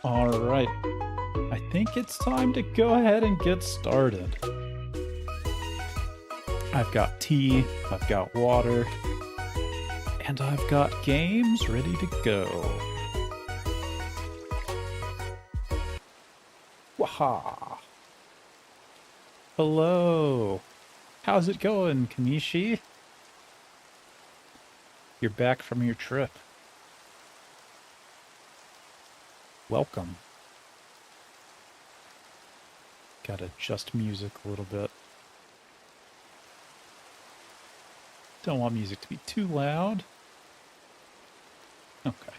Alright, I think it's time to go ahead and get started. I've got tea, I've got water, and I've got games ready to go. Waha! Hello! How's it going, Kanishi? You're back from your trip. Welcome. Gotta adjust music a little bit. Don't want music to be too loud. Okay.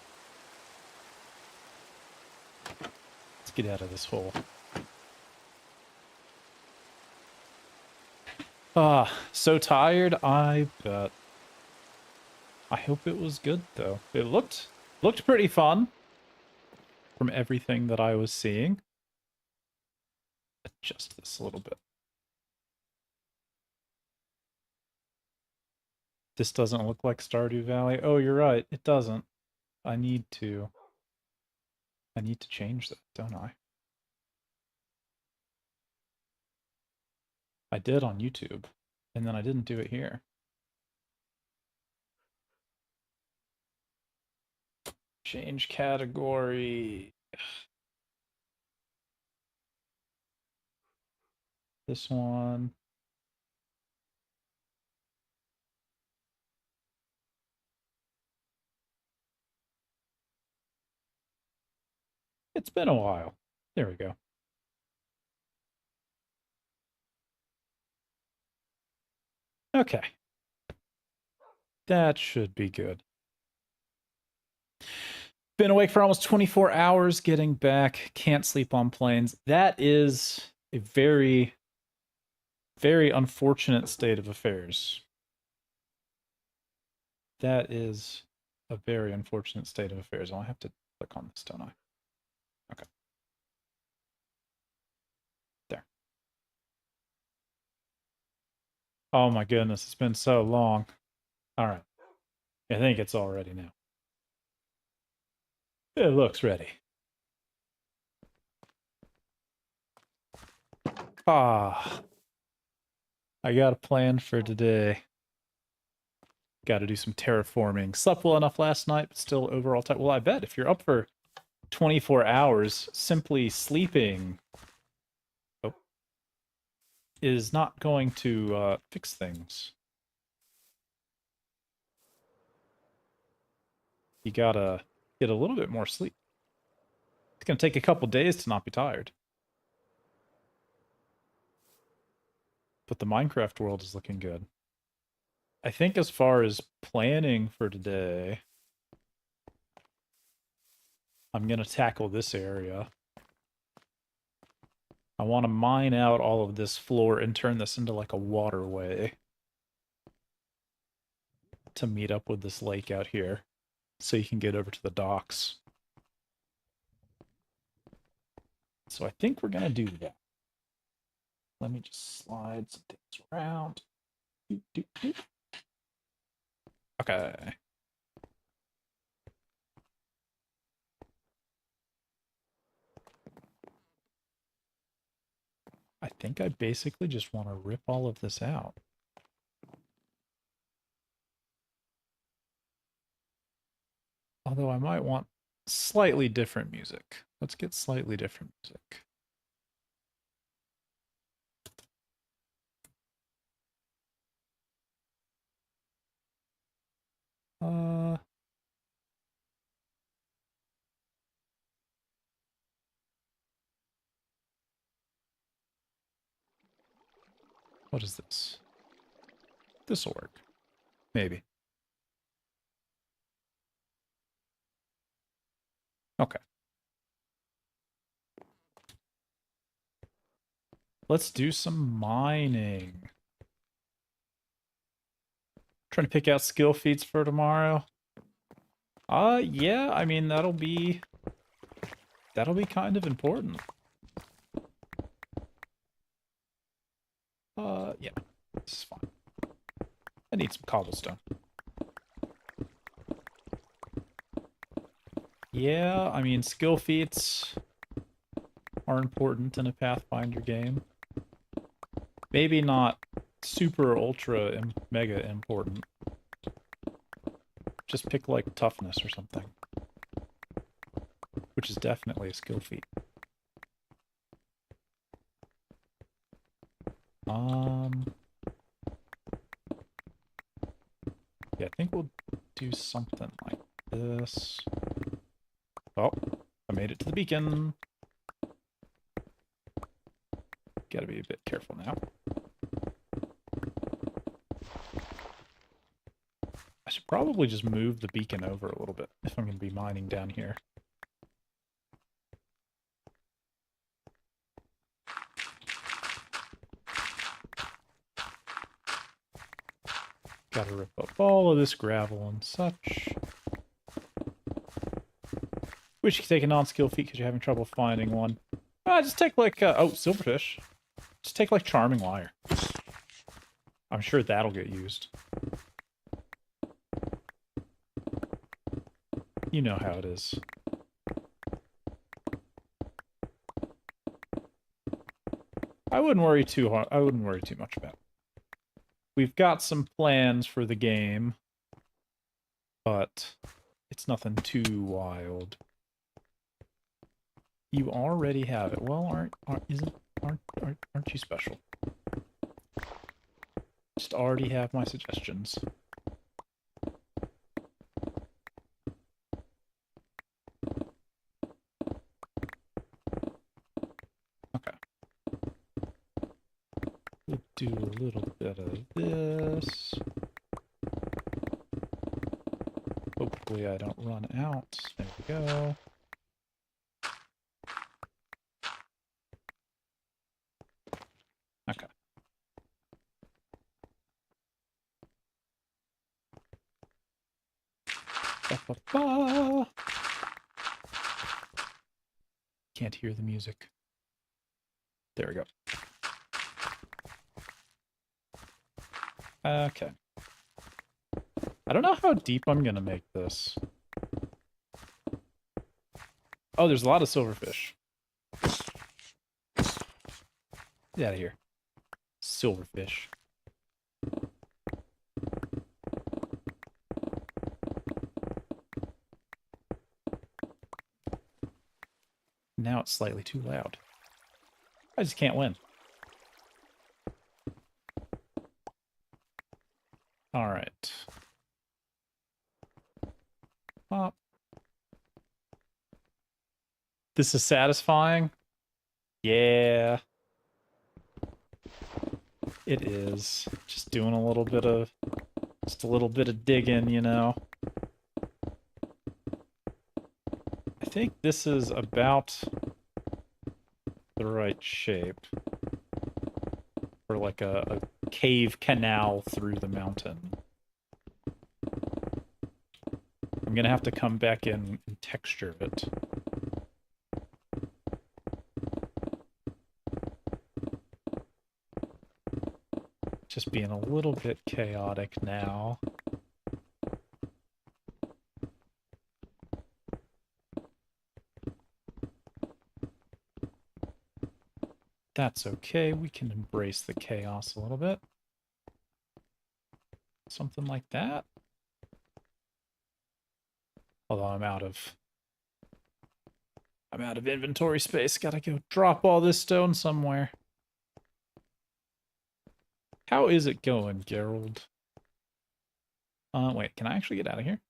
Let's get out of this hole. So tired, I bet. I hope it was good, though. It looked pretty fun from everything that I was seeing. Adjust this a little bit. This doesn't look like Stardew Valley. Oh, you're right. It doesn't. I need to change that, don't I? I did on YouTube, and then I didn't do it here. Change category. This one. It's been a while. There we go. Okay. That should be good. Been awake for almost 24 hours, getting back. Can't sleep on planes. That is a very, very unfortunate state of affairs. That is a very unfortunate state of affairs. I'll have to click on this, don't I? Okay. There. Oh my goodness, it's been so long. All right. I think it's all ready now. It looks ready. Ah. I got a plan for today. Got to do some terraforming. Slept well enough last night, but still overall tired. Well, I bet if you're up for 24 hours, simply sleeping is not going to fix things. You gotta get a little bit more sleep. It's gonna take a couple days to not be tired. But the Minecraft world is looking good. I think as far as planning for today, I'm gonna tackle this area. I want to mine out all of this floor and turn this into like a waterway to meet up with this lake out here so you can get over to the docks. So I think we're going to do that. Let me just slide some things around. Okay. I think I basically just want to rip all of this out. Although I might want slightly different music. Let's get slightly different music. What is this? This'll work. Maybe. Okay. Let's do some mining. Trying to pick out skill feats for tomorrow. Yeah, I mean that'll be kind of important. Yeah, this is fine. I need some cobblestone. Yeah, I mean, skill feats are important in a Pathfinder game. Maybe not super ultra and mega important. Just pick like toughness or something, which is definitely a skill feat. Yeah, I think we'll do something like this. Oh, I made it to the beacon. Gotta be a bit careful now. I should probably just move the beacon over a little bit if I'm going to be mining down here. Gotta rip up all of this gravel and such. Wish you could take a non-skill feat because you're having trouble finding one. Just take like, oh, silverfish. Just take like charming wire. I'm sure that'll get used. You know how it is. I wouldn't worry too hard. I wouldn't worry too much about it. We've got some plans for the game, but it's nothing too wild. You already have it. Well, aren't you special? Just already have my suggestions. Okay. We'll do a little bit of this. Hopefully I don't run out. There we go. Okay. Ba-ba-ba. Can't hear the music. There we go. Okay. I don't know how deep I'm gonna make this. Oh, there's a lot of silverfish. Get out of here. Silverfish. Now it's slightly too loud. I just can't win. Alright. Pop. This is satisfying? Yeah. It is. Just doing a little bit of... Just a little bit of digging, you know? I think this is about the right shape. For like a cave canal through the mountain. I'm gonna have to come back in and texture it. Just being a little bit chaotic now. That's okay, we can embrace the chaos a little bit. Something like that. Although I'm out of inventory space. Gotta go drop all this stone somewhere. How is it going, Gerald? Wait, can I actually get out of here?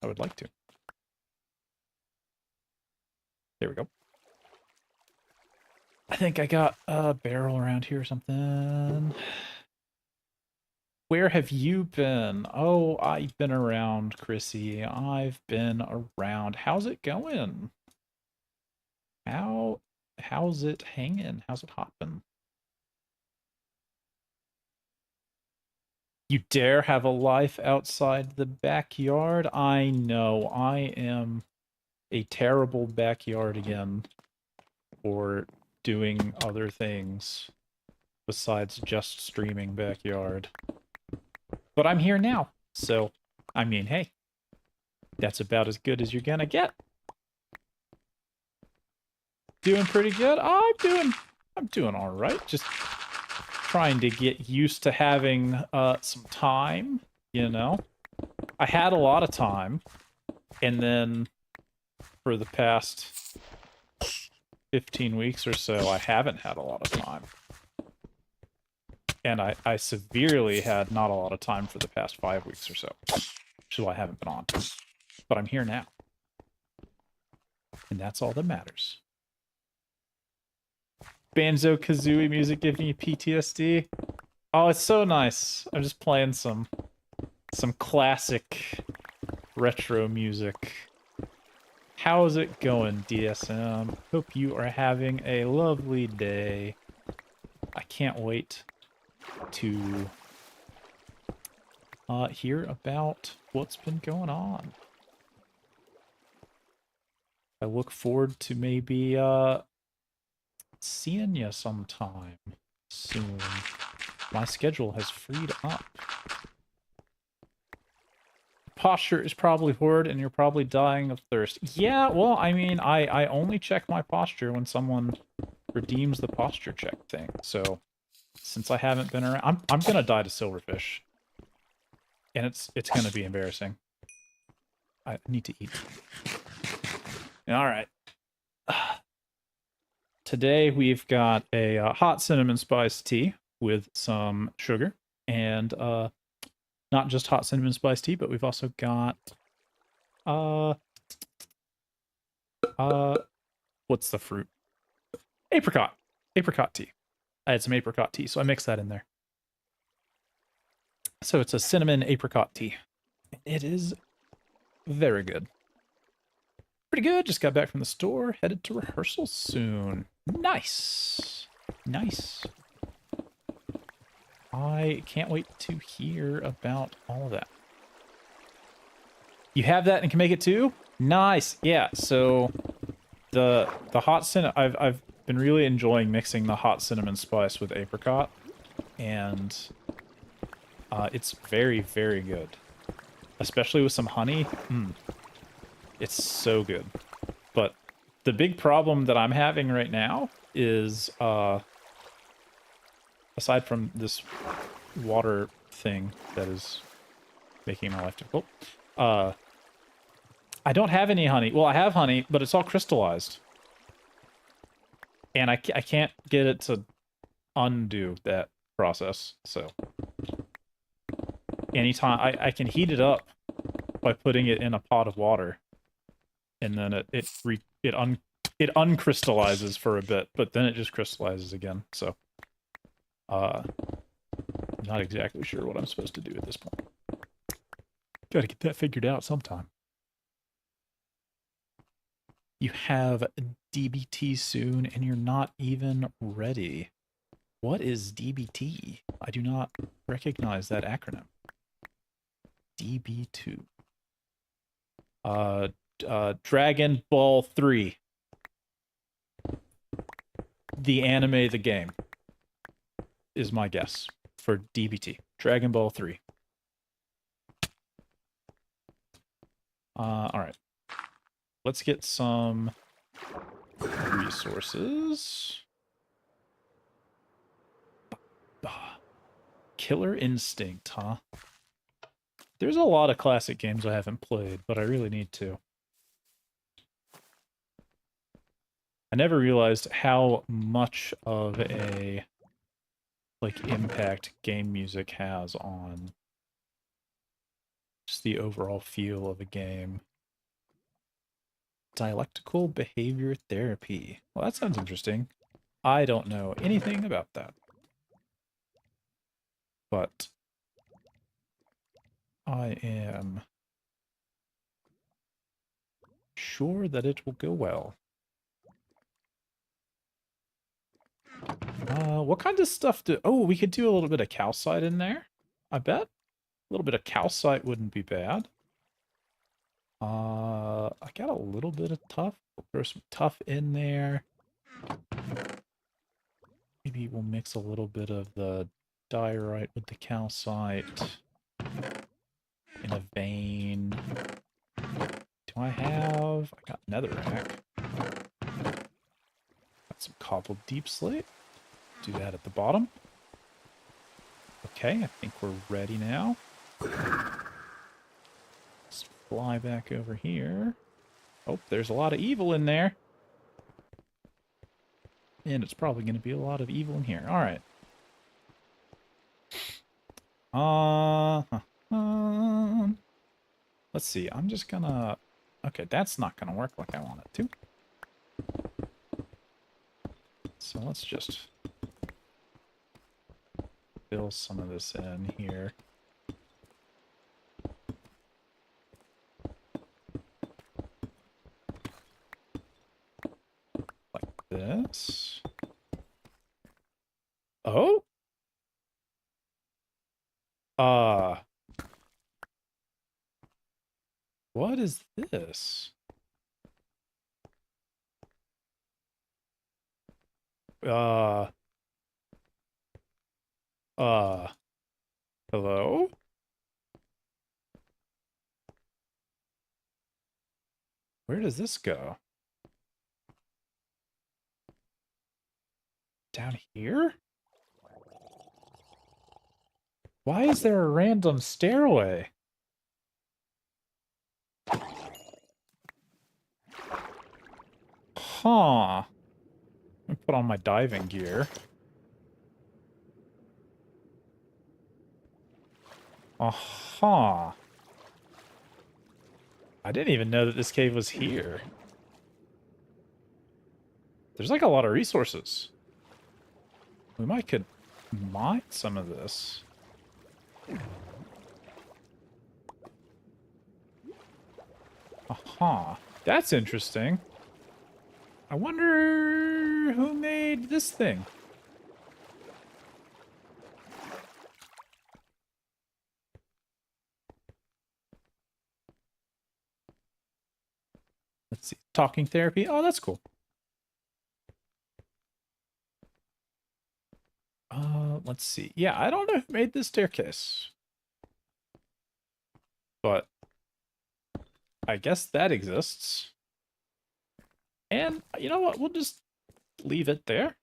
I would like to. There we go. I think I got a barrel around here or something. Where have you been? Oh, I've been around, Chrissy. I've been around. How's it going? How's it hanging? How's it hopping? You dare have a life outside the backyard? I know. I am a terrible backyard again for doing other things besides just streaming backyard. But I'm here now. So, I mean, hey, that's about as good as you're gonna get. Doing pretty good. Oh, I'm doing all right. Just trying to get used to having some time, you know. I had a lot of time, and then for the past 15 weeks or so, I haven't had a lot of time. And I severely had not a lot of time for the past 5 weeks or so, which is why I haven't been on. But I'm here now. And that's all that matters. Banjo-Kazooie music giving you PTSD. Oh, it's so nice. I'm just playing some classic retro music. How's it going, DSM? Hope you are having a lovely day. I can't wait to hear about what's been going on. I look forward to maybe seeing you sometime soon. My schedule has freed up. Posture is probably horrid and you're probably dying of thirst. Yeah, well, I mean, I only check my posture when someone redeems the posture check thing. So, since I haven't been around, I'm gonna die to silverfish. And it's gonna be embarrassing. I need to eat. Alright. Today we've got a hot cinnamon spice tea with some sugar. And not just hot cinnamon spice tea, but we've also got what's the fruit? Apricot. Apricot tea. I had some apricot tea, so I mixed that in there. So it's a cinnamon apricot tea. It is very good. Pretty good. Just got back from the store. Headed to rehearsal soon. Nice. Nice. I can't wait to hear about all of that. You have that and can make it too? Nice. Yeah, so the hot cinnamon, I've been really enjoying mixing the hot cinnamon spice with apricot, and it's very, very good. Especially with some honey. It's so good. But the big problem that I'm having right now is, aside from this water thing that is making my life difficult, I don't have any honey. Well, I have honey, but it's all crystallized. And I can't get it to undo that process, so... Anytime... I can heat it up by putting it in a pot of water. And then it uncrystallizes for a bit, but then it just crystallizes again, so... I'm not exactly sure what I'm supposed to do at this point. Gotta get that figured out sometime. You have DBT soon, and you're not even ready. What is DBT? I do not recognize that acronym. DB2. Dragon Ball 3. The anime, the game, is my guess for DBT. Dragon Ball 3. Alright. Let's get some resources. Killer Instinct, huh? There's a lot of classic games I haven't played, but I really need to. I never realized how much of a impact game music has on just the overall feel of a game. Dialectical behavior therapy. Well, that sounds interesting. I don't know anything about that. But I am sure that it will go well. What kind of stuff do... Oh, we could do a little bit of calcite in there, I bet. A little bit of calcite wouldn't be bad. I got a little bit of tough. We'll throw some tough in there. Maybe we'll mix a little bit of the diorite with the calcite. a vein. Do I have... I got netherrack. Got some cobbled deep slate. Do that at the bottom. Okay, I think we're ready now. Let's fly back over here. Oh, there's a lot of evil in there. And it's probably going to be a lot of evil in here. All right. Let's see. I'm just gonna... Okay, that's not gonna work like I want it to. So let's just fill some of this in here. Like this. Oh? What is this? Hello? Where does this go? Down here? Why is there a random stairway? Huh. Let me put on my diving gear. Uh-huh. I didn't even know that this cave was here. There's like a lot of resources. We might could mine some of this. Aha. That's interesting. I wonder who made this thing. Let's see. Talking therapy. Oh, that's cool. Let's see. Yeah, I don't know who made this staircase. But I guess that exists. And you know what? We'll just leave it there.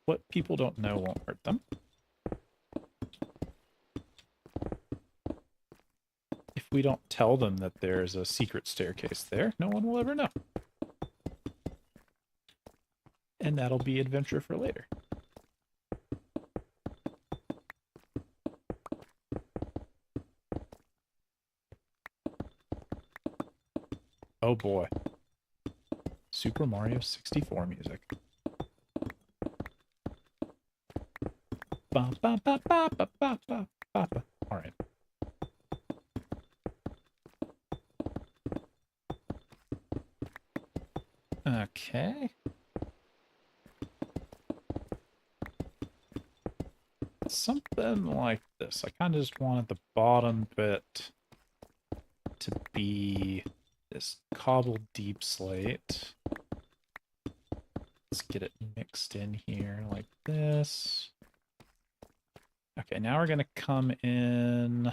What people don't know won't hurt them. If we don't tell them that there's a secret staircase there, no one will ever know. And that'll be adventure for later. Oh boy. Super Mario 64 music. Ba, ba, ba, ba, ba, ba, ba, ba. All right. Okay. Something like this. I kind of just wanted the bottom bit to be this cobbled deep slate. Let's get it mixed in here like this. Okay, now we're going to come in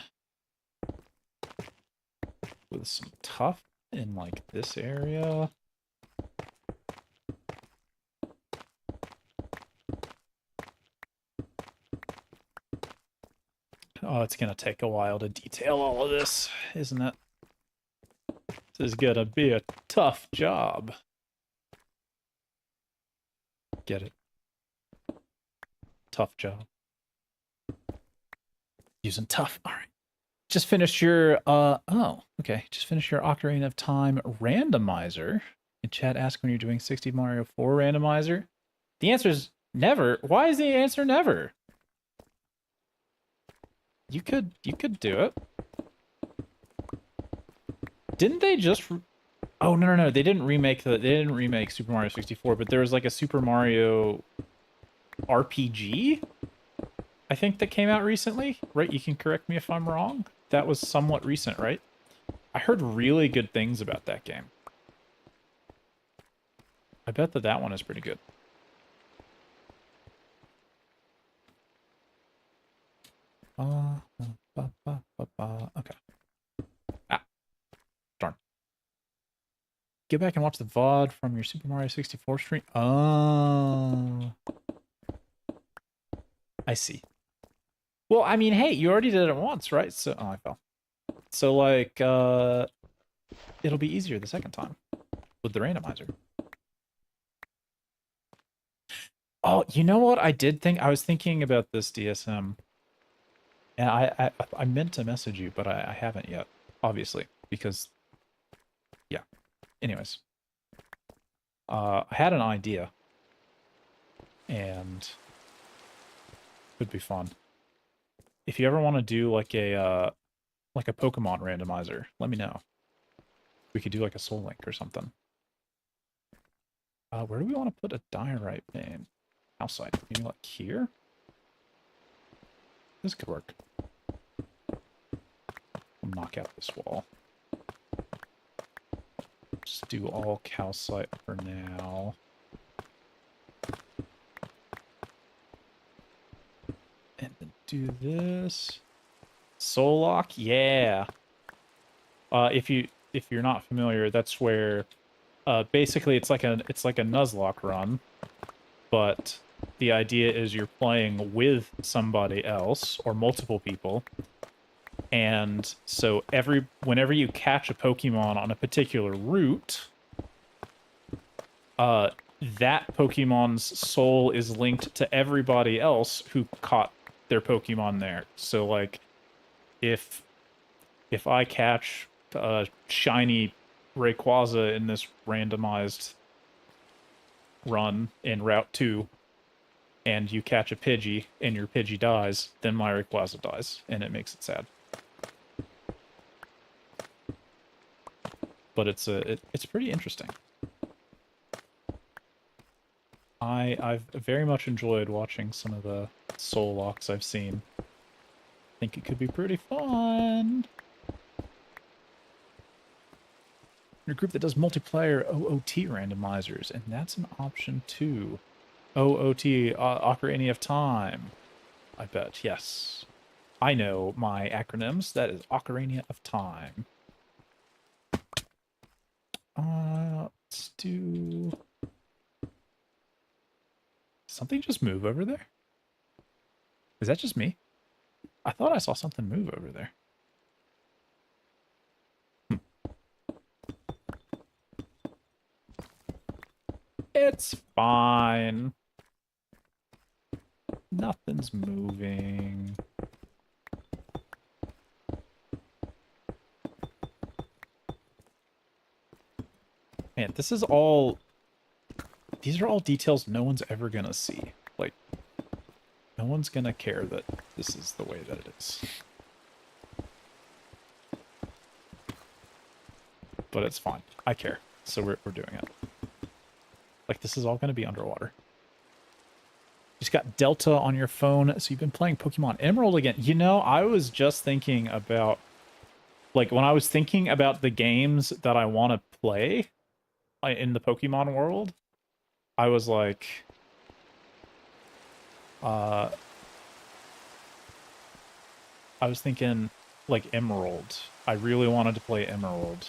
with some tuff in like this area. Oh, it's going to take a while to detail all of this, isn't it? This is going to be a tough job. Get it? Tough job. Using tough. All right. Just finished your, just finished your Ocarina of Time randomizer. In chat, ask when you're doing 60 Mario 4 randomizer. The answer is never. Why is the answer never? You could do it. Didn't they just... Oh, no. They didn't remake Super Mario 64, but there was like a Super Mario RPG, I think, that came out recently. Right? You can correct me if I'm wrong. That was somewhat recent, right? I heard really good things about that game. I bet that one is pretty good. Okay. Ah, darn. Get back and watch the VOD from your Super Mario 64 stream. Oh, I see. Well, I mean, hey, you already did it once, right? So, oh, I fell. So, like, it'll be easier the second time with the randomizer. Oh, you know what? I did think I was thinking about this DSM, and I meant to message you, but I haven't yet, obviously, because yeah. Anyways, I had an idea, and it would be fun. If you ever want to do like a Pokemon randomizer, let me know. We could do like a Soul Link or something. Where do we want to put a diorite vein? Outside. Maybe like here? This could work. I'll knock out this wall. Just do all calcite for now. And then do this. Soul Lock, yeah. If you're not familiar, that's where basically it's like a Nuzlocke run, but the idea is you're playing with somebody else or multiple people. And so whenever you catch a Pokemon on a particular route, that Pokemon's soul is linked to everybody else who caught their Pokemon there. So like if I catch a shiny Rayquaza in this randomized run in Route 2 and you catch a Pidgey and your Pidgey dies, then my Rayquaza dies and it makes it sad. But it's pretty interesting. I've very much enjoyed watching some of the soul locks I've seen. I think it could be pretty fun. Your group that does multiplayer OOT randomizers, and that's an option too. OOT, Ocarina of Time. I bet, yes. I know my acronyms. That is Ocarina of Time. Let's do... Something just move over there? Is that just me? I thought I saw something move over there. It's fine. Nothing's moving. Man, this is all... These are all details no one's ever gonna see. Like, no one's gonna care that this is the way that it is. But it's fine. I care. So we're doing it. Like, this is all gonna be underwater. You just got Delta on your phone, so you've been playing Pokemon Emerald again. You know, I was just thinking about... Like, when I was thinking about the games that I want to play in the Pokemon world, I was like... I was thinking, like, Emerald. I really wanted to play Emerald.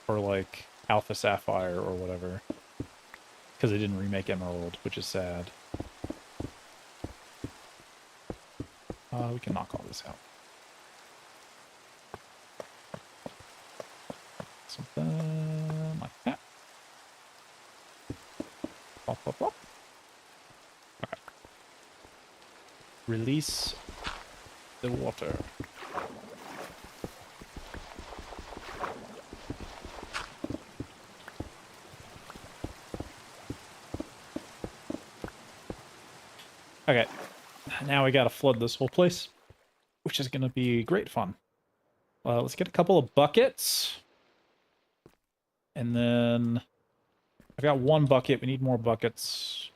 Or, like, Alpha Sapphire or whatever. Because they didn't remake Emerald, which is sad. We can knock all this out. Something like that. Pop, pop, pop. Okay. Release the water. Okay, now we gotta flood this whole place, which is gonna be great fun. Let's get a couple of buckets. And then I've got one bucket. We need more buckets.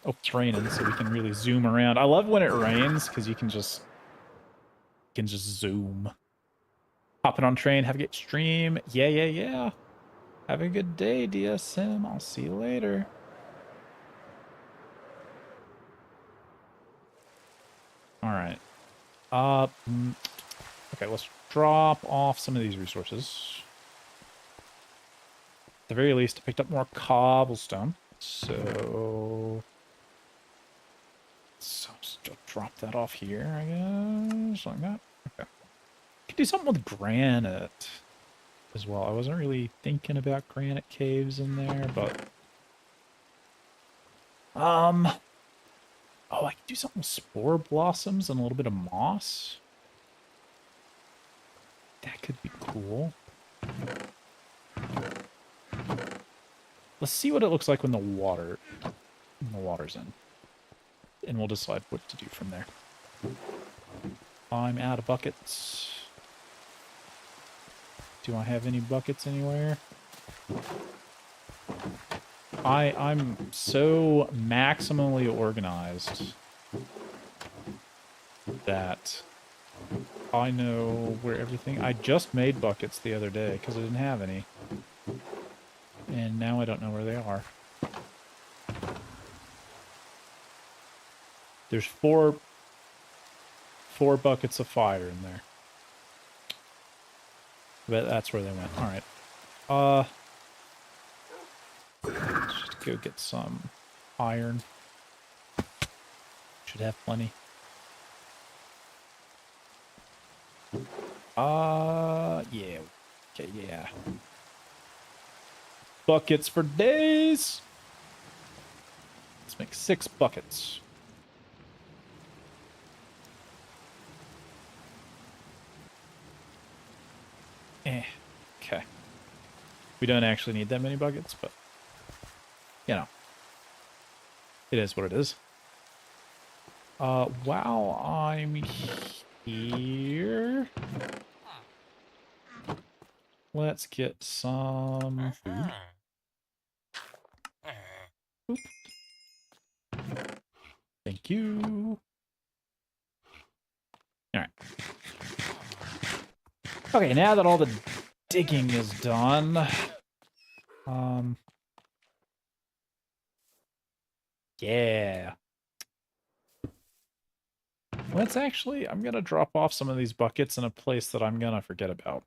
Oh, it's raining, so we can really zoom around. I love when it rains because you can just zoom. Hopping on train. Have a good stream. Yeah, yeah, yeah. Have a good day, DSM. I'll see you later. All right. Okay, let's drop off some of these resources. At the very least, I picked up more cobblestone. So just drop that off here, I guess. Like that. Okay. Could do something with granite as well. I wasn't really thinking about granite caves in there, but oh, I could do something with spore blossoms and a little bit of moss. That could be cool. Let's see what it looks like when the water's in. And we'll decide what to do from there. I'm out of buckets. Do I have any buckets anywhere? I'm so maximally organized that I know where everything... I just made buckets the other day because I didn't have any. And now I don't know where they are. There's four buckets of fire in there. But that's where they went. Alright. Let's just go get some iron. Should have plenty. Yeah. Okay, yeah. Buckets for days. Let's make 6 buckets. Okay. We don't actually need that many buckets, but, you know, it is what it is. While I'm here, let's get some food. Oop. Thank you. All right. Okay, now that all the digging is done, yeah. Let's actually, I'm gonna drop off some of these buckets in a place that I'm gonna forget about.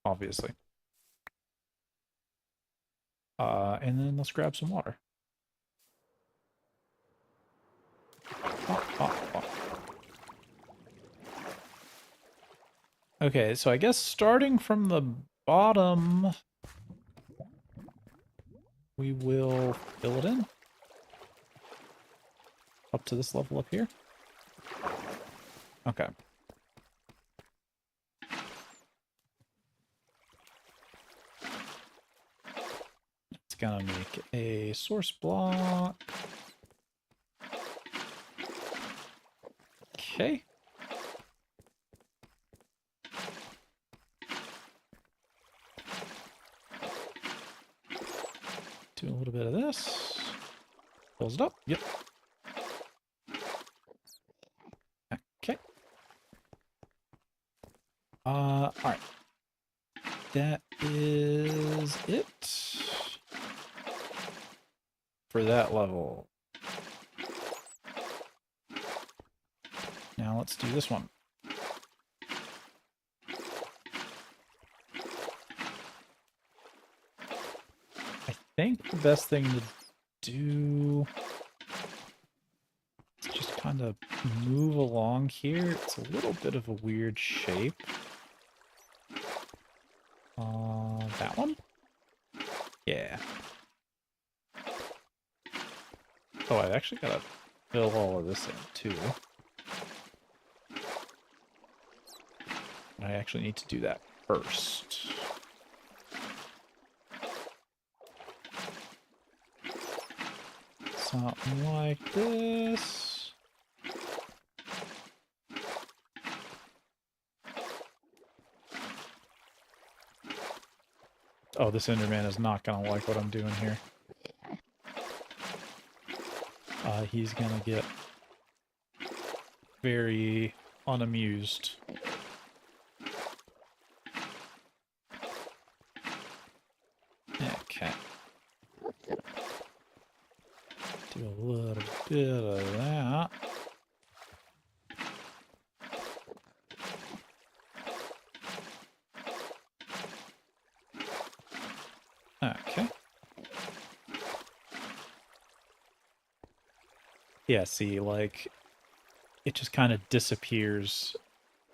Obviously. And then let's grab some water. Okay, so I guess starting from the bottom, we will fill it in. Up to this level up here. Okay. It's gonna make a source block. Okay. Do a little bit of this. Close it up. Yep. Okay. Alright. That is it for that level. Now let's do this one. I think the best thing to do is just kind of move along here. It's a little bit of a weird shape. That one? Yeah. Oh, I actually gotta fill all of this in, too. I actually need to do that first. Something like this. Oh, this Enderman is not gonna like what I'm doing here. He's gonna get very unamused. Okay. Do a little bit of that. Okay. Yeah, see, like, it just kind of disappears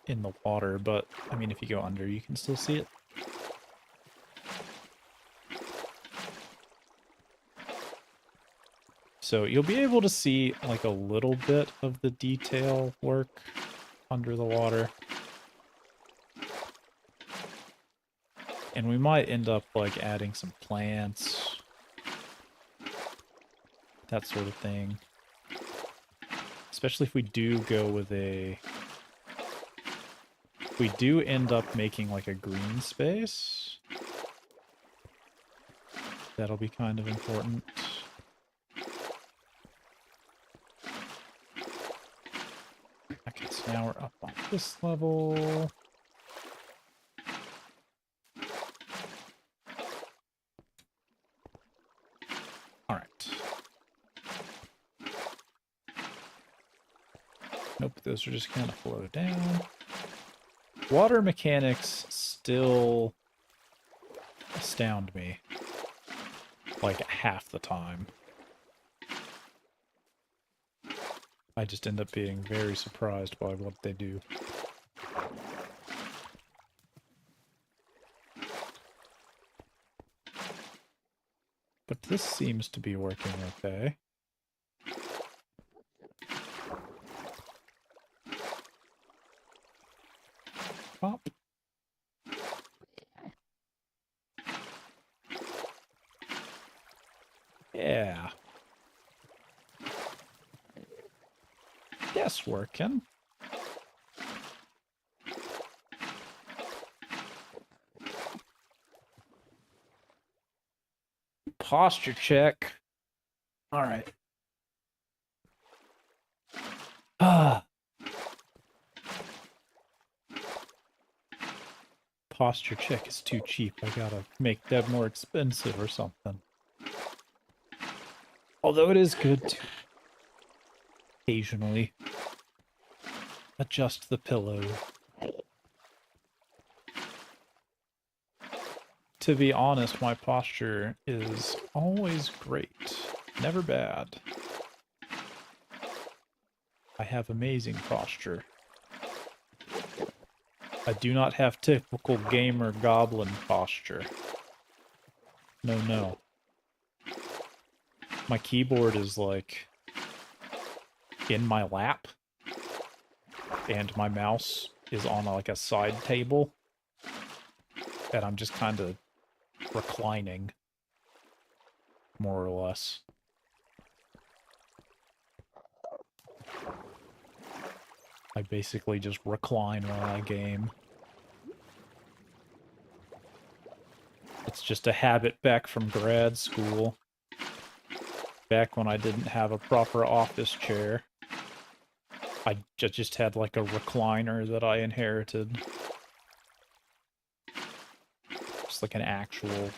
in the water, but, I mean, if you go under, you can still see it. So you'll be able to see, like, a little bit of the detail work under the water. And we might end up, like, adding some plants, that sort of thing. Especially if we do go with a... we do end up making, like, a green space. That'll be kind of important. Okay, so now we're up on this level. Alright. Nope, those are just kind of flow down. Water mechanics still astound me. Like, half the time. I just end up being very surprised by what they do. But this seems to be working okay. Pop. Yeah. Yes, working. Posture check. All right. Ah. Posture check is too cheap. I gotta make that more expensive or something. Although it is good to occasionally adjust the pillow. To be honest, my posture is always great. Never bad. I have amazing posture. I do not have typical gamer goblin posture. No, no. My keyboard is, like, in my lap, and my mouse is on, like, a side table, and I'm just kind of reclining, more or less. I basically just recline while I game. It's just a habit back from grad school. Back when I didn't have a proper office chair. I just had, like, a recliner that I inherited. Just like an actual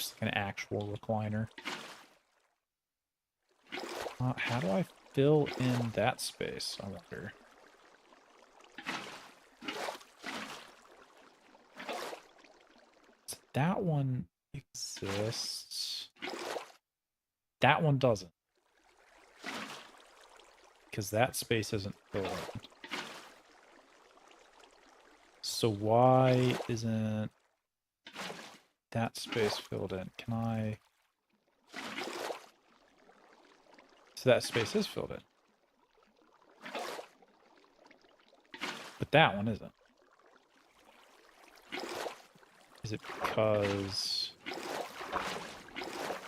recliner. How do I fill in that space, I wonder? So that one exists. That one doesn't. Because that space isn't filled in. So why isn't that space filled in? Can I... So that space is filled in. But that one isn't. Is it because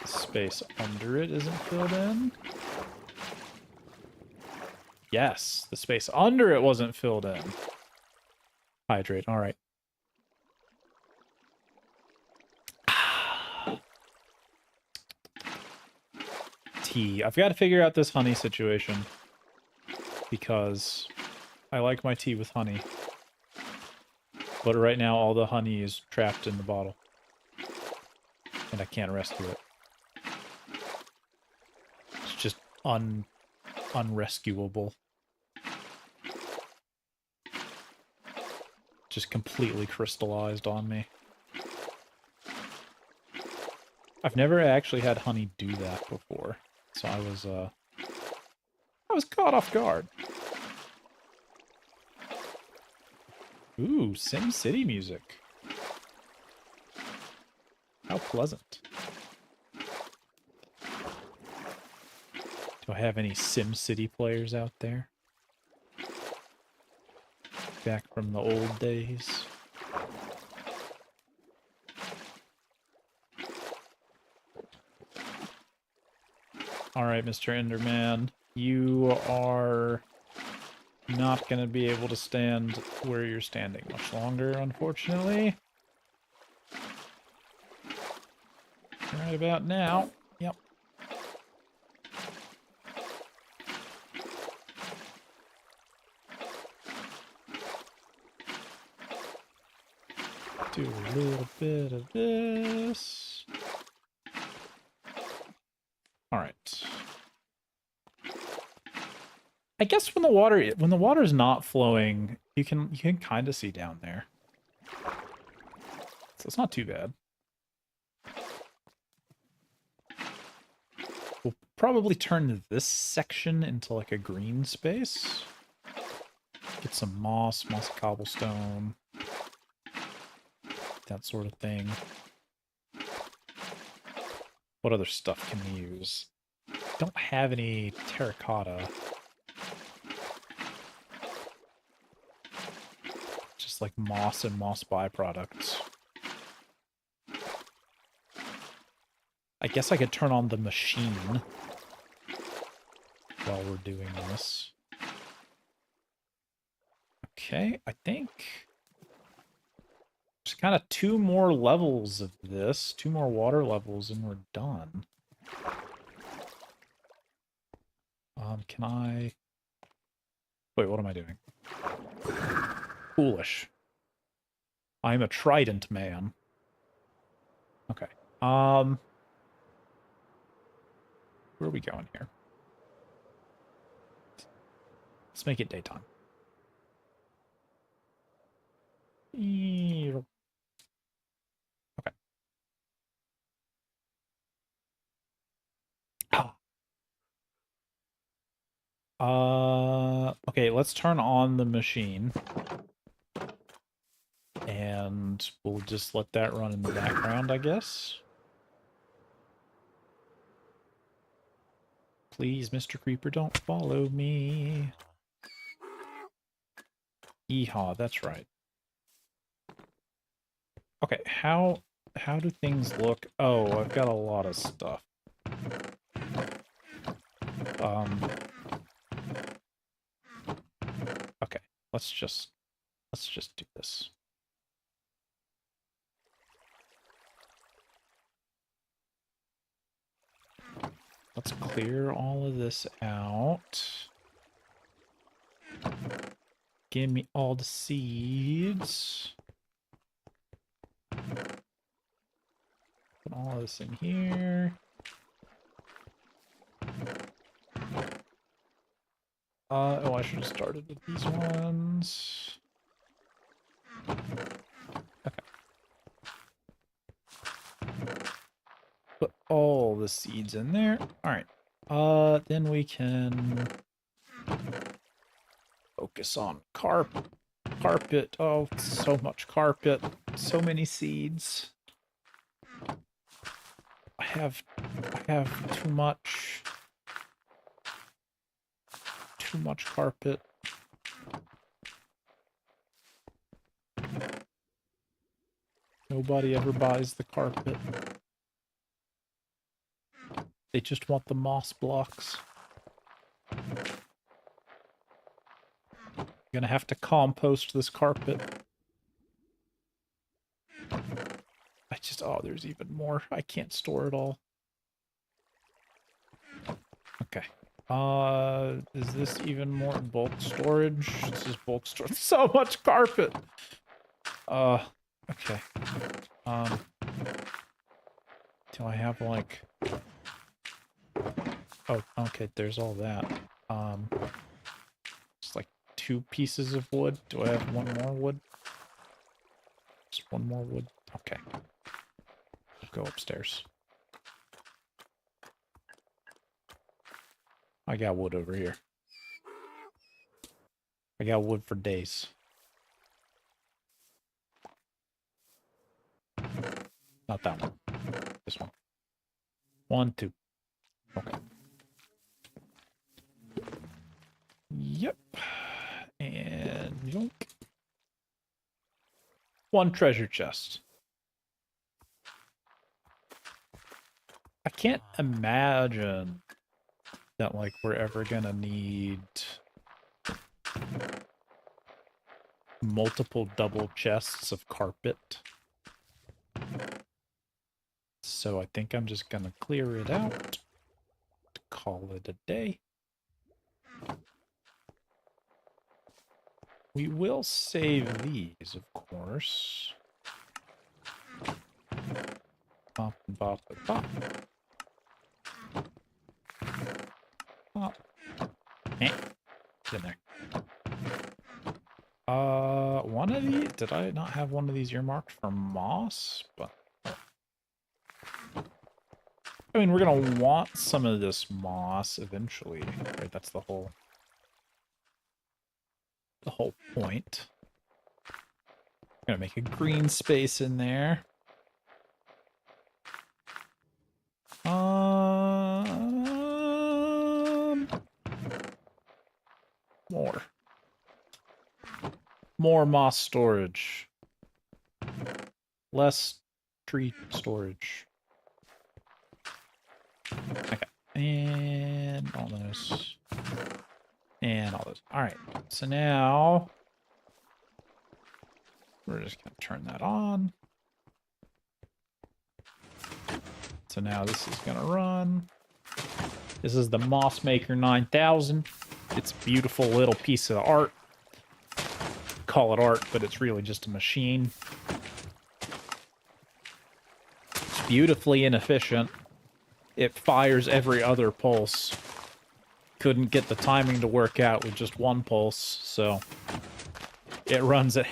the space under it isn't filled in? Yes, the space under it wasn't filled in. Hydrate, alright. Tea. I've got to figure out this honey situation. Because I like my tea with honey. But right now all the honey is trapped in the bottle. And I can't rescue it. It's just unrescuable. Just completely crystallized on me. I've never actually had honey do that before, so I was caught off guard. Ooh, Sim City music. How pleasant. Do I have any Sim City players out there? Back from the old days. Alright, Mr. Enderman. You are not going to be able to stand where you're standing much longer, unfortunately. Right about now. Yep. Do a little bit of this. Alright. I guess when the water's not flowing, you can kind of see down there. So it's not too bad. We'll probably turn this section into like a green space. Get some mossy cobblestone. That sort of thing. What other stuff can we use? Don't have any terracotta. Just like moss and moss byproducts. I guess I could turn on the machine while we're doing this. Okay, I think there's kind of 2 more levels of this, 2 more water levels, and we're done. Can I... Wait, what am I doing? Foolish. I'm a trident man. Okay. Where are we going here? Let's make it daytime. Okay. Okay, let's turn on the machine. And we'll just let that run in the background, I guess. Please, Mr. Creeper, don't follow me. Yeehaw, that's right. Okay, how do things look? Oh, I've got a lot of stuff. Okay, let's just do this. Let's clear all of this out. Give me all the seeds. Put all this in here. Oh, I should have started with these ones. Okay. Put all the seeds in there. Alright. Then we can focus on carpet. Oh, so much carpet. So many seeds. I have too much. Too much carpet. Nobody ever buys the carpet. They just want the moss blocks. I'm gonna have to compost this carpet. Oh, there's even more. I can't store it all. Okay. Is this even more bulk storage? This is bulk storage. So much carpet! Okay. Do I have, like... Oh, okay, there's all that. Just like 2 pieces of wood. Do I have 1 more wood? Just 1 more wood? Okay. Go upstairs. I got wood over here. I got wood for days. Not that one. This one. 1, 2. Okay. Yep. And yoink. 1 treasure chest. I can't imagine that, like, we're ever gonna need multiple double chests of carpet. So I think I'm just gonna clear it out. Call it a day. We will save these, of course. Bop, bop, bop. Bop. Eh. Get in there. One of these, did I not have one of these earmarked for moss? But I mean, we're gonna want some of this moss eventually, right? That's the whole point. Gonna make a green space in there. More moss storage. Less tree storage. Okay. And all those. And all those. Alright. So now we're just gonna turn that on. So now this is gonna run. This is the Moss Maker 9000. It's a beautiful little piece of art. Call it art, but it's really just a machine. It's beautifully inefficient. It fires every other pulse. Couldn't get the timing to work out with just one pulse, so it runs at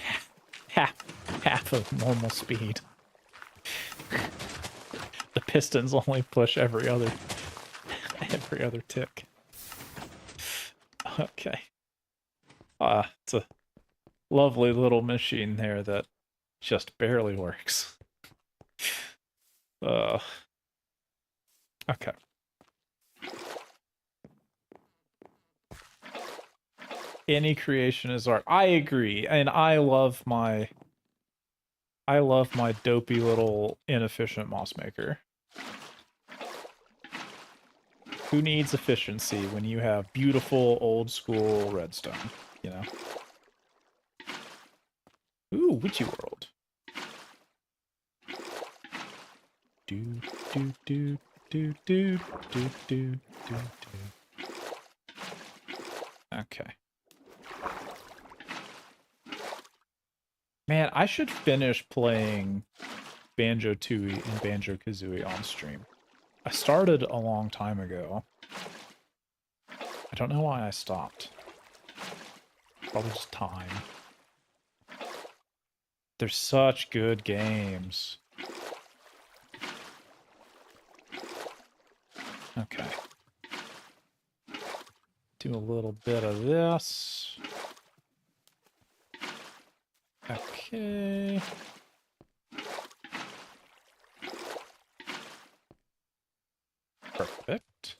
half of normal speed. The pistons only push every other tick. Okay. It's a lovely little machine there that just barely works. Okay. Any creation is art. I agree, and I love my dopey little inefficient moss maker. Who needs efficiency when you have beautiful old school redstone, you know? Ooh, Witchy World. Do do do do do do do do do. Okay. Man, I should finish playing Banjo-Tooie and Banjo-Kazooie on stream. I started a long time ago. I don't know why I stopped. Probably just time. They're such good games. Okay. Do a little bit of this. Okay. Perfect.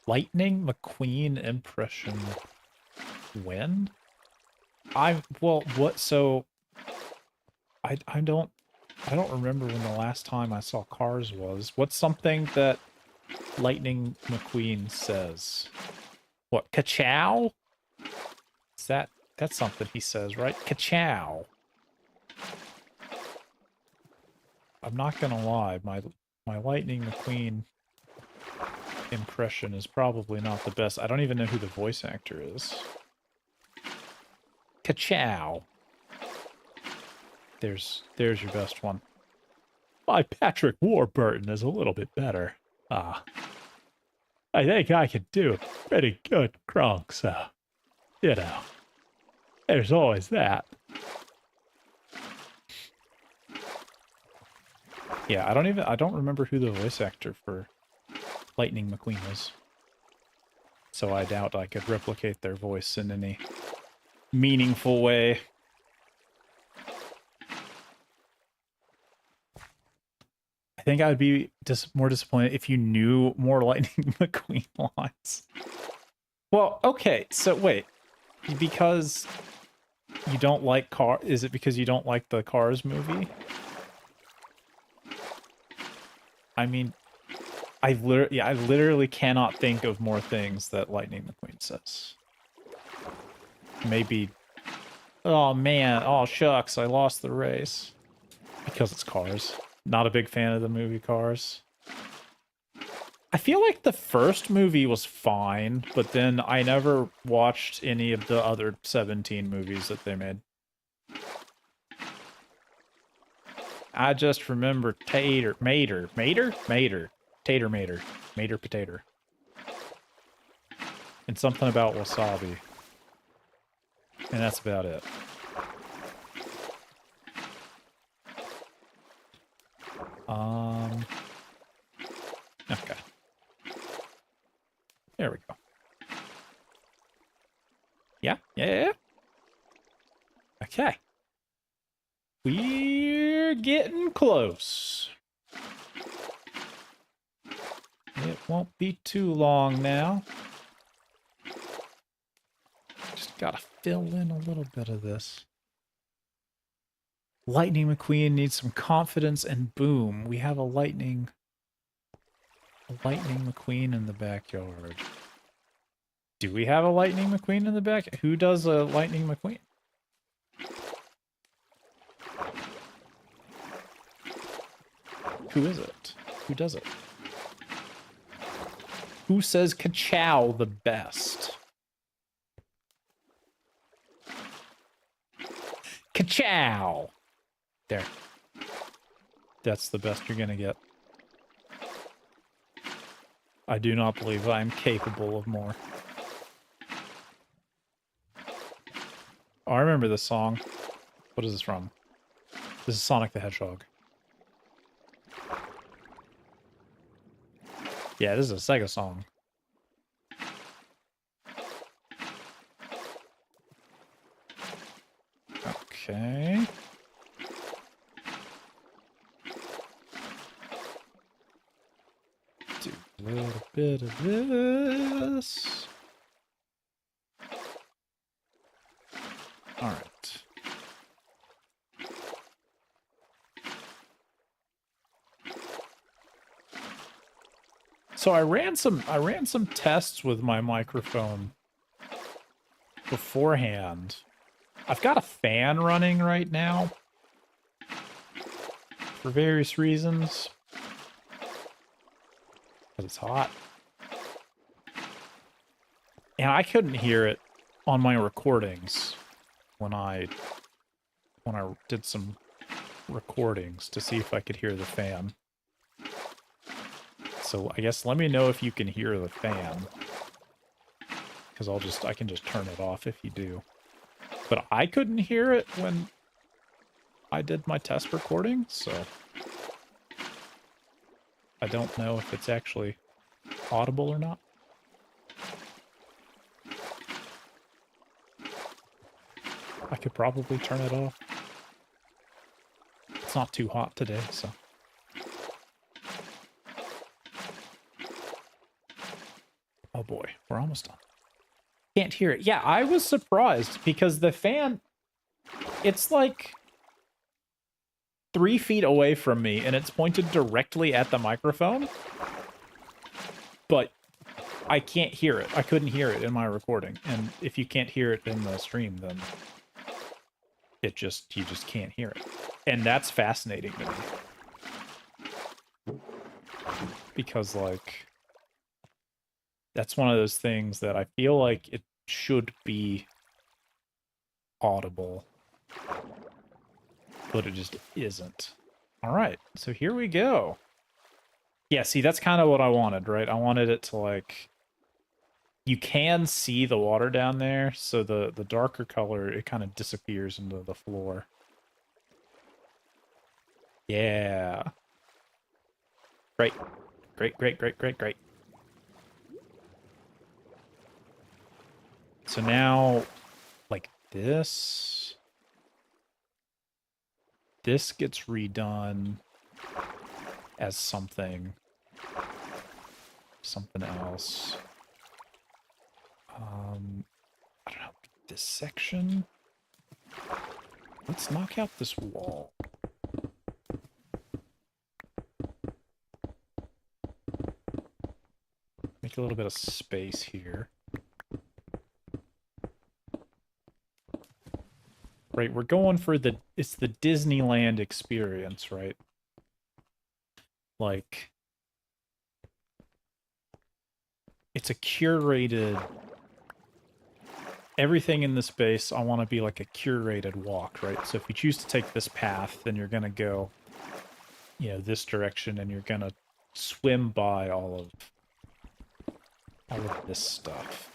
Lightning McQueen impression when? So I don't remember when the last time I saw Cars was. What's something that Lightning McQueen says? What, ka-chow? That's something he says, right? Ka-chow. I'm not gonna lie, my Lightning McQueen impression is probably not the best. I don't even know who the voice actor is. Ka-chow. There's your best one. My Patrick Warburton is a little bit better. I think I can do pretty good, Kronk, so, you know. There's always that. Yeah, I don't remember who the voice actor for Lightning McQueen is. So I doubt I could replicate their voice in any meaningful way. I think I'd be more disappointed if you knew more Lightning McQueen lines. Well, okay, so wait. Because you don't like is it because you don't like the Cars movie? I mean, I literally cannot think of more things that Lightning McQueen says. Maybe, oh man, oh shucks, I lost the race. Because it's Cars. Not a big fan of the movie Cars. I feel like the first movie was fine, but then I never watched any of the other 17 movies that they made. I just remember Tater Mater. Tater Mater. Mater Potato. And something about wasabi. And that's about it. Okay. There we go. Yeah. Okay. We're getting close. It won't be too long now. Just gotta fill in a little bit of this. Lightning McQueen needs some confidence, and boom, we have a Lightning McQueen in the backyard. Do we have a Lightning McQueen in the back? Who does a Lightning McQueen? Who is it? Who does it? Who says ka-chow the best? Ka-chow! There. That's the best you're gonna get. I do not believe I am capable of more. Oh, I remember this song. What is this from? This is Sonic the Hedgehog. Yeah, this is a Sega song. Okay. Do a little bit of this. All right. So I ran some tests with my microphone beforehand. I've got a fan running right now for various reasons. Because it's hot. And I couldn't hear it on my recordings when I did some recordings to see if I could hear the fan. So I guess let me know if you can hear the fan. Because I can just turn it off if you do. But I couldn't hear it when I did my test recording, so I don't know if it's actually audible or not. I could probably turn it off. It's not too hot today, so. Oh boy, we're almost done. Can't hear it. Yeah, I was surprised because the fan, it's like 3 feet away from me and it's pointed directly at the microphone. But I can't hear it. I couldn't hear it in my recording. And if you can't hear it in the stream, then you just can't hear it. And that's fascinating to me. Because, like, that's one of those things that I feel like it should be audible. But it just isn't. Alright, so here we go. Yeah, see, that's kind of what I wanted, right? I wanted it to, like, you can see the water down there, so the darker color, it kind of disappears into the floor. Yeah. Great. Great, great, great, great, great. So now, like this gets redone as something else. I don't know, this section. Let's knock out this wall. Make a little bit of space here. Right, we're going for it's the Disneyland experience, right? Like, it's a curated, everything in this space, I want to be like a curated walk, right? So if you choose to take this path, then you're going to go, you know, this direction, and you're going to swim by all of this stuff.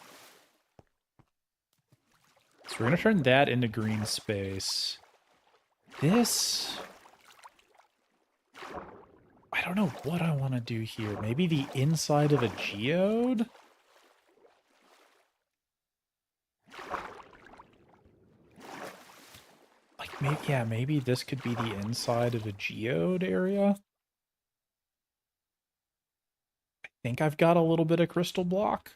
So we're going to turn that into green space. This, I don't know what I want to do here. Maybe the inside of a geode? Like, maybe, yeah, maybe this could be the inside of a geode area. I think I've got a little bit of crystal block.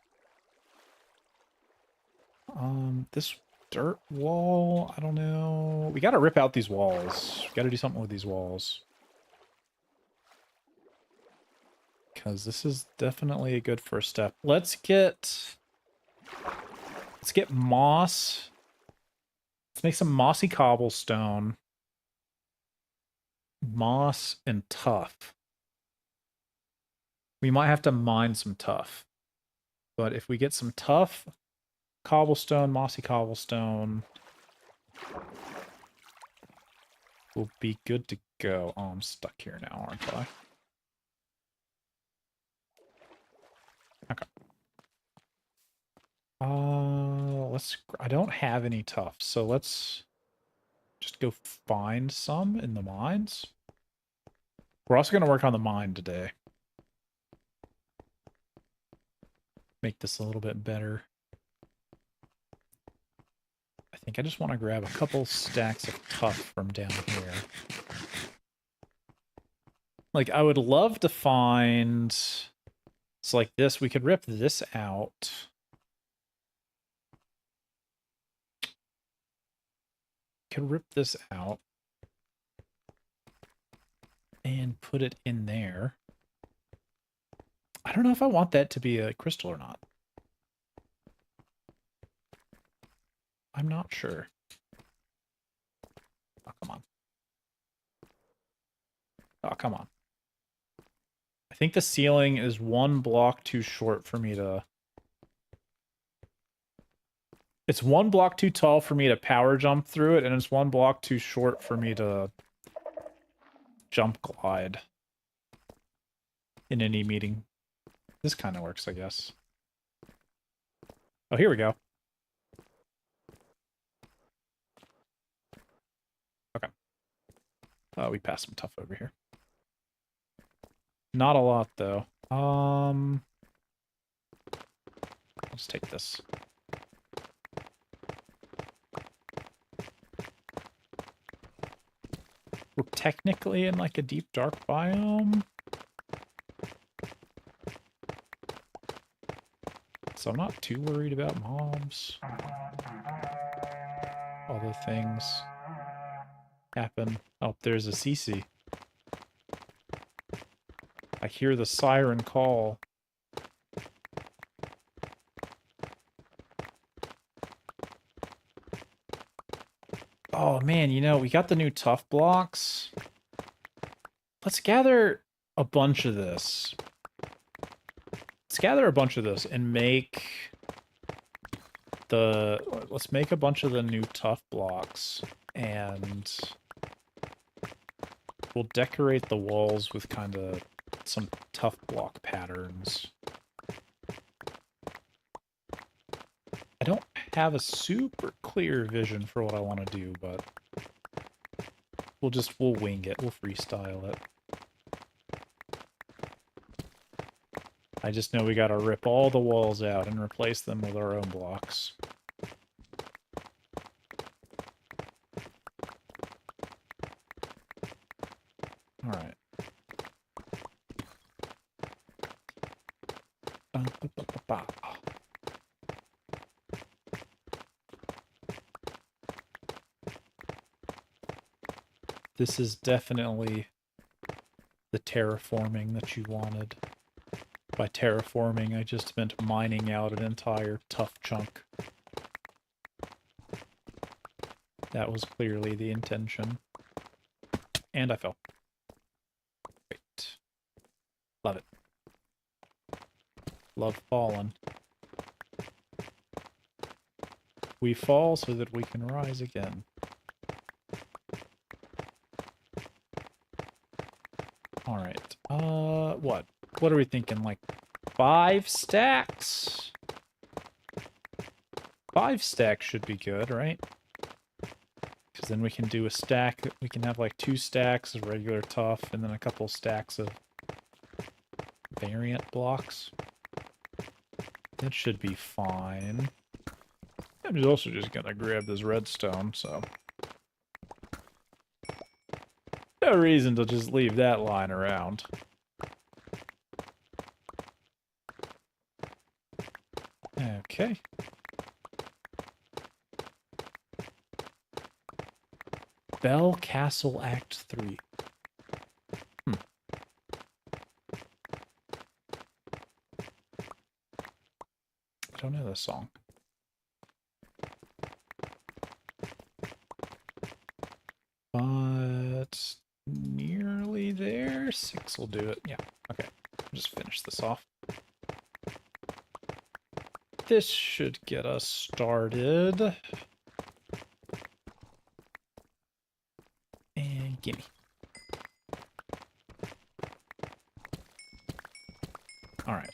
This dirt wall, I don't know. We gotta rip out these walls. We gotta do something with these walls. Because this is definitely a good first step. Let's get moss. Let's make some mossy cobblestone. Moss and tuff. We might have to mine some tuff. But if we get some tuff, cobblestone, mossy cobblestone, we'll be good to go. Oh, I'm stuck here now, aren't I? Okay. I don't have any tuff, so let's just go find some in the mines. We're also going to work on the mine today. Make this a little bit better. I think I just want to grab a couple stacks of tuff from down here. Like, I would love to find... It's like this. We could rip this out. Could rip this out. And put it in there. I don't know if I want that to be a crystal or not. I'm not sure. Oh, come on. Oh, come on. I think the ceiling is one block too short for me to... It's one block too tall for me to power jump through it, and it's one block too short for me to jump glide in any meeting. This kind of works, I guess. Oh, here we go. Okay. We passed some tuff over here. Not a lot, though. I'll just take this. We're technically in, like, a deep dark biome. So I'm not too worried about mobs. Other things happen. Oh, there's a CC. I hear the siren call. Oh man, you know, we got the new tough blocks. Let's gather a bunch of this. Let's gather a bunch of this and make the... Let's make a bunch of the new tough blocks. And we'll decorate the walls with kind of some tough block patterns. I don't have a super clear vision for what I want to do, but we'll wing it. We'll freestyle it. I just know we gotta rip all the walls out and replace them with our own blocks. Alright. This is definitely the terraforming that you wanted. By terraforming, I just meant mining out an entire tough chunk. That was clearly the intention. And I fell. Great. Love it. Love falling. We fall so that we can rise again. Alright. What? What are we thinking? Like 5 stacks? 5 stacks should be good, right? Because then we can do a stack. We can have like 2 stacks of regular tough and then a couple stacks of variant blocks. That should be fine. I'm also just gonna grab this redstone, so... no reason to just leave that lying around. Okay. Bell Castle Act 3. I don't know this song. But nearly there. 6 will do it. Yeah. Okay. Just finish this off. This should get us started. And gimme. Alright.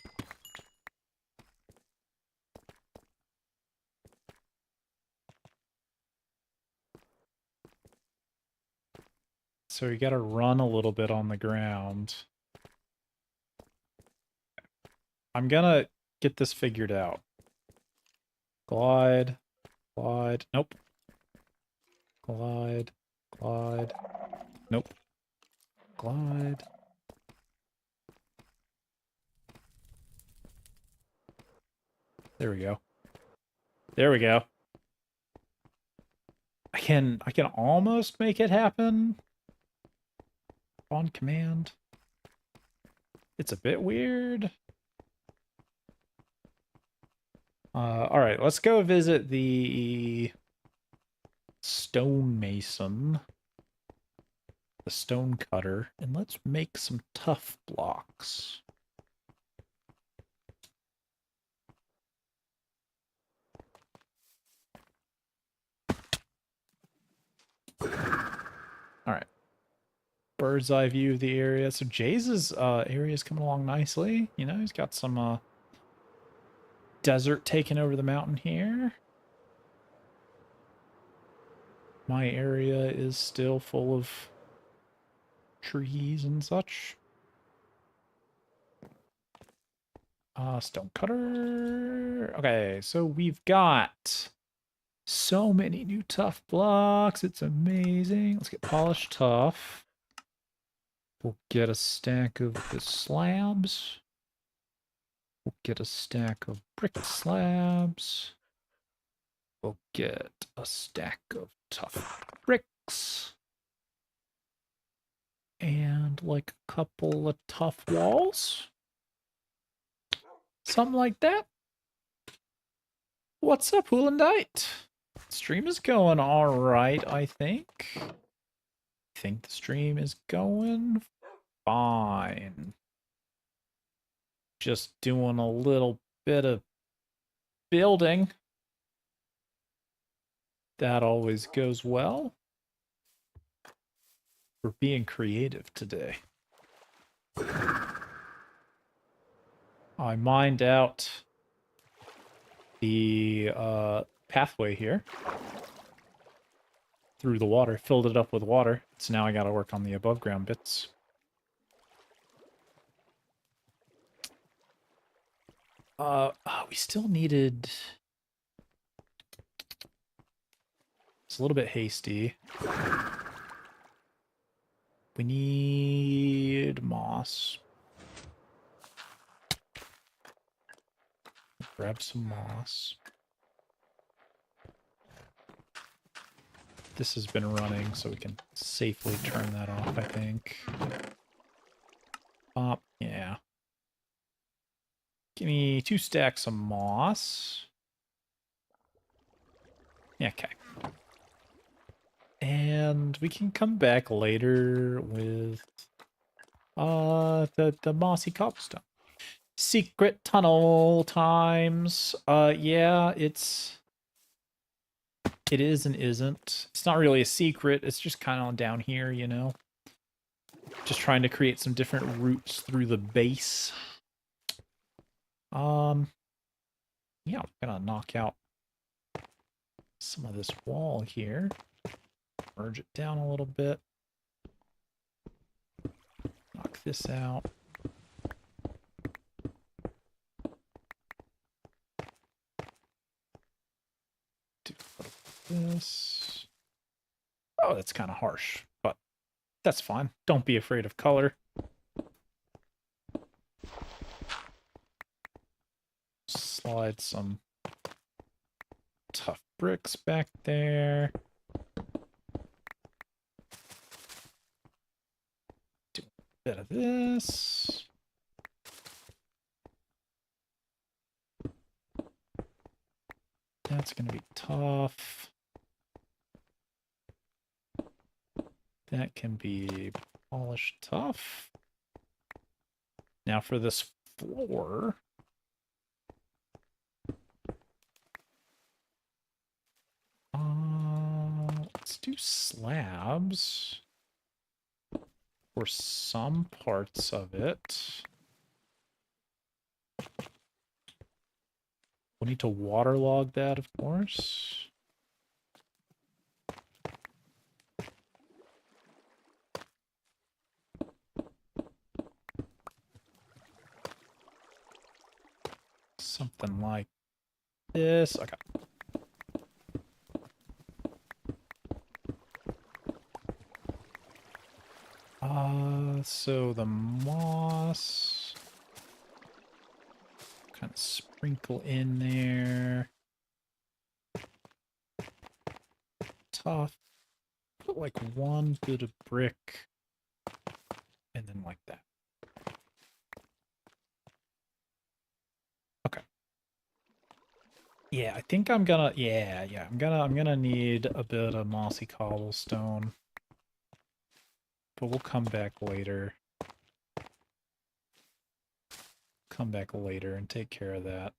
So you gotta run a little bit on the ground. I'm gonna get this figured out. Glide. Glide. Nope. Glide. Glide. Nope. Glide. There we go. There we go. I can almost make it happen on command. It's a bit weird. All right, let's go visit the stonemason, the stone cutter, and let's make some tough blocks. All right. Bird's eye view of the area. So Jay's area is coming along nicely. You know, he's got some desert taking over the mountain here. My area is still full of trees and such. Stone cutter. Okay, so we've got so many new tough blocks. It's amazing. Let's get polished tough. We'll get a stack of the slabs. We'll get a stack of brick slabs. We'll get a stack of tough bricks. And like a couple of tough walls. Something like that. What's up, Hoolandite? Stream is going alright, I think. I think the stream is going fine. Just doing a little bit of building. That always goes well. We're being creative today. I mined out the pathway here through the water, filled it up with water. So now I gotta work on the above ground bits. We still needed... It's a little bit hasty. We need moss. Grab some moss. This has been running, so we can safely turn that off, I think. Yeah. Give me 2 stacks of moss. Yeah, okay. And we can come back later with the mossy cobblestone. Secret tunnel times. Yeah, it is and isn't. It's not really a secret. It's just kind of down here, you know. Just trying to create some different routes through the base. Yeah, I'm gonna knock out some of this wall here. Merge it down a little bit. Knock this out. Do this. Oh, that's kind of harsh, but that's fine. Don't be afraid of color. Slide some tough bricks back there. Do a bit of this. That's going to be tough. That can be polished tough. Now for this floor. Let's do slabs for some parts of it. We'll need to waterlog that, of course. Something like this. Okay. So the moss kind of sprinkle in there. Tough. Put like one bit of brick and then like that. Okay. Yeah, I think I'm gonna I'm gonna need a bit of mossy cobblestone. But we'll come back later. Come back later and take care of that.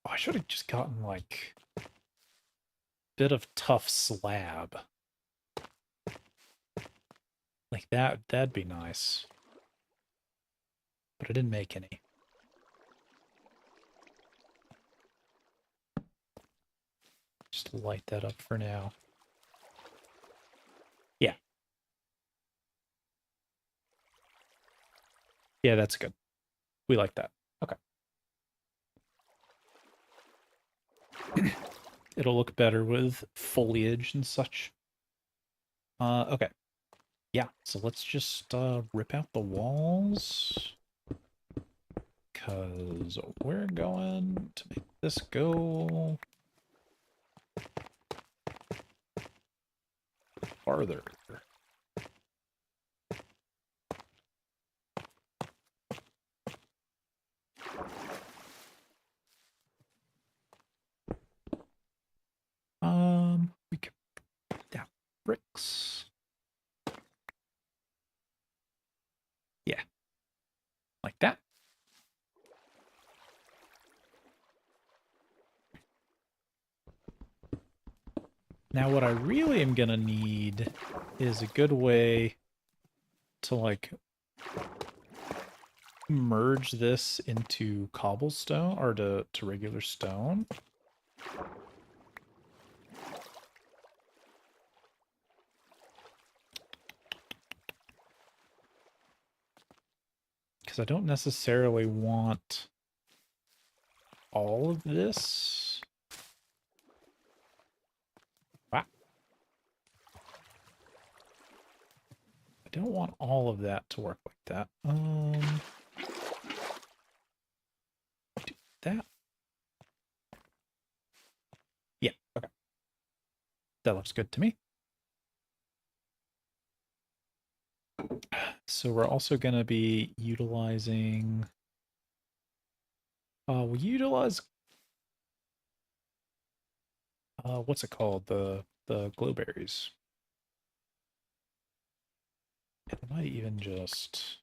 Oh, I should have just gotten like a bit of tough slab. Like that'd be nice. But I didn't make any. Just light that up for now. Yeah. Yeah, that's good. We like that. Okay. It'll look better with foliage and such. Okay. Yeah, so let's just rip out the walls. Because we're going to make this go farther. We can put down bricks. Yeah. Like that. Now what I really am gonna need is a good way to like merge this into cobblestone or to regular stone. Because I don't necessarily want all of this. Wow. I don't want all of that to work like that. Do that. Yeah, okay. That looks good to me. So we're also going to be utilizing... we'll utilize... what's it called? The glowberries. And I might even just...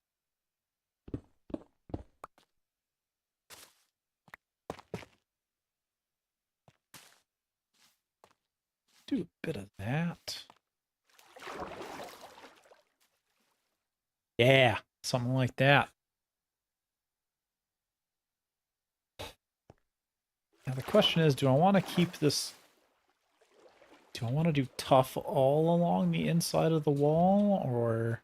do a bit of that. Yeah, something like that. Now the question is, do I want to keep this... do I want to do tough all along the inside of the wall, or...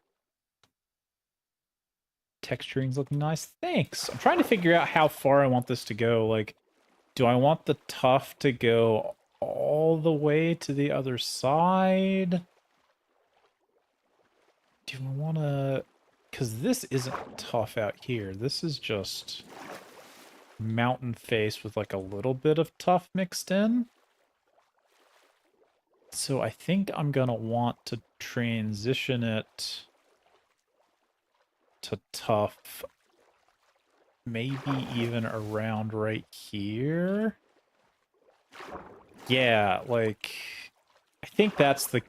texturing's looking nice? Thanks! I'm trying to figure out how far I want this to go. Like, do I want the tough to go all the way to the other side? Do I want to... because this isn't tough out here. This is just mountain face with like a little bit of tough mixed in. So I think I'm going to want to transition it to tough, maybe even around right here. Yeah, like I think that's the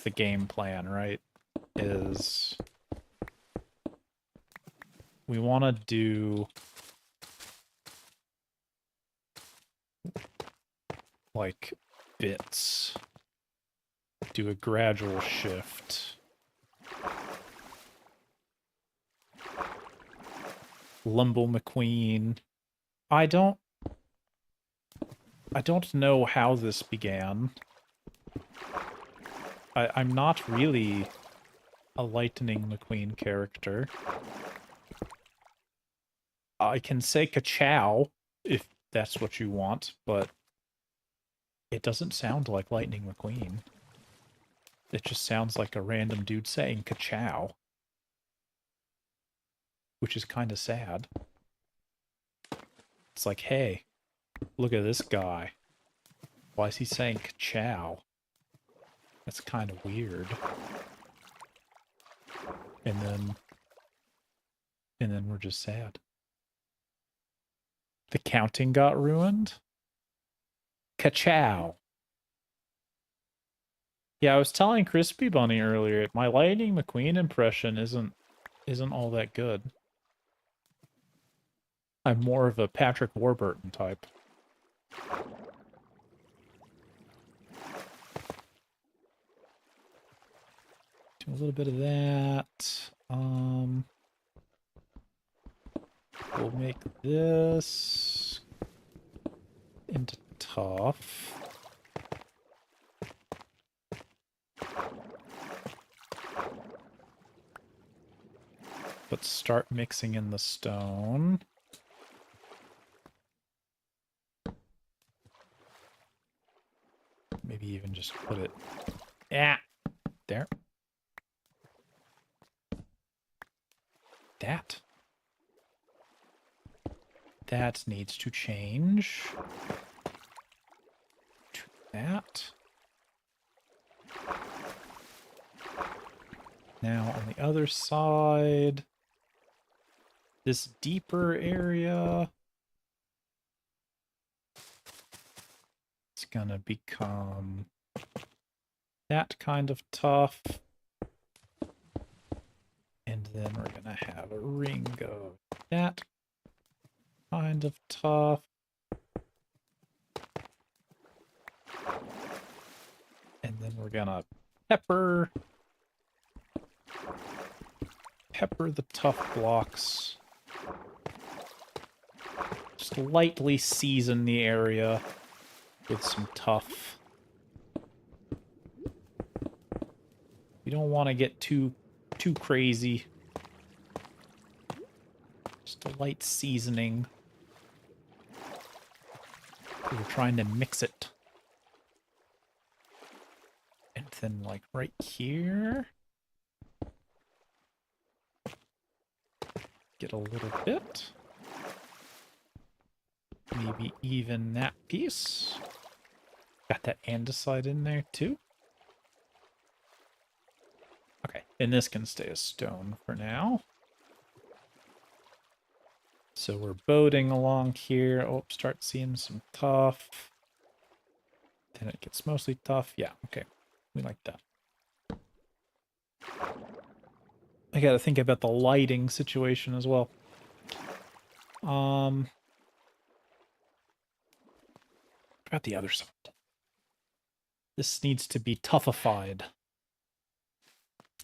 game plan, right? Is we want to do like bits. Do a gradual shift. Lumble McQueen. I don't know how this began. I'm not really a Lightning McQueen character. I can say ka-chow if that's what you want, but it doesn't sound like Lightning McQueen. It just sounds like a random dude saying ka-chow, which is kind of sad. It's like, hey, look at this guy. Why is he saying ka-chow? That's kind of weird. And then we're just sad. The counting got ruined? Ka-chow. Yeah, I was telling Crispy Bunny earlier, my Lightning McQueen impression isn't all that good. I'm more of a Patrick Warburton type. Do a little bit of that. We'll make this into tough. But start mixing in the stone. Maybe even just put it... yeah, there. That needs to change. To that. Now on the other side, this deeper area, it's gonna become that kind of tough. And then we're gonna have a ring of that kind of tough. And then we're gonna pepper the tough blocks Just lightly season the area with some tuff. You don't want to get too crazy. Just a light seasoning. We're trying to mix it. And then, like, right here. Get a little bit. Maybe even that piece. Got that andesite in there, too. Okay, and this can stay a stone for now. So we're boating along here. Oh, start seeing some tuff. Then it gets mostly tough. Yeah, okay. We like that. I gotta think about the lighting situation as well. About the other side. This needs to be toughified.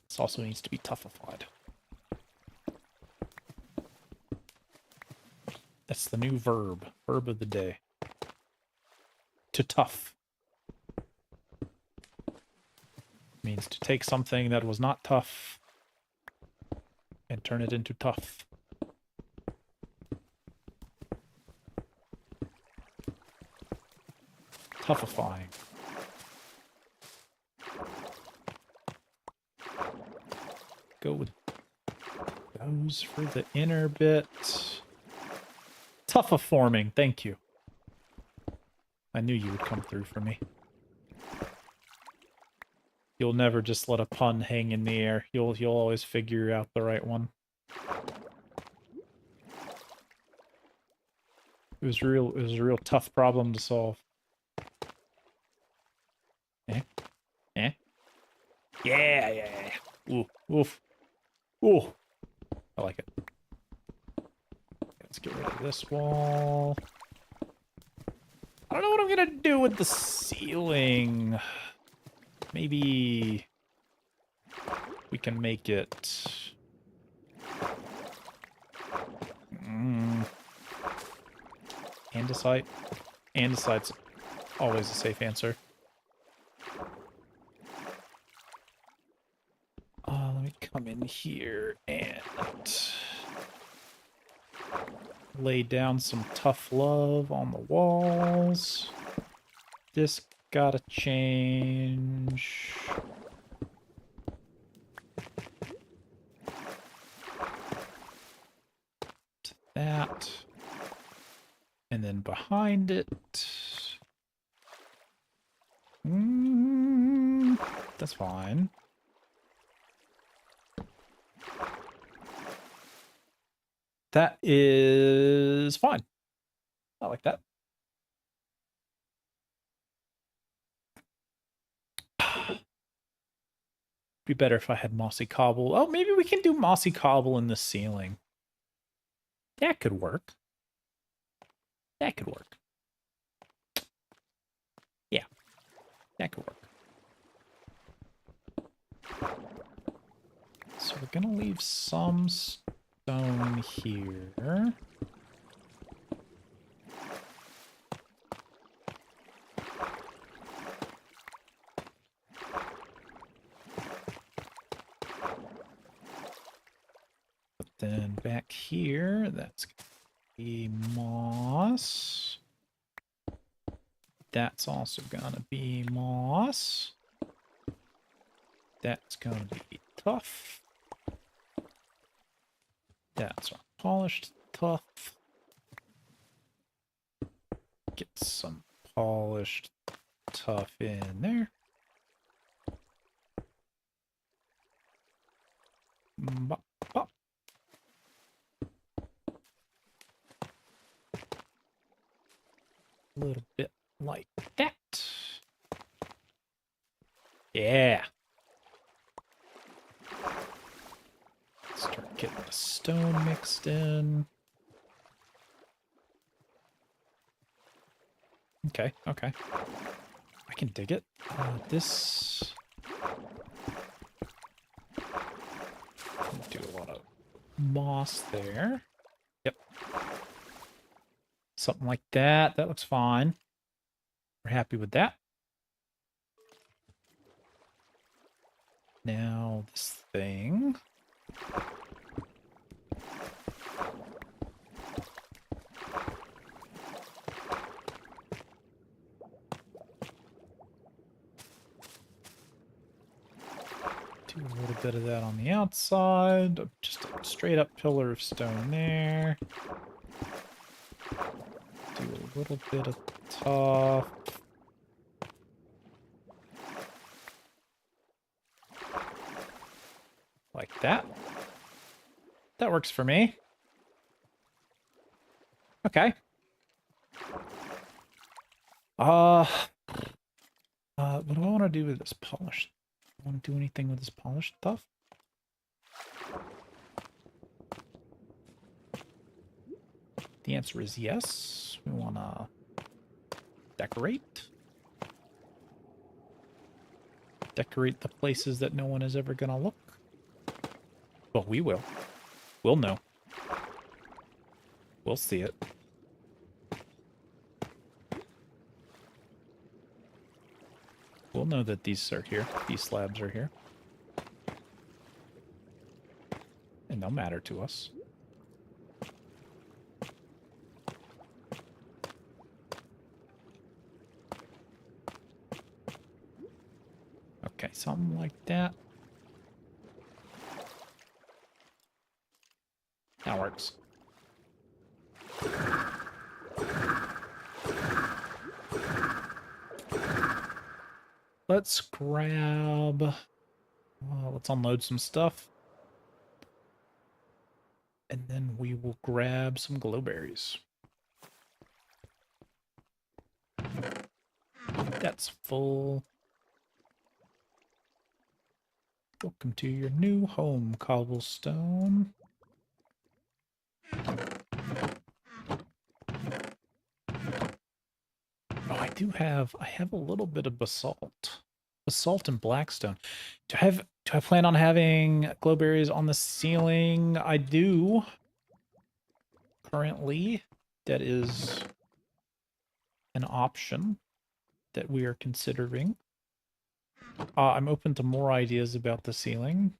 This also needs to be toughified. That's the new verb. Verb of the day. To tough. Means to take something that was not tough and turn it into tough. Toughifying. Go with those for the inner bit. Toughiforming, thank you. I knew you would come through for me. You'll never just let a pun hang in the air. You'll always figure out the right one. It was a real tough problem to solve. Eh? Eh? Yeah. Ooh, oof. Ooh. I like it. Let's get rid of this wall. I don't know what I'm gonna do with the ceiling. Maybe we can make it... Andesite? Andesite's always a safe answer. Let me come in here and lay down some tough love on the walls. This gotta change. To that. And then behind it. That's fine. That is fine. I like that. Be better if I had mossy cobble. Oh, maybe we can do mossy cobble in the ceiling. That could work. That could work. Yeah, that could work. So we're gonna leave some stone here. But then back here, that's gonna be moss. That's also gonna be moss. That's gonna be tough. That's our polished tough. Get some polished tough in there. Bop, bop. A little bit like that. Yeah. Start getting the stone mixed in. Okay. I can dig it. This... do a lot of moss there. Yep. Something like that. That looks fine. We're happy with that. Now this thing. Do a little bit of that on the outside. Just a straight up pillar of stone there. Do a little bit of top. Like that. That works for me. Okay. What do I want to do with this polish? I want to do anything with this polished stuff? The answer is yes. We want to decorate. Decorate the places that no one is ever going to look. Well, we will. We'll know. We'll see it. We'll know that these are here. These slabs are here. And they'll matter to us. Okay, something like that. That works. Let's grab... let's unload some stuff. And then we will grab some glowberries. That's full. Welcome to your new home, cobblestone. Oh, I have a little bit of basalt. Basalt and blackstone. Do I plan on having glowberries on the ceiling? I do. Currently, that is an option that we are considering. I'm open to more ideas about the ceiling.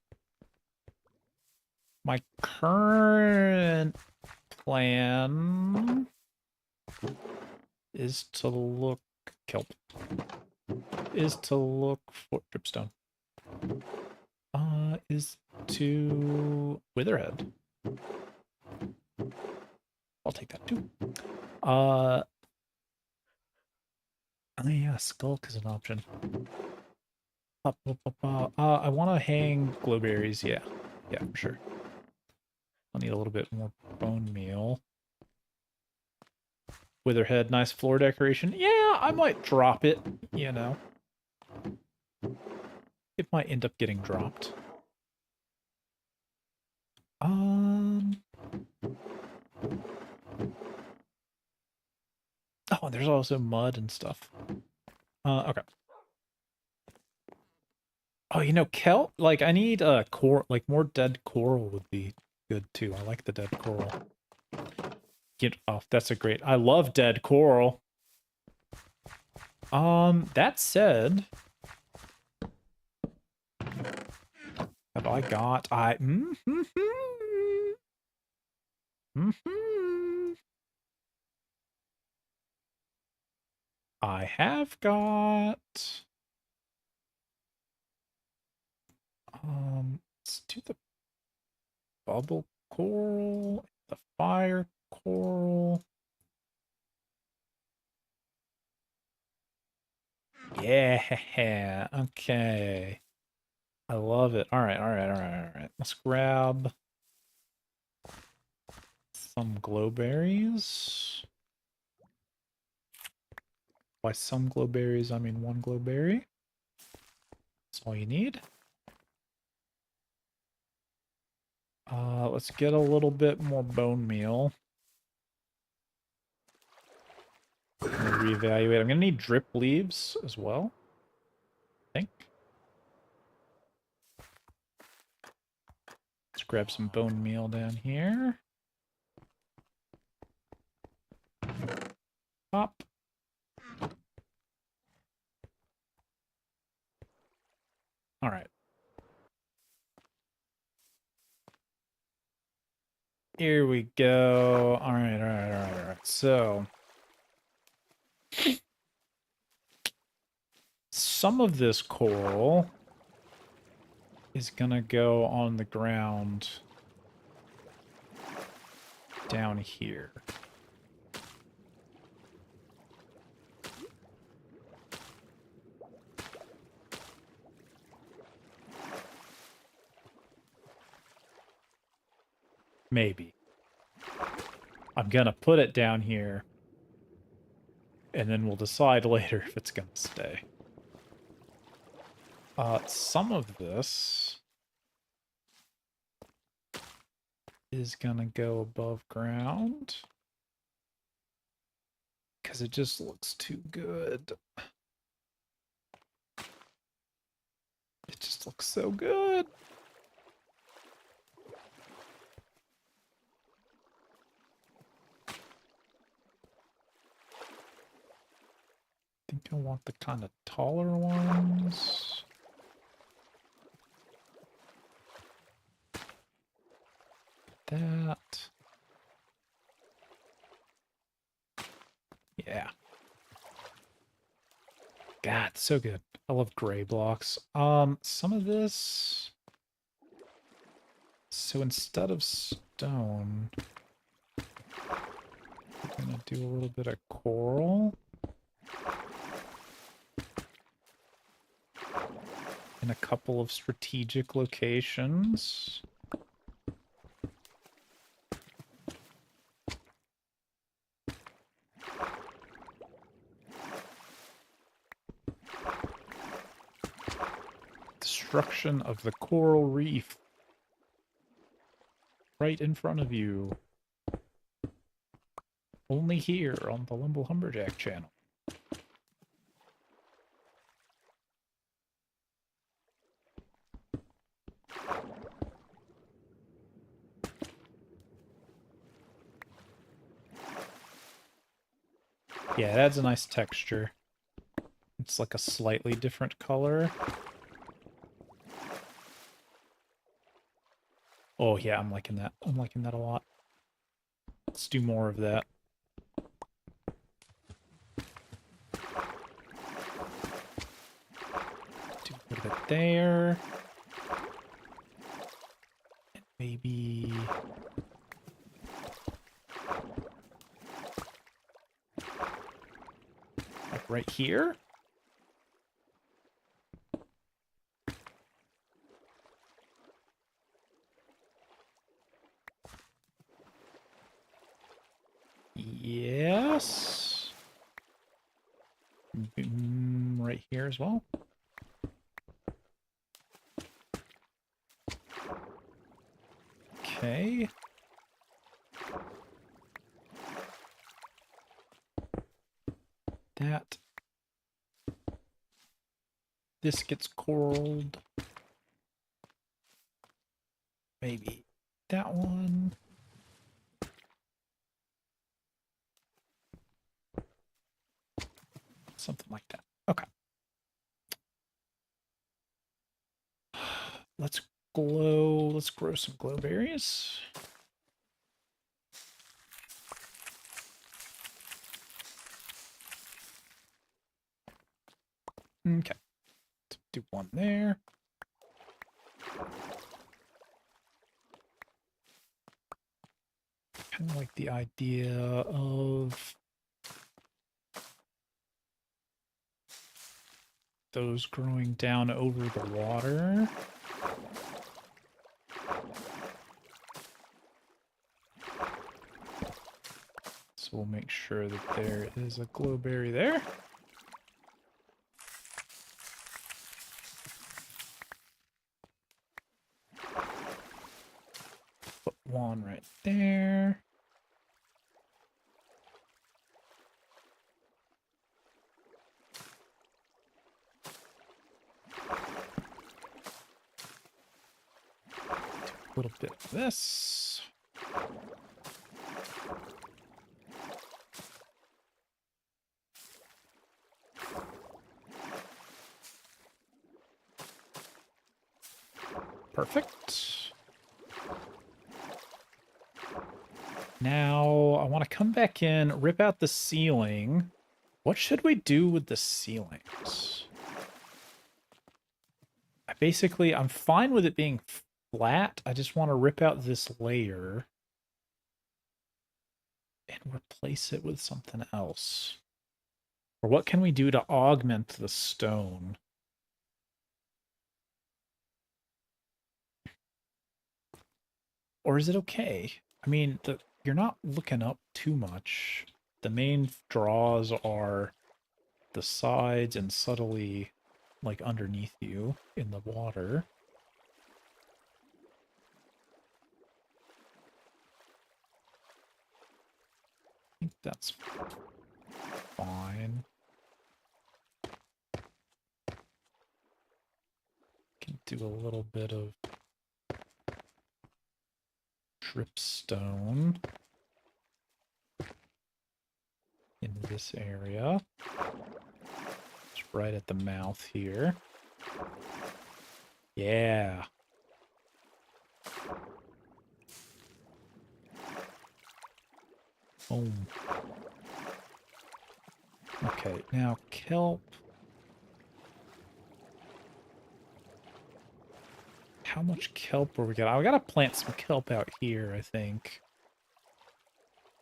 My current plan is to look kelp. Is to look for dripstone. Is to witherhead. I'll take that too. Oh yeah, skulk is an option. I want to hang glowberries. Yeah, for sure. I'll need a little bit more bone meal. Witherhead, nice floor decoration. Yeah, I might drop it, you know. It might end up getting dropped. Oh, there's also mud and stuff. Okay. Oh, you know, kelp? Like, I need like more dead coral would be good too. I like the dead coral. That's a great. I love dead coral. That said, have I got I have got let's do the bubble coral, the fire coral. Yeah, okay. I love it. All right. Let's grab some glowberries. By some glowberries, I mean one glowberry. That's all you need. Let's get a little bit more bone meal. Reevaluate. I'm gonna need drip leaves as well, I think. Let's grab some bone meal down here. Pop. All right. Here we go. All right, all right, all right, all right. So some of this coral is gonna go on the ground down here. Maybe. I'm gonna put it down here, and then we'll decide later if it's gonna stay. Some of this is gonna go above ground because it just looks too good. It just looks so good. I think I want the kind of taller ones. That. Yeah. God, so good. I love gray blocks. Some of this. So instead of stone, I'm gonna do a little bit of coral. In a couple of strategic locations. Destruction of the coral reef. Right in front of you. Only here on the Lumble Humberjack channel. Yeah, it adds a nice texture. It's like a slightly different color. Oh yeah, I'm liking that. I'm liking that a lot. Let's do more of that. Do a little bit there. And maybe... like right here? Yes. Right here as well. Okay. That. This gets coraled. Maybe that one. Something like that. Okay. Let's grow some glowberries. Okay. Let's do one there. Kind of like the idea of those growing down over the water. So we'll make sure that there is a glowberry there. Put one right there. A little bit of this. Perfect. Now I want to come back in, rip out the ceiling. What should we do with the ceilings? I'm fine with it being flat. I just want to rip out this layer and replace it with something else. Or what can we do to augment the stone? Or is it okay? I mean, you're not looking up too much. The main draws are the sides and subtly, like, underneath you in the water. I think that's fine. Can do a little bit of dripstone in this area. It's right at the mouth here. Yeah. Boom. Okay, now kelp. How much kelp are we got? I gotta plant some kelp out here, I think.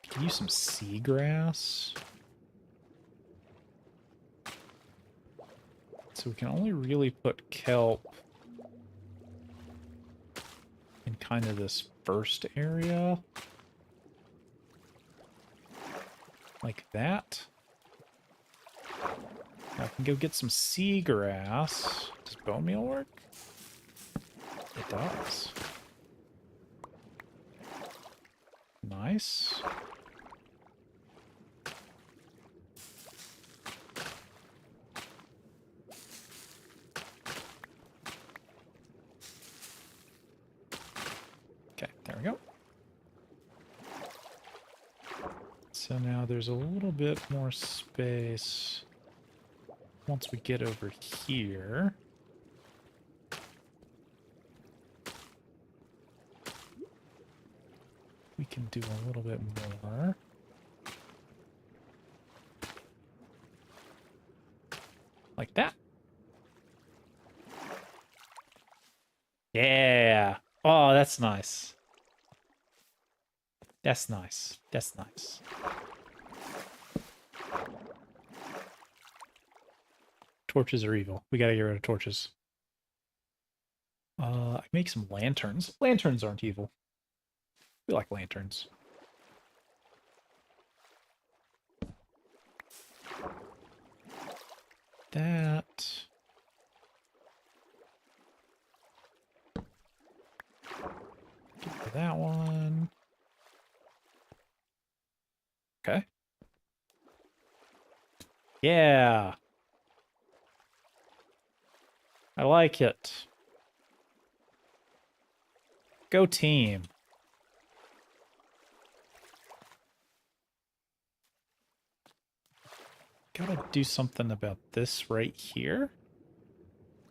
Can use some seagrass. So we can only really put kelp in kind of this first area. Like that. Now I can go get some seagrass. Does bone meal work? It does. Nice. Okay, there we go. So now there's a little bit more space once we get over here. We can do a little bit more. Like that. Yeah. Oh, that's nice. That's nice. That's nice. Torches are evil. We gotta get rid of torches. I make some lanterns. Lanterns aren't evil. We like lanterns. That. Get rid of that one. Okay. Yeah. I like it. Go team. Gotta do something about this right here.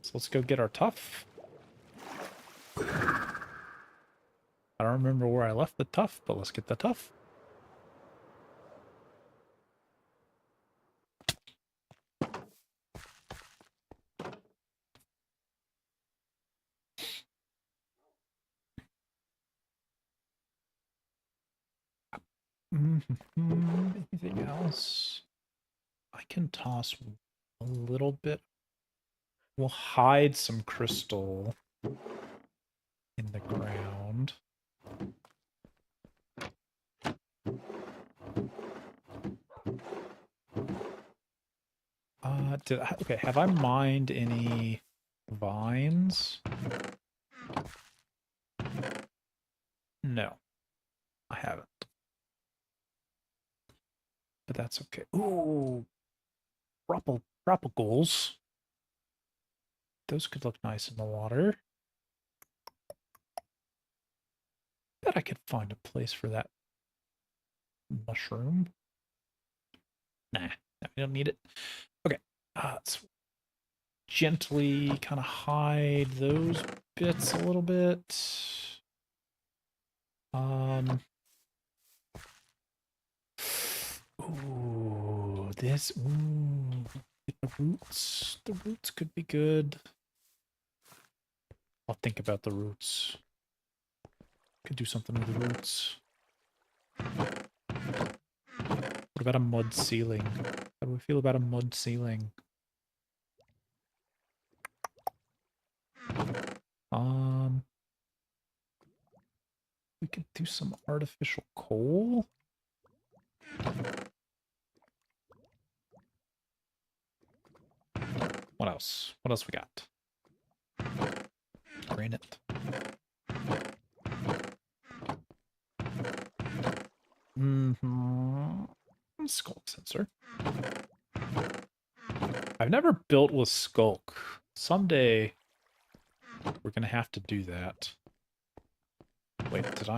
So let's go get our tuff. I don't remember where I left the tuff, but let's get the tuff. Anything else? I can toss a little bit. We'll hide some crystal in the ground. Okay, have I mined any vines? No, I haven't. But that's okay. Ooh, tropicals. Those could look nice in the water. Bet I could find a place for that mushroom. Nah, we don't need it. Okay, let's gently kind of hide those bits a little bit. Ooh, this, ooh, the roots. The roots could be good. I'll think about the roots. Could do something with the roots. What about a mud ceiling? How do we feel about a mud ceiling? We could do some artificial coal. What else? What else we got? Granite. Sculk sensor. I've never built with Skulk. Someday we're gonna have to do that. Wait, did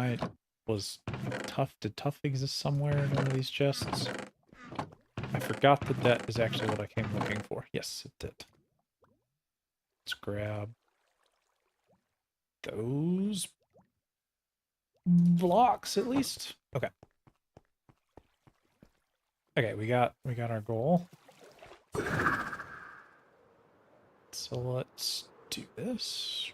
Tough exist somewhere in one of these chests? I forgot that is actually what I came looking for. Yes, it did. Let's grab those blocks at least. Okay. Okay, we got our goal. So let's do this.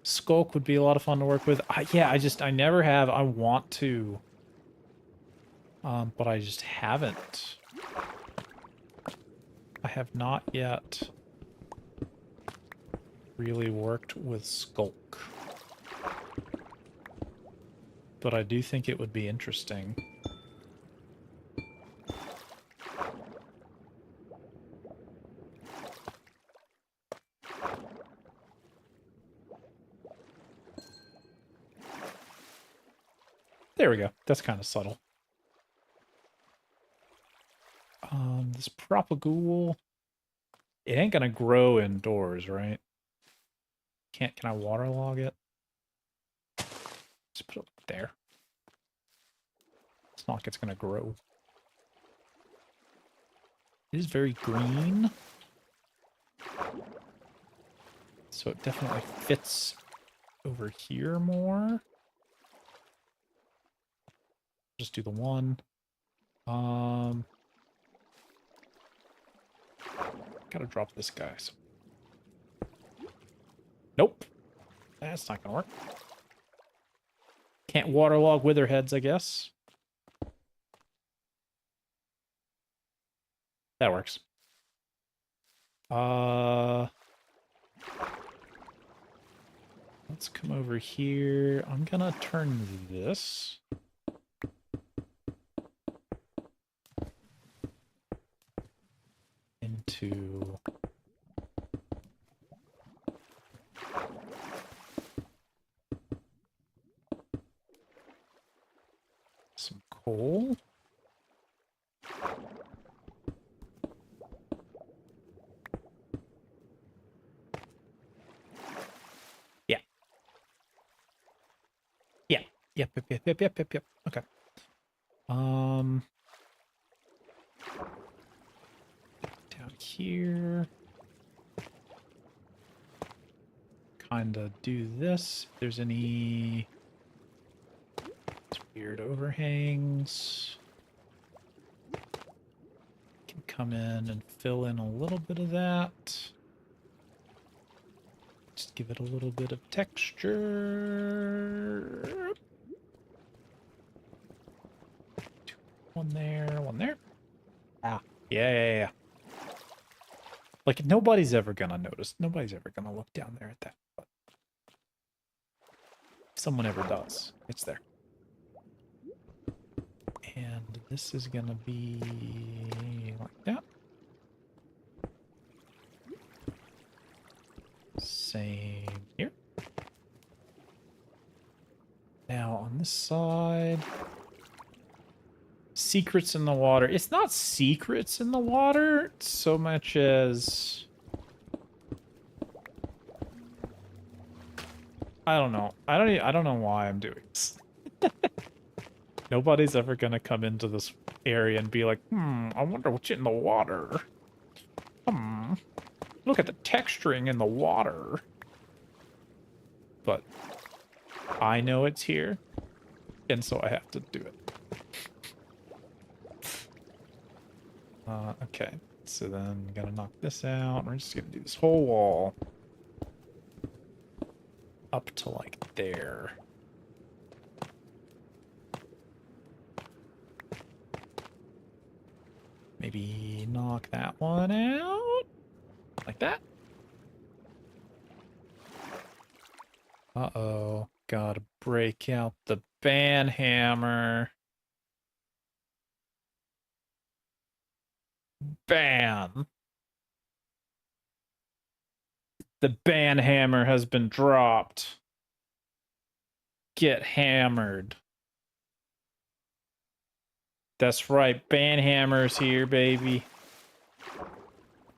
Skulk would be a lot of fun to work with. Yeah, I never have. I want to. But I just haven't. I have not yet really worked with Skulk. But I do think it would be interesting. There we go. That's kind of subtle. This propagule, it ain't gonna grow indoors, right? Can I waterlog it? Just put it there. It's not like it's gonna grow. It is very green. So it definitely fits over here more. Just do the one. Gotta drop this guy. So. Nope. That's not gonna work. Can't waterlog witherheads, I guess. That works. Let's come over here. I'm gonna turn this into some coal. Yeah. Yeah. Yep. Okay. Down here. Kinda do this. If there's any weird overhangs, can come in and fill in a little bit of that. Just give it a little bit of texture. One there. Ah, yeah. Like, nobody's ever gonna notice. Nobody's ever gonna look down there at that. But if someone ever does, it's there. And this is gonna be like that. Same here. Now on this side, secrets in the water. It's not secrets in the water so much as I don't know. I don't know why I'm doing this. Nobody's ever gonna come into this area and be like, I wonder what's in the water. Look at the texturing in the water. But I know it's here, and so I have to do it. Okay, so then we gotta knock this out. We're just gonna do this whole wall up to like there. Maybe knock that one out like that. Uh-oh, gotta break out the ban hammer. Ban. The ban hammer has been dropped. Get hammered. That's right, ban hammers here, baby.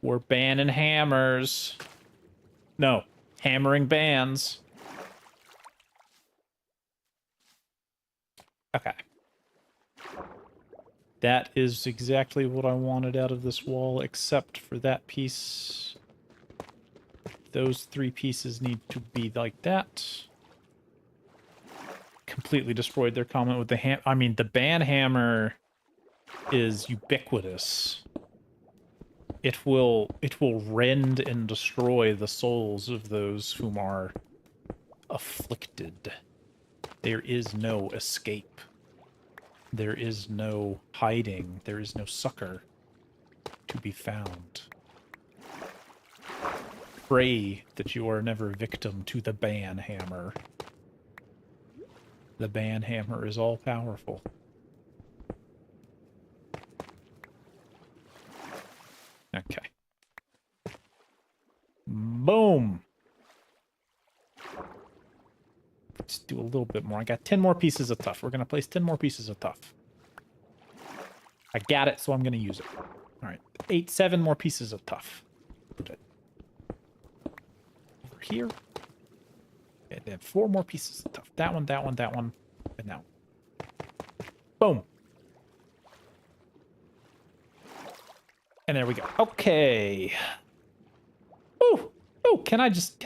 We're banning hammers. No, hammering bans. Okay. That is exactly what I wanted out of this wall, except for that piece. Those 3 pieces need to be like that. Completely destroyed their comment with the I mean, the ban hammer is ubiquitous. It will rend and destroy the souls of those whom are afflicted. There is no escape. There is no hiding. There is no succor to be found. Pray that you are never victim to the ban hammer. The ban hammer is all powerful. Okay. Boom. Let's do a little bit more. I got 10 more pieces of tuff. We're going to place 10 more pieces of tuff. I got it, so I'm going to use it. All right. 7 more pieces of tuff. Put it over here. And then 4 more pieces of tuff. That one, that one, that one, and that one. Boom. And there we go. Okay. Oh, can I just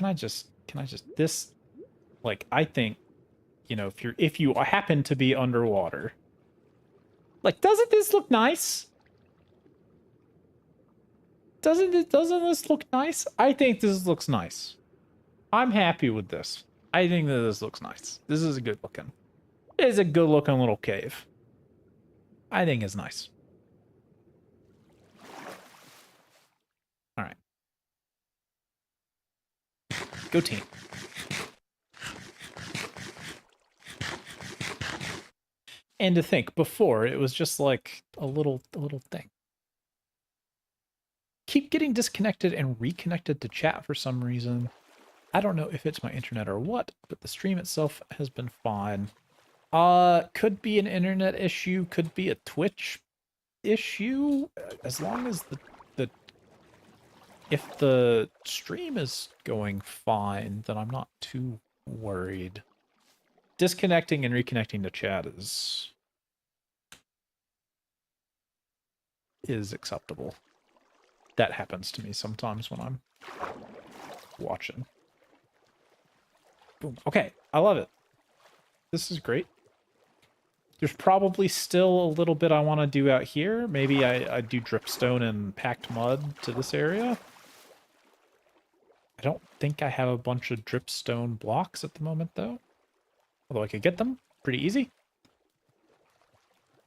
this, like, I think, you know, if you happen to be underwater, like, doesn't this look nice? Doesn't this look nice? I think this looks nice. I'm happy with this. I think that this looks nice. This is a good looking. It is a good looking little cave. I think it's nice. All right. Go team. And to think, before it was just like a little thing. Keep getting disconnected and reconnected to chat for some reason. I don't know if it's my internet or what, but the stream itself has been fine. Could be an internet issue, could be a Twitch issue, as long as if the stream is going fine, then I'm not too worried. Disconnecting and reconnecting to chat is acceptable. That happens to me sometimes when I'm watching. Boom. Okay, I love it. This is great. There's probably still a little bit I want to do out here. Maybe I do dripstone and packed mud to this area. I don't think I have a bunch of dripstone blocks at the moment, though. Although I could get them pretty easy.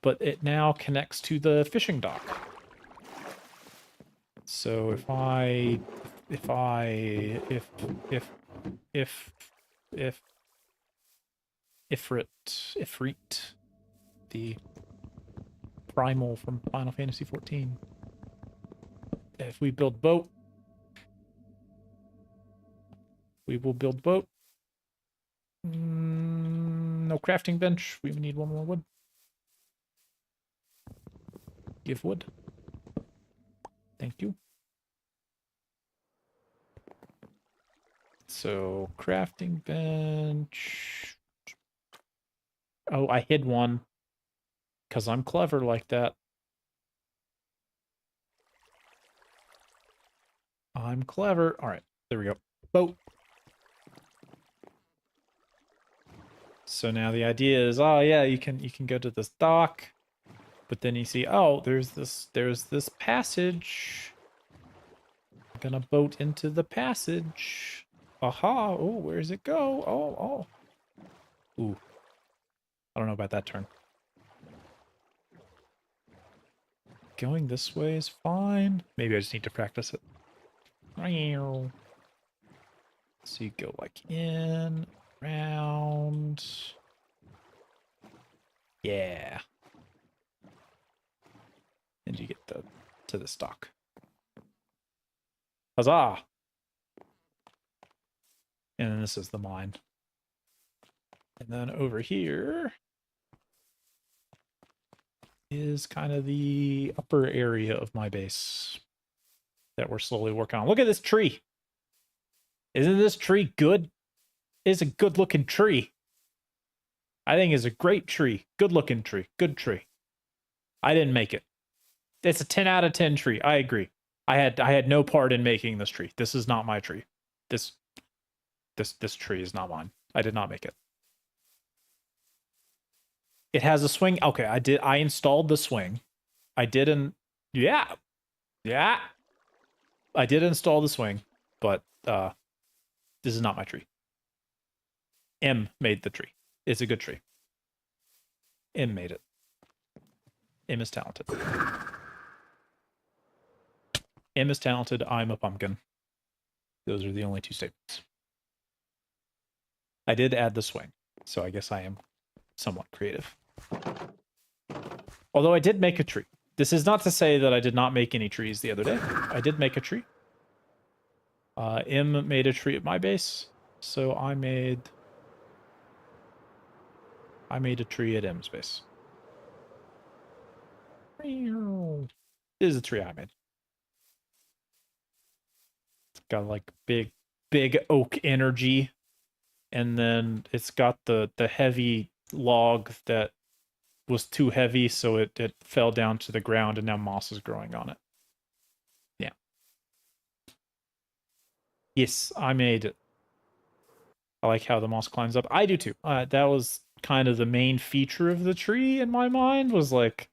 But it now connects to the fishing dock. So if Ifrit, the primal from Final Fantasy XIV. If we build boat, we will build boat. No crafting bench. We need 1 more wood. Give wood. Thank you. So, crafting bench. Oh, I hid one. Because I'm clever like that. I'm clever. All right, there we go. Boat. So now the idea is, oh yeah, you can go to this dock, but then you see, oh, there's this passage. I'm gonna boat into the passage. Aha! Oh, where's it go? Oh, oh. Ooh, I don't know about that turn. Going this way is fine. Maybe I just need to practice it. So you go like in, round. Yeah. And you get to the stock. Huzzah! And then this is the mine. And then over here is kind of the upper area of my base that we're slowly working on. Look at this tree. Isn't this tree good? It's a good looking tree. I think it's a great tree. Good looking tree. Good tree. I didn't make it. It's a 10 out of 10 tree. I agree. I had no part in making this tree. This is not my tree. This tree is not mine. I did not make it. It has a swing. Okay, I installed the swing. I didn't. Yeah. Yeah. I did install the swing, but this is not my tree. M made the tree. It's a good tree. M made it. M is talented. M is talented. I'm a pumpkin. Those are the only two statements. I did add the swing, so I guess I am somewhat creative. Although I did make a tree. This is not to say that I did not make any trees the other day. I did make a tree. M made a tree at my base, so I made a tree at M's base. This is a tree I made. It's got like big oak energy, and then it's got the heavy log that was too heavy, so it fell down to the ground, and now moss is growing on it. Yeah. Yes, I made it. I like how the moss climbs up. I do too. That was kind of the main feature of the tree in my mind, was like,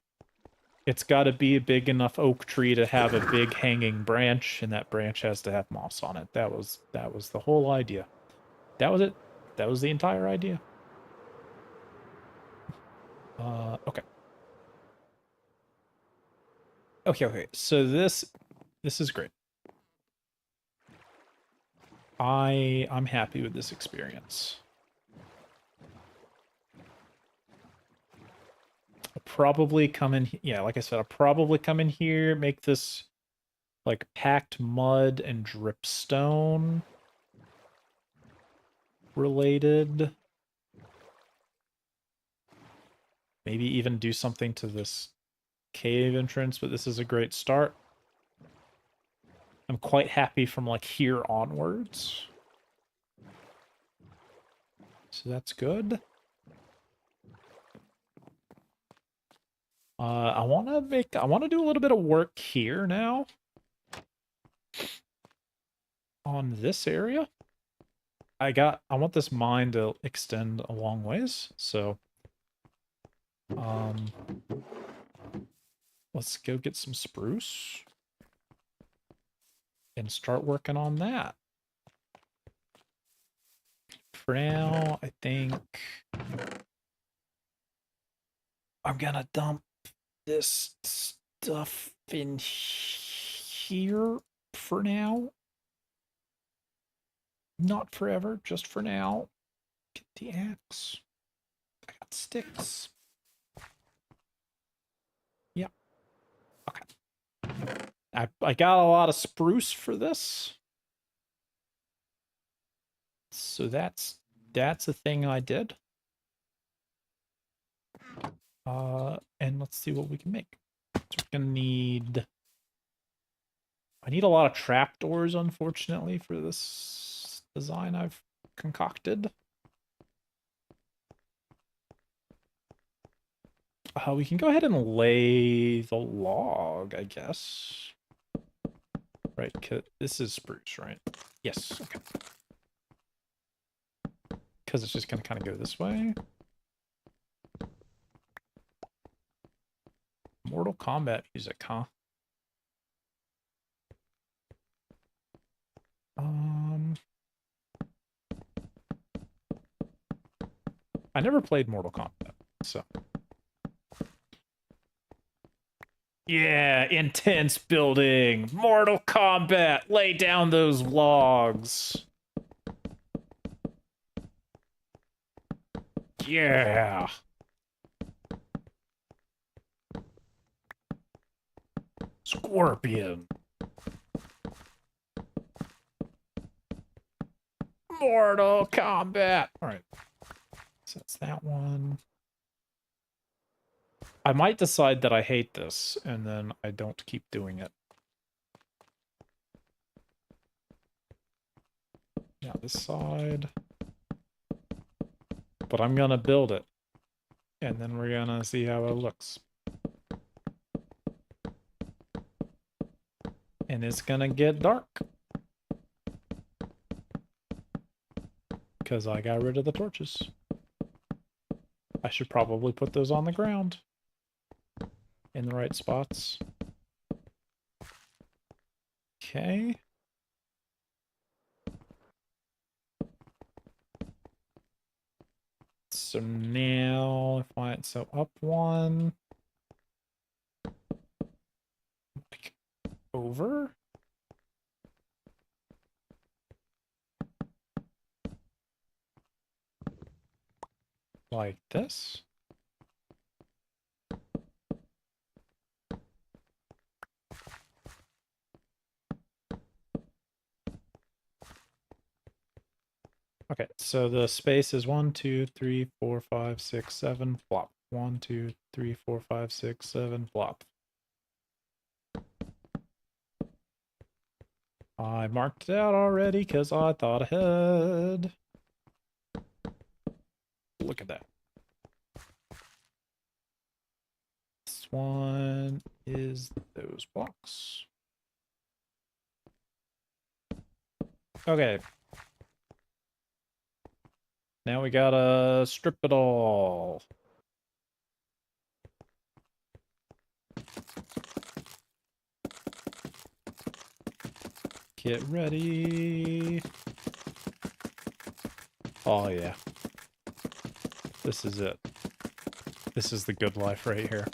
it's got to be a big enough oak tree to have a big hanging branch, and that branch has to have moss on it. That was the whole idea. That was it. That was the entire idea. Okay. Okay. So this is great. I'm happy with this experience. I'll probably come in, yeah, like I said, I'll probably come in here, make this like packed mud and dripstone related. Maybe even do something to this cave entrance, but this is a great start. I'm quite happy from like here onwards. So that's good. I want to do a little bit of work here now on this area. I want this mine to extend a long ways, so let's go get some spruce and start working on that. For now, I think I'm gonna dump this stuff in here for now. Not forever, just for now. Get the axe. I got sticks. Yep. Okay. I got a lot of spruce for this. So that's a thing I did. And let's see what we can make. So we're gonna need... I need a lot of trapdoors, unfortunately, for this design I've concocted. We can go ahead and lay the log, I guess. Right, this is spruce, right? Yes, okay. Because it's just going to kind of go this way. Mortal Kombat music, huh? I never played Mortal Kombat, so. Yeah, intense building. Mortal Kombat. Lay down those logs. Yeah. Scorpion. Mortal Kombat. All right. So that's that one. I might decide that I hate this, and then I don't keep doing it. Yeah, this side. But I'm gonna build it. And then we're gonna see how it looks. And it's gonna get dark. Because I got rid of the torches. I should probably put those on the ground. In the right spots. Okay. So now, if I, so up one. Over. Like this. Okay, so the space is 1, 2, 3, 4, 5, 6, 7, flop. 1, 2, 3, 4, 5, 6, 7, flop. I marked it out already because I thought ahead. Look at that. This one is those blocks. Okay. Now we gotta strip it all. Get ready. Oh yeah. This is it. This is the good life right here.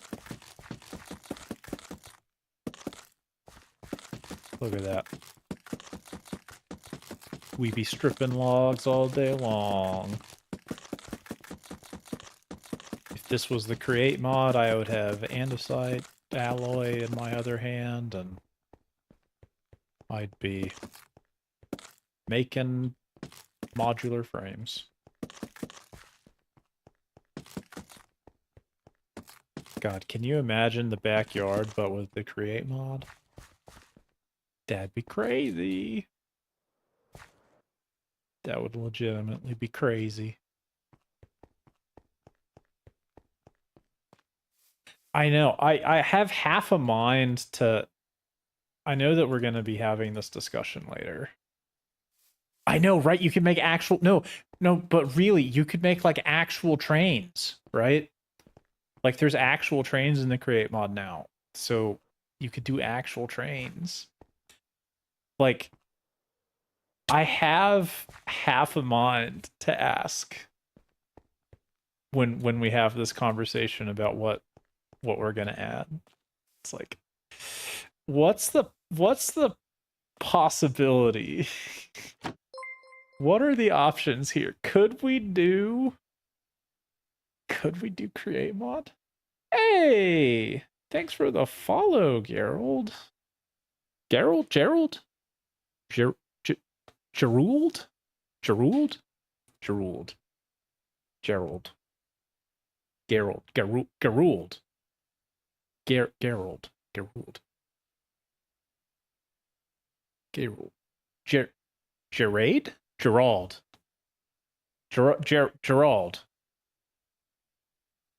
Look at that. We be stripping logs all day long. If this was the create mod, I would have andesite alloy in my other hand, and I'd be making modular frames. God, can you imagine the backyard, but with the create mod? That'd be crazy. That would legitimately be crazy. I know. I have half a mind to... I know that we're going to be having this discussion later. I know, right? You could make actual... No, but really, you could make, like, actual trains, right? Like, there's actual trains in the create mod now. So, you could do actual trains. Like... I have half a mind to ask when we have this conversation about what we're gonna add. It's like, what's the possibility? What are the options here? Could we do create mod? Hey, thanks for the follow, Gerald. Gerald? Gerald? Gerald? Gerald. Gerald. Gerald. Gerald. Gerald. Gerald. Gerald. Gerard? Gerald. Gerald.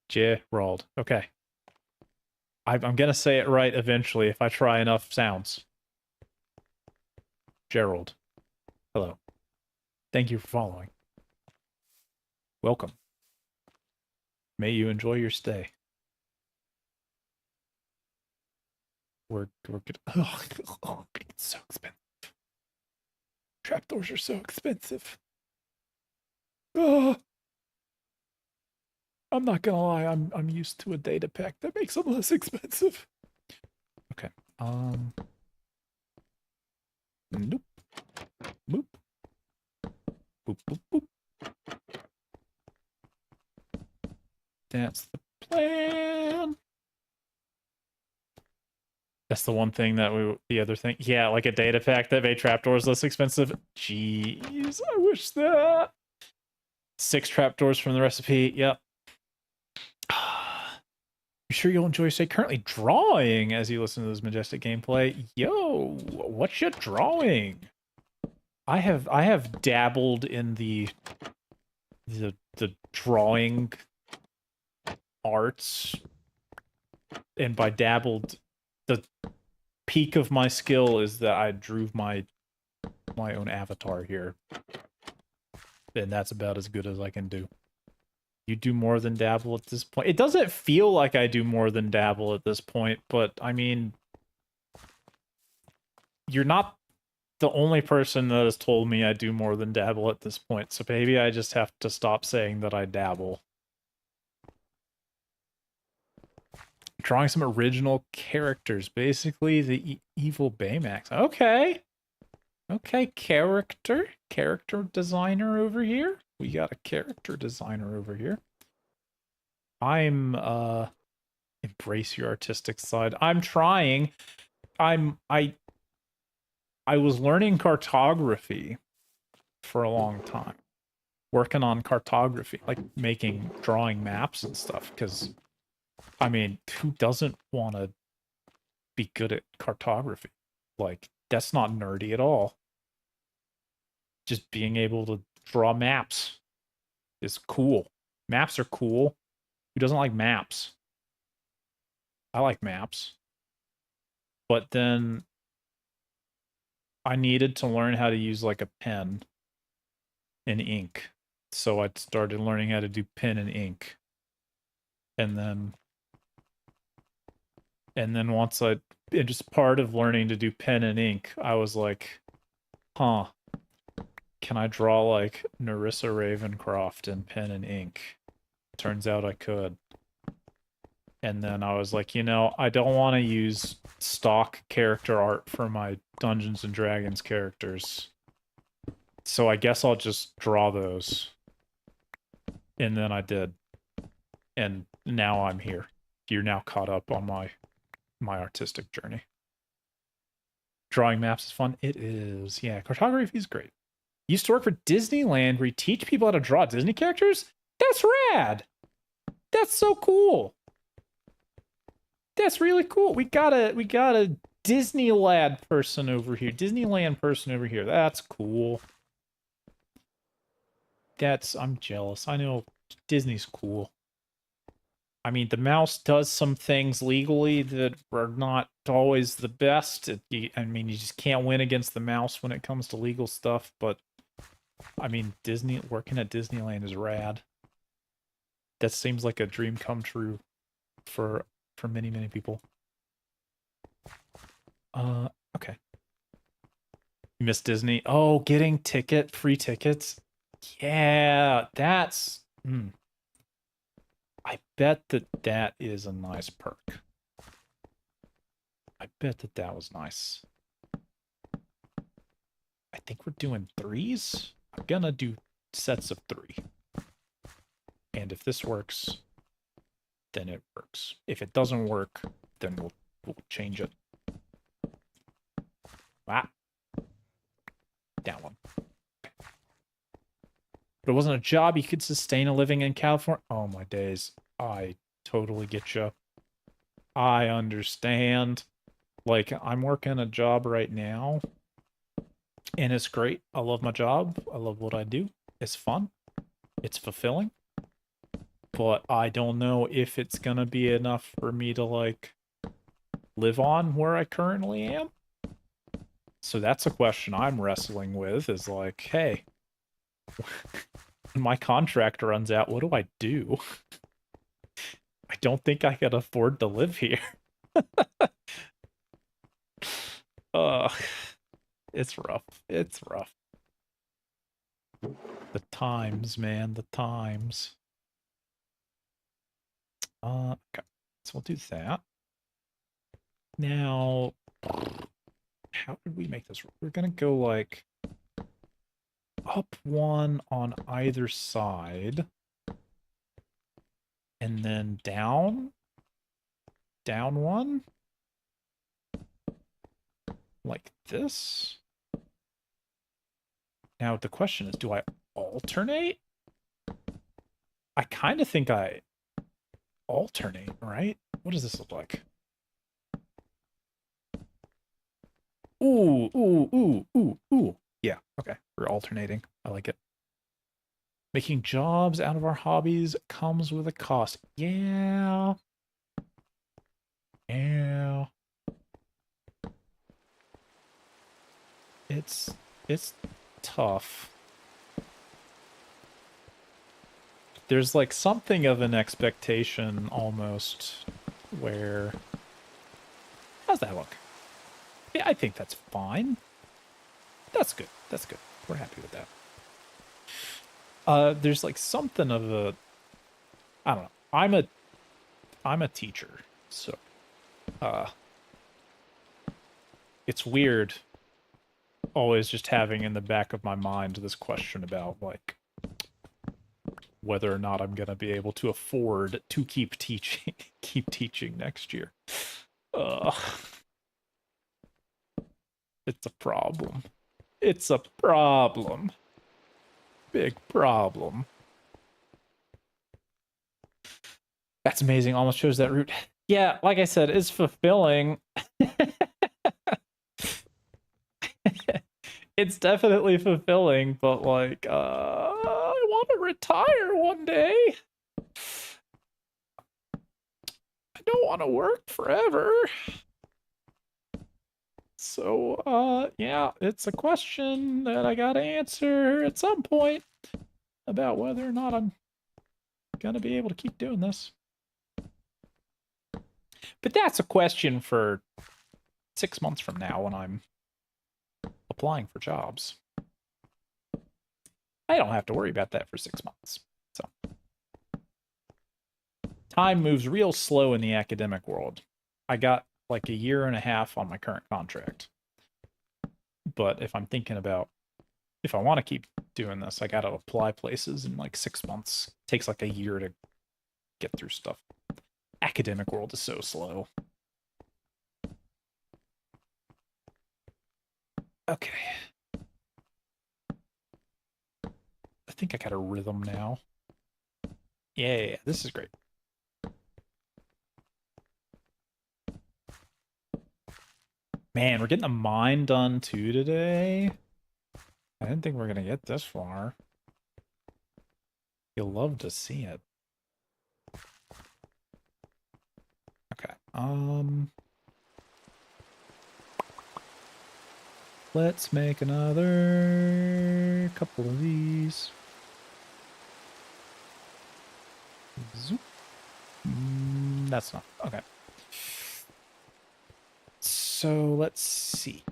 Gerald. Okay. I'm gonna say it right eventually if I try enough sounds. Gerald. Hello. Thank you for following. Welcome. May you enjoy your stay. We're good. Oh, it's so expensive. Trapdoors are so expensive. Oh, I'm not gonna lie, I'm used to a data pack that makes them less expensive. Okay. Nope. Boop. Boop boop boop. That's the plan. That's the one thing that the other thing. Yeah, like a data pack that made trapdoors less expensive. Jeez, I wish that. 6 trapdoors from the recipe. Yep. You sure you'll enjoy stay currently drawing as you listen to this majestic gameplay? Yo, what you drawing? I have dabbled in the drawing arts, and by dabbled, the peak of my skill is that I drew my own avatar here, and that's about as good as I can do. You do more than dabble at this point. It doesn't feel like I do more than dabble at this point, but I mean, you're not the only person that has told me I do more than dabble at this point, so maybe I just have to stop saying that I dabble. Drawing some original characters, basically the evil Baymax. Okay. Okay, character designer over here. We got a character designer over here. I'm embrace your artistic side. I'm trying. I was learning cartography for a long time. Working on cartography, like drawing maps and stuff, because I mean, who doesn't want to be good at cartography? Like, that's not nerdy at all. Just being able to draw maps is cool. Maps are cool. Who doesn't like maps? I like maps. But then I needed to learn how to use like a pen and ink. So I started learning how to do pen and ink. And then once just part of learning to do pen and ink, I was like, huh, can I draw like Nerissa Ravencroft in pen and ink? Turns out I could. And then I was like, I don't want to use stock character art for my Dungeons and Dragons characters. So I guess I'll just draw those. And then I did. And now I'm here. You're now caught up on my artistic journey. Drawing maps is fun. It is. Yeah, cartography is great. Used to work for Disneyland where you teach people how to draw Disney characters? That's rad! That's so cool! That's really cool. We got a Disneyland person over here. That's cool. I'm jealous. I know Disney's cool. I mean, the mouse does some things legally that are not always the best. I mean, you just can't win against the mouse when it comes to legal stuff, but I mean, working at Disneyland is rad. That seems like a dream come true for many, many people. Okay. You missed Disney. Oh, getting free tickets. Yeah, that's I bet that is a nice perk. I bet that was nice. I think we're doing 3s. I'm gonna do sets of 3. And if this works, then it works. If it doesn't work, then we'll change it. Ah. That one. Okay. But it wasn't a job you could sustain a living in California. Oh my days. I totally get you. I understand. Like, I'm working a job right now, and it's great. I love my job. I love what I do. It's fun. It's fulfilling. But I don't know if it's gonna be enough for me to, like, live on where I currently am. So that's a question I'm wrestling with is like, hey, when my contract runs out, what do I do? I don't think I can afford to live here. Ugh, it's rough. It's rough. The times, man, the times. Okay. So we'll do that. Now, how did we make this? We're gonna go like up one on either side. And then down one, like this. Now the question is, do I alternate? I kind of think I alternate, right? What does this look like? Ooh, ooh, ooh, ooh, ooh. Yeah, okay. We're alternating. I like it. Making jobs out of our hobbies comes with a cost. Yeah. Yeah. It's tough. There's like something of an expectation almost where how's that look? Yeah, I think that's fine. That's good. That's good. We're happy with that. There's like something of a I don't know. I'm a teacher, so uh it's weird always just having in the back of my mind this question about like whether or not I'm gonna be able to afford to keep teaching keep teaching next year. Uh it's a problem. It's a problem. Big problem. That's amazing. Almost chose that route. Yeah, like I said, it's fulfilling. It's definitely fulfilling, but like, I want to retire one day. I don't want to work forever. So, yeah, it's a question that I gotta answer at some point about whether or not I'm gonna be able to keep doing this. But that's a question for 6 months from now when I'm applying for jobs. I don't have to worry about that for 6 months. So, time moves real slow in the academic world. I got like a year and a half on my current contract. But if I'm thinking about if I want to keep doing this, I got to apply places in like 6 months. It takes like a year to get through stuff. Academic world is so slow. Okay. I think I got a rhythm now. Yeah, this is great. Man, we're getting a mine done too today. I didn't think we are gonna get this far. You'll love to see it. Okay. Let's make another couple of these. Zoop. That's not okay. So let's see.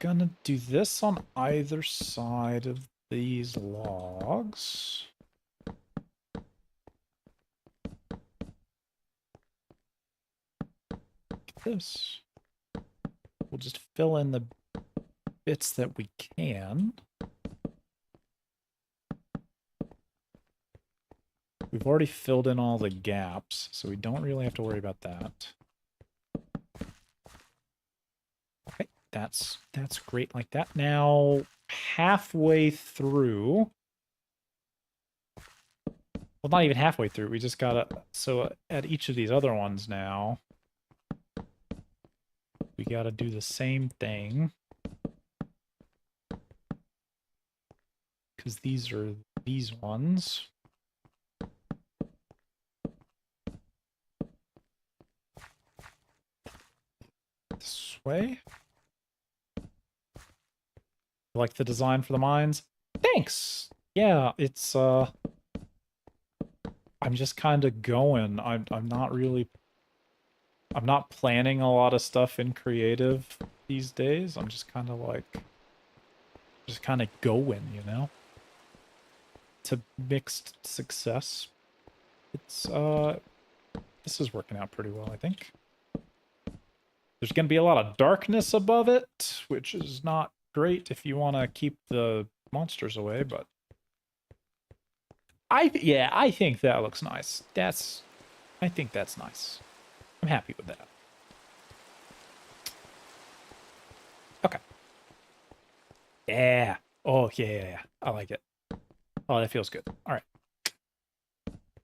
Gonna do this on either side of these logs. Like this. We'll just fill in the bits that we can. We've already filled in all the gaps, so we don't really have to worry about that. Okay, that's great like that. Now, halfway through, well, not even halfway through, we just gotta, so at each of these other ones now, we gotta do the same thing. Because these are these ones. This way. You like the design for the mines? Thanks! Yeah, it's, I'm just kind of going. I'm not really... I'm not planning a lot of stuff in creative these days. I'm just kind of like... Just kind of going, you know? To mixed success. It's, this is working out pretty well, I think. There's going to be a lot of darkness above it, which is not great if you want to keep the monsters away, but... yeah, I think that looks nice. I think that's nice. I'm happy with that. Okay. Yeah. Oh, yeah. I like it. Oh, that feels good. All right.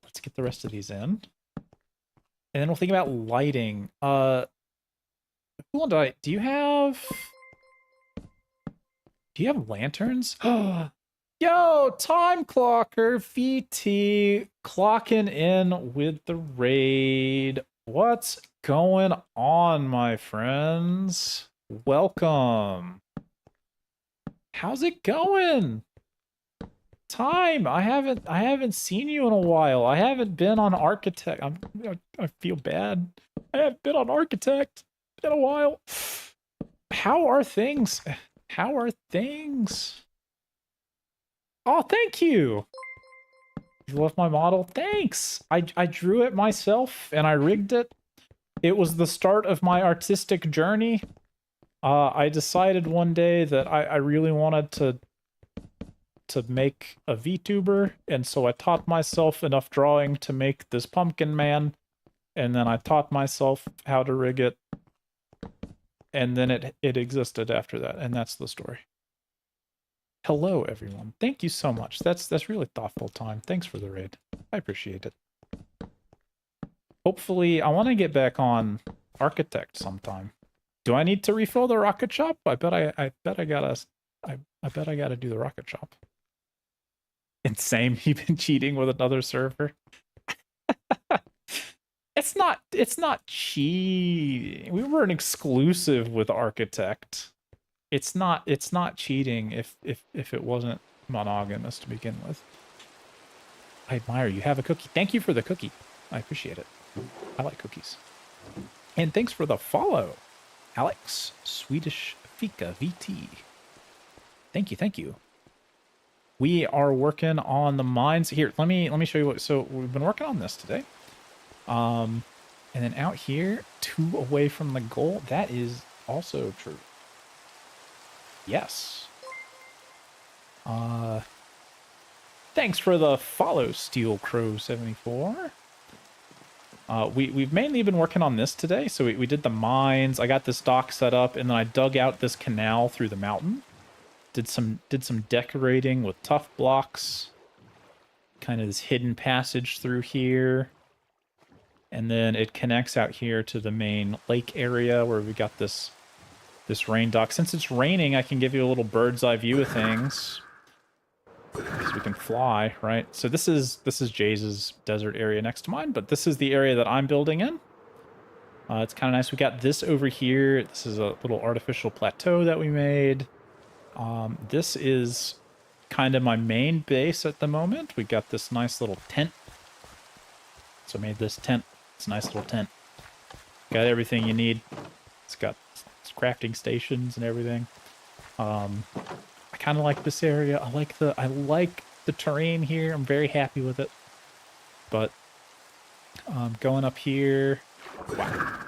Let's get the rest of these in. And then we'll think about lighting. Do you have lanterns? Yo, time clocker VT clocking in with the raid. What's going on, my friends? Welcome. How's it going? Time. I haven't seen you in a while. I haven't been on Architect. I feel bad. I haven't been on Architect in a while. How are things? How are things? Oh, thank you. You love my model? Thanks. I drew it myself and I rigged it. It was the start of my artistic journey. I decided one day that I really wanted to make a VTuber, and so I taught myself enough drawing to make this pumpkin man, and then I taught myself how to rig it, and then it existed after that, and that's the story. Hello, everyone. Thank you so much. That's really thoughtful time. Thanks for the raid. I appreciate it. Hopefully, I want to get back on Architect sometime. Do I need to refill the rocket shop? I bet I gotta do the rocket shop. Insane. You've been cheating with another server. It's not cheating. We were an exclusive with Architect. It's not cheating if it wasn't monogamous to begin with. I admire you. Have a cookie. Thank you for the cookie. I appreciate it. I like cookies. And thanks for the follow, Alex Swedish Fika VT. Thank you. We are working on the mines. Here, let me show you what. So we've been working on this today. And then out here, 2 away from the goal. That is also true. Yes. Thanks for the follow, Steel Crow 74. We've mainly been working on this today. So we did the mines. I got this dock set up, and then I dug out this canal through the mountain. Did some decorating with tough blocks. Kind of this hidden passage through here. And then it connects out here to the main lake area where we got this rain dock. Since it's raining, I can give you a little bird's eye view of things. Because we can fly, right? So this is Jay's desert area next to mine, but this is the area that I'm building in. It's kind of nice. We got this over here. This is a little artificial plateau that we made. This is kind of my main base at the moment. We got this nice little tent. So I made this tent. It's a nice little tent. Got everything you need. It's got crafting stations and everything. I kind of like this area. I like the terrain here. I'm very happy with it. But going up here. Wow.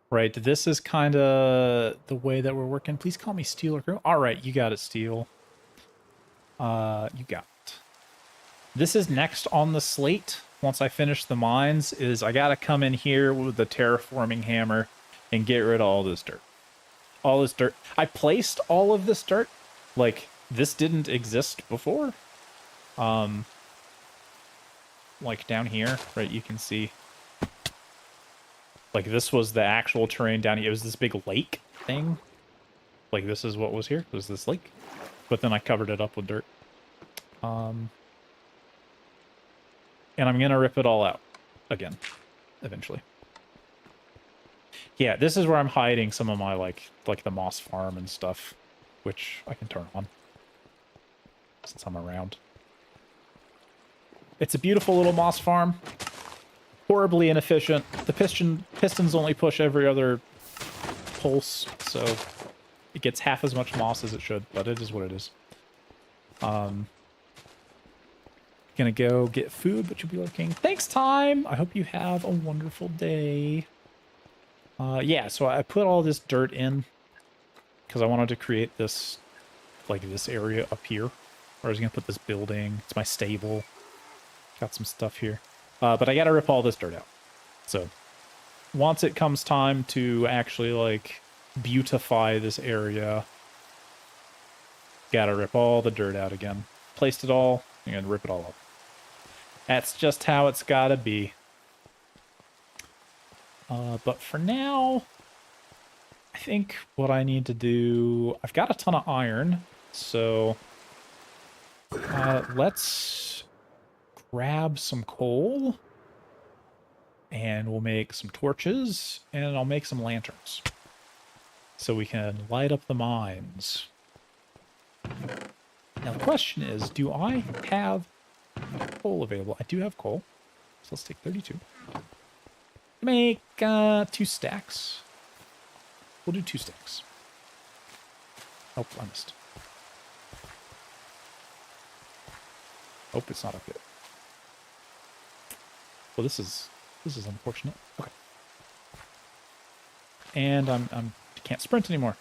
Right, this is kind of the way that we're working. Please call me Steel or Crow. All right, you got it, Steel. You got it. This is next on the slate. Once I finish the mines, is I gotta come in here with the terraforming hammer and get rid of all this dirt. All this dirt. I placed all of this dirt. Like, this didn't exist before. Like down here, right, you can see. Like, this was the actual terrain down here. It was this big lake thing. Like, this is what was here. It was this lake. But then I covered it up with dirt. And I'm going to rip it all out again, eventually. Yeah, this is where I'm hiding some of my, like the moss farm and stuff. which I can turn on since I'm around. It's a beautiful little moss farm. Horribly inefficient. The pistons only push every other pulse, so it gets half as much moss as it should, but it is what it is. Gonna go get food, but you'll be looking. Thanks, Time! I hope you have a wonderful day. Yeah, so I put all this dirt in because I wanted to create this, like this area up here. Where I was gonna put this building. It's my stable. Got some stuff here. But I gotta rip all this dirt out. So once it comes time to actually like beautify this area, gotta rip all the dirt out again. Placed it all, I'm gonna rip it all up. That's just how it's gotta be. But for now, I think what I need to do, I've got a ton of iron, so let's grab some coal and we'll make some torches and I'll make some lanterns so we can light up the mines. Now the question is, do I have coal available? I do have coal, so let's take 32. Make 2 stacks. We'll do 2 stacks. Oh, I missed. Hope it's not up yet. Well, this is unfortunate. Okay. And I can't sprint anymore.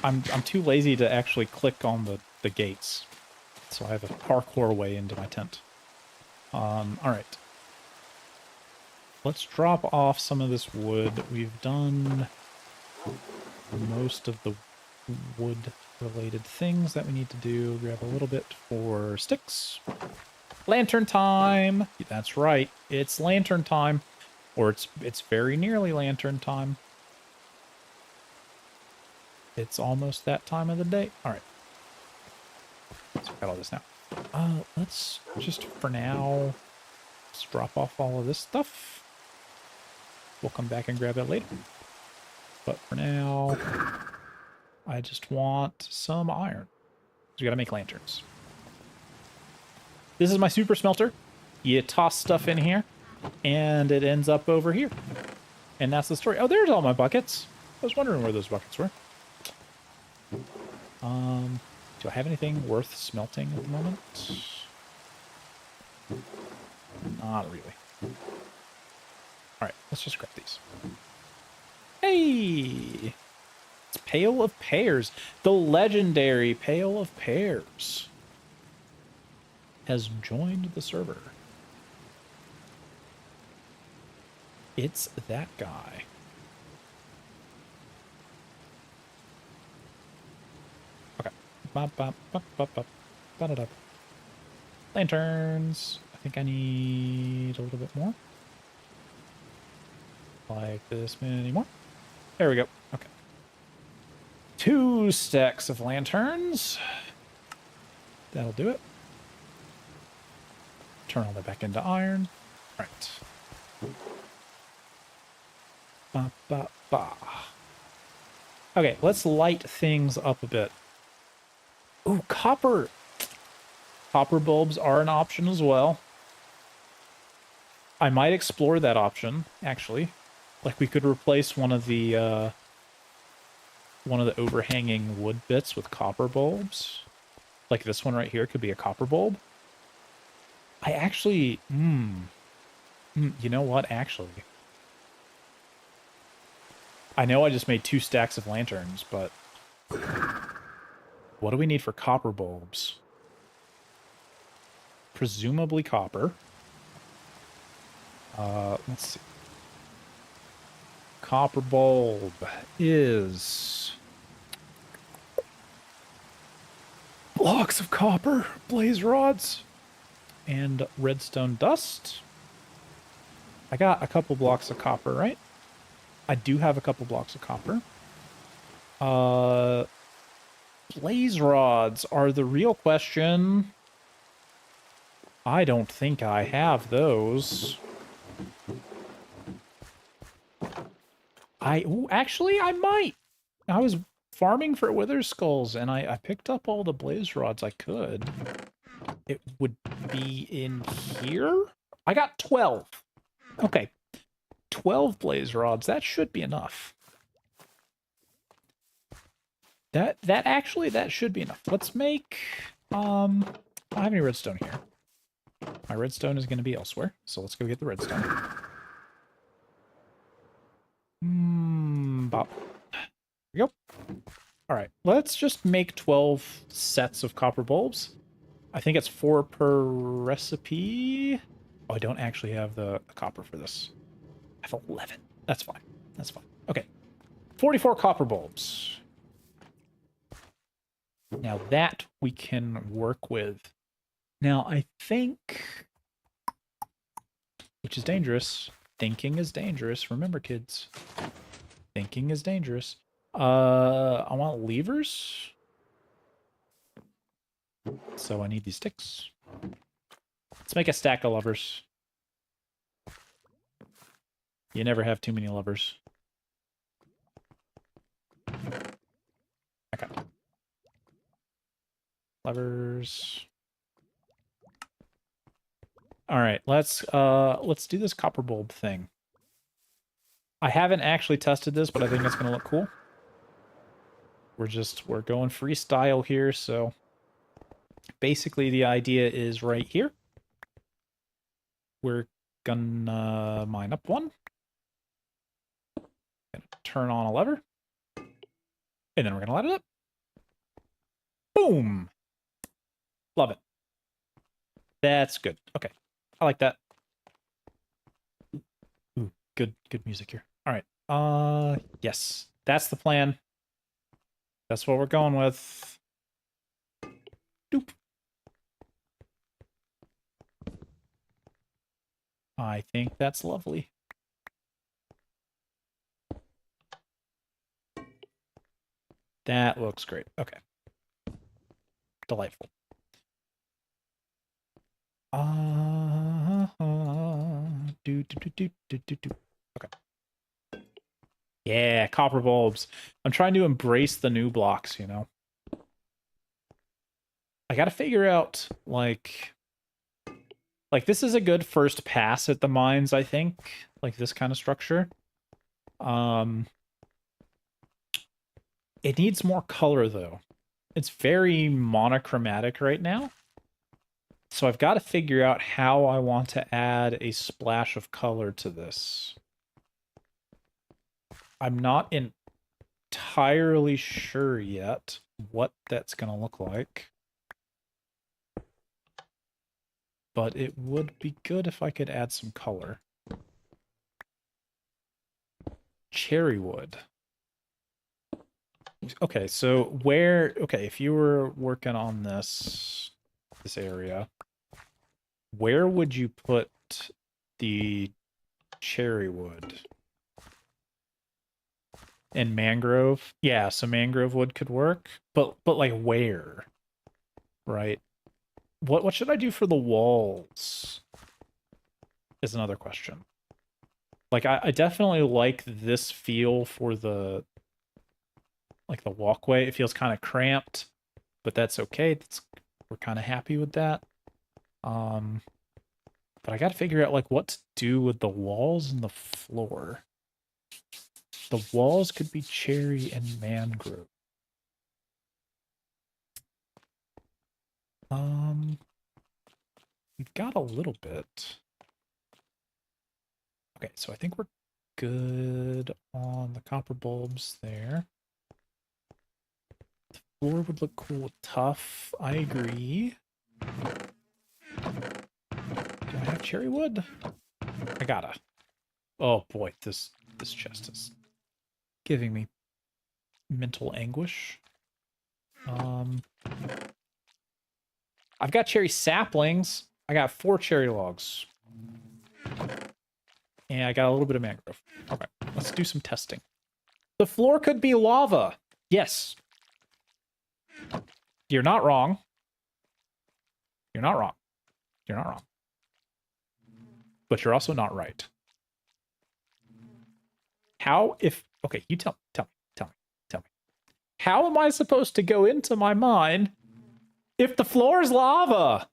I'm too lazy to actually click on the gates. So I have a parkour way into my tent. All right. Let's drop off some of this wood. We've done most of the wood-related things that we need to do. Grab a little bit for sticks. Lantern time! That's right. It's lantern time. Or it's very nearly lantern time. It's almost that time of the day. All right. So I got all this now. Let's just, for now, let's drop off all of this stuff. We'll come back and grab it later. But for now, I just want some iron. So we gotta make lanterns. This is my super smelter. You toss stuff in here, and it ends up over here. And that's the story. Oh, there's all my buckets. I was wondering where those buckets were. Do I have anything worth smelting at the moment? Not really. Alright, let's just grab these. Hey! It's Pail of Pears. The legendary Pail of Pears has joined the server. It's that guy. Lanterns. I think I need a little bit more. Like this many more. There we go. Okay. 2 stacks of lanterns. That'll do it. Turn all that back into iron. All right. Ba, ba, ba. Okay, let's light things up a bit. Ooh, copper. Copper bulbs are an option as well. I might explore that option, actually. Like, we could replace one of the overhanging wood bits with copper bulbs. Like this one right here could be a copper bulb. I actually, you know what, actually. I know I just made 2 stacks of lanterns, but what do we need for copper bulbs? Presumably copper. Let's see. Copper bulb is blocks of copper, blaze rods, and redstone dust. I got a couple blocks of copper, right? I do have a couple blocks of copper. Blaze rods are the real question. I don't think I have those. Actually, I might. I was farming for wither skulls, and I picked up all the blaze rods I could. It would be in here? I got 12. Okay. 12 blaze rods. That should be enough. That should be enough. Let's make I don't have any redstone here. My redstone is going to be elsewhere, so let's go get the redstone. Bop. There we go. All right, let's just make 12 sets of copper bulbs. I think it's 4 per recipe. Oh, I don't actually have the copper for this. I have 11. That's fine. That's fine. Okay. 44 copper bulbs. Now that we can work with. Now I think, which is dangerous. Thinking is dangerous. Remember, kids. Thinking is dangerous. I want levers. So I need these sticks. Let's make a stack of levers. You never have too many levers. Okay. Levers. All right, let's do this copper bulb thing. I haven't actually tested this, but I think it's gonna look cool. We're going freestyle here, so basically the idea is right here. We're gonna mine up one. Gonna turn on a lever. And then we're gonna light it up. Boom! Love it. That's good. Okay. I like that. Ooh, good music here. All right. Yes. That's the plan. That's what we're going with. Doop. I think that's lovely. That looks great. Okay. Delightful. Okay. Yeah, copper bulbs. I'm trying to embrace the new blocks, you know. I gotta figure out, like this is a good first pass at the mines, I think. Like this kind of structure. It needs more color, though. It's very monochromatic right now. So I've got to figure out how I want to add a splash of color to this. I'm not entirely sure yet what that's going to look like. But it would be good if I could add some color. Cherry wood. Okay, so if you were working on this area, where would you put the cherry wood? And mangrove? Yeah, so mangrove wood could work, but like where? Right? What should I do for the walls? Is another question. Like I definitely like this feel for the walkway. It feels kind of cramped, but that's okay. We're kind of happy with that. But I got to figure out like what to do with the walls and the floor. The walls could be cherry and mangrove. We've got a little bit. Okay, so I think we're good on the copper bulbs there. The floor would look cool with tough. I agree. Do I have cherry wood? I gotta. Oh boy, this chest is giving me mental anguish. I've got cherry saplings. I got 4 cherry logs. And I got a little bit of mangrove. Okay, let's do some testing. The floor could be lava. Yes. You're not wrong. You're not wrong. You're not wrong. But you're also not right. How if Okay, you tell me. How am I supposed to go into my mine if the floor is lava?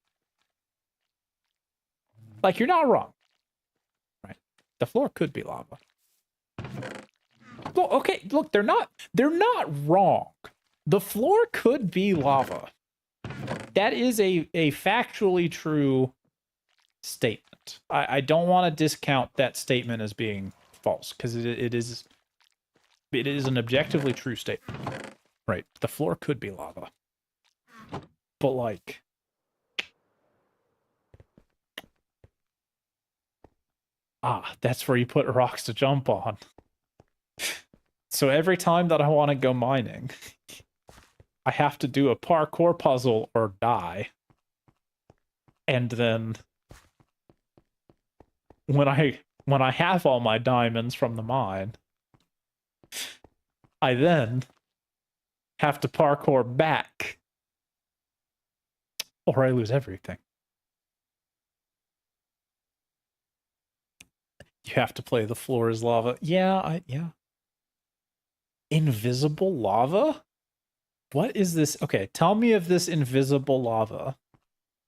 Like, you're not wrong. Right. The floor could be lava. Well, okay, look, they're not wrong. The floor could be lava. That is a factually true statement. I don't want to discount that statement as being false, because it is an objectively true statement. Right. The floor could be lava. But like, that's where you put rocks to jump on. So every time that I want to go mining, I have to do a parkour puzzle or die. And then when I have all my diamonds from the mine, I then have to parkour back, or I lose everything. You have to play the floor is lava. Yeah. Invisible lava? What is this? Okay, tell me of this invisible lava.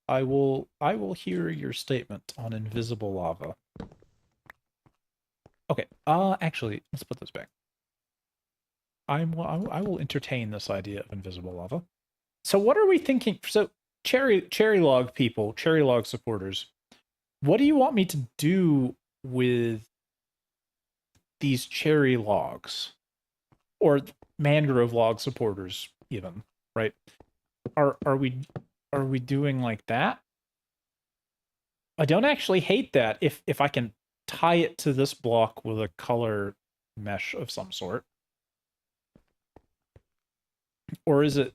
I will hear your statement on invisible lava. Okay, actually, let's put this back. I will entertain this idea of invisible lava. So what are we thinking? So cherry log people, cherry log supporters, what do you want me to do with these cherry logs? Or mangrove log supporters, even, right? Are we doing like that? I don't actually hate that if I can tie it to this block with a color mesh of some sort. Or is it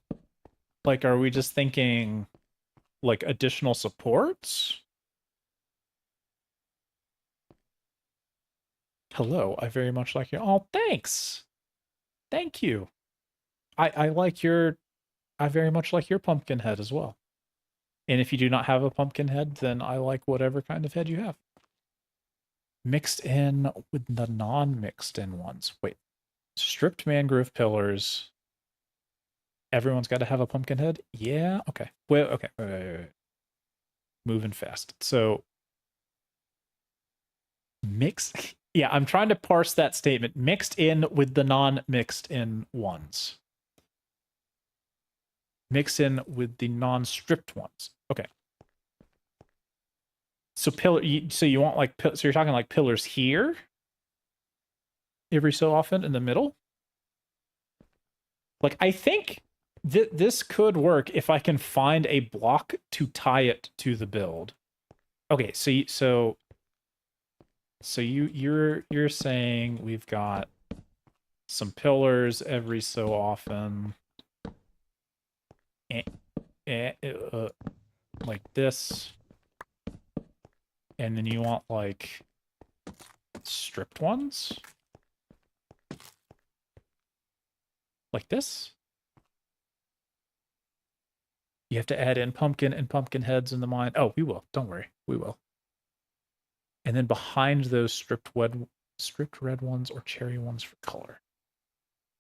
like, are we just thinking like additional supports? Hello, I very much like your. Oh, thanks. Thank you. I like your. I very much like your pumpkin head as well. And if you do not have a pumpkin head, then I like whatever kind of head you have. Mixed in with the non-mixed in ones. Wait. Stripped mangrove pillars. Everyone's got to have a pumpkin head? Yeah, okay. Well, okay. Wait. Moving fast. So mix. Yeah, I'm trying to parse that statement. Mixed in with the non-mixed in ones. Mix in with the non-stripped ones. Okay. So so you want like, so you're talking like pillars here? Every so often in the middle? Like, I think this could work if I can find a block to tie it to the build. Okay, so you're saying we've got some pillars every so often, like this, and then you want like stripped ones, like this. You have to add in pumpkin and pumpkin heads in the mine. Oh, we will. Don't worry, we will. And then behind those stripped red ones or cherry ones for color.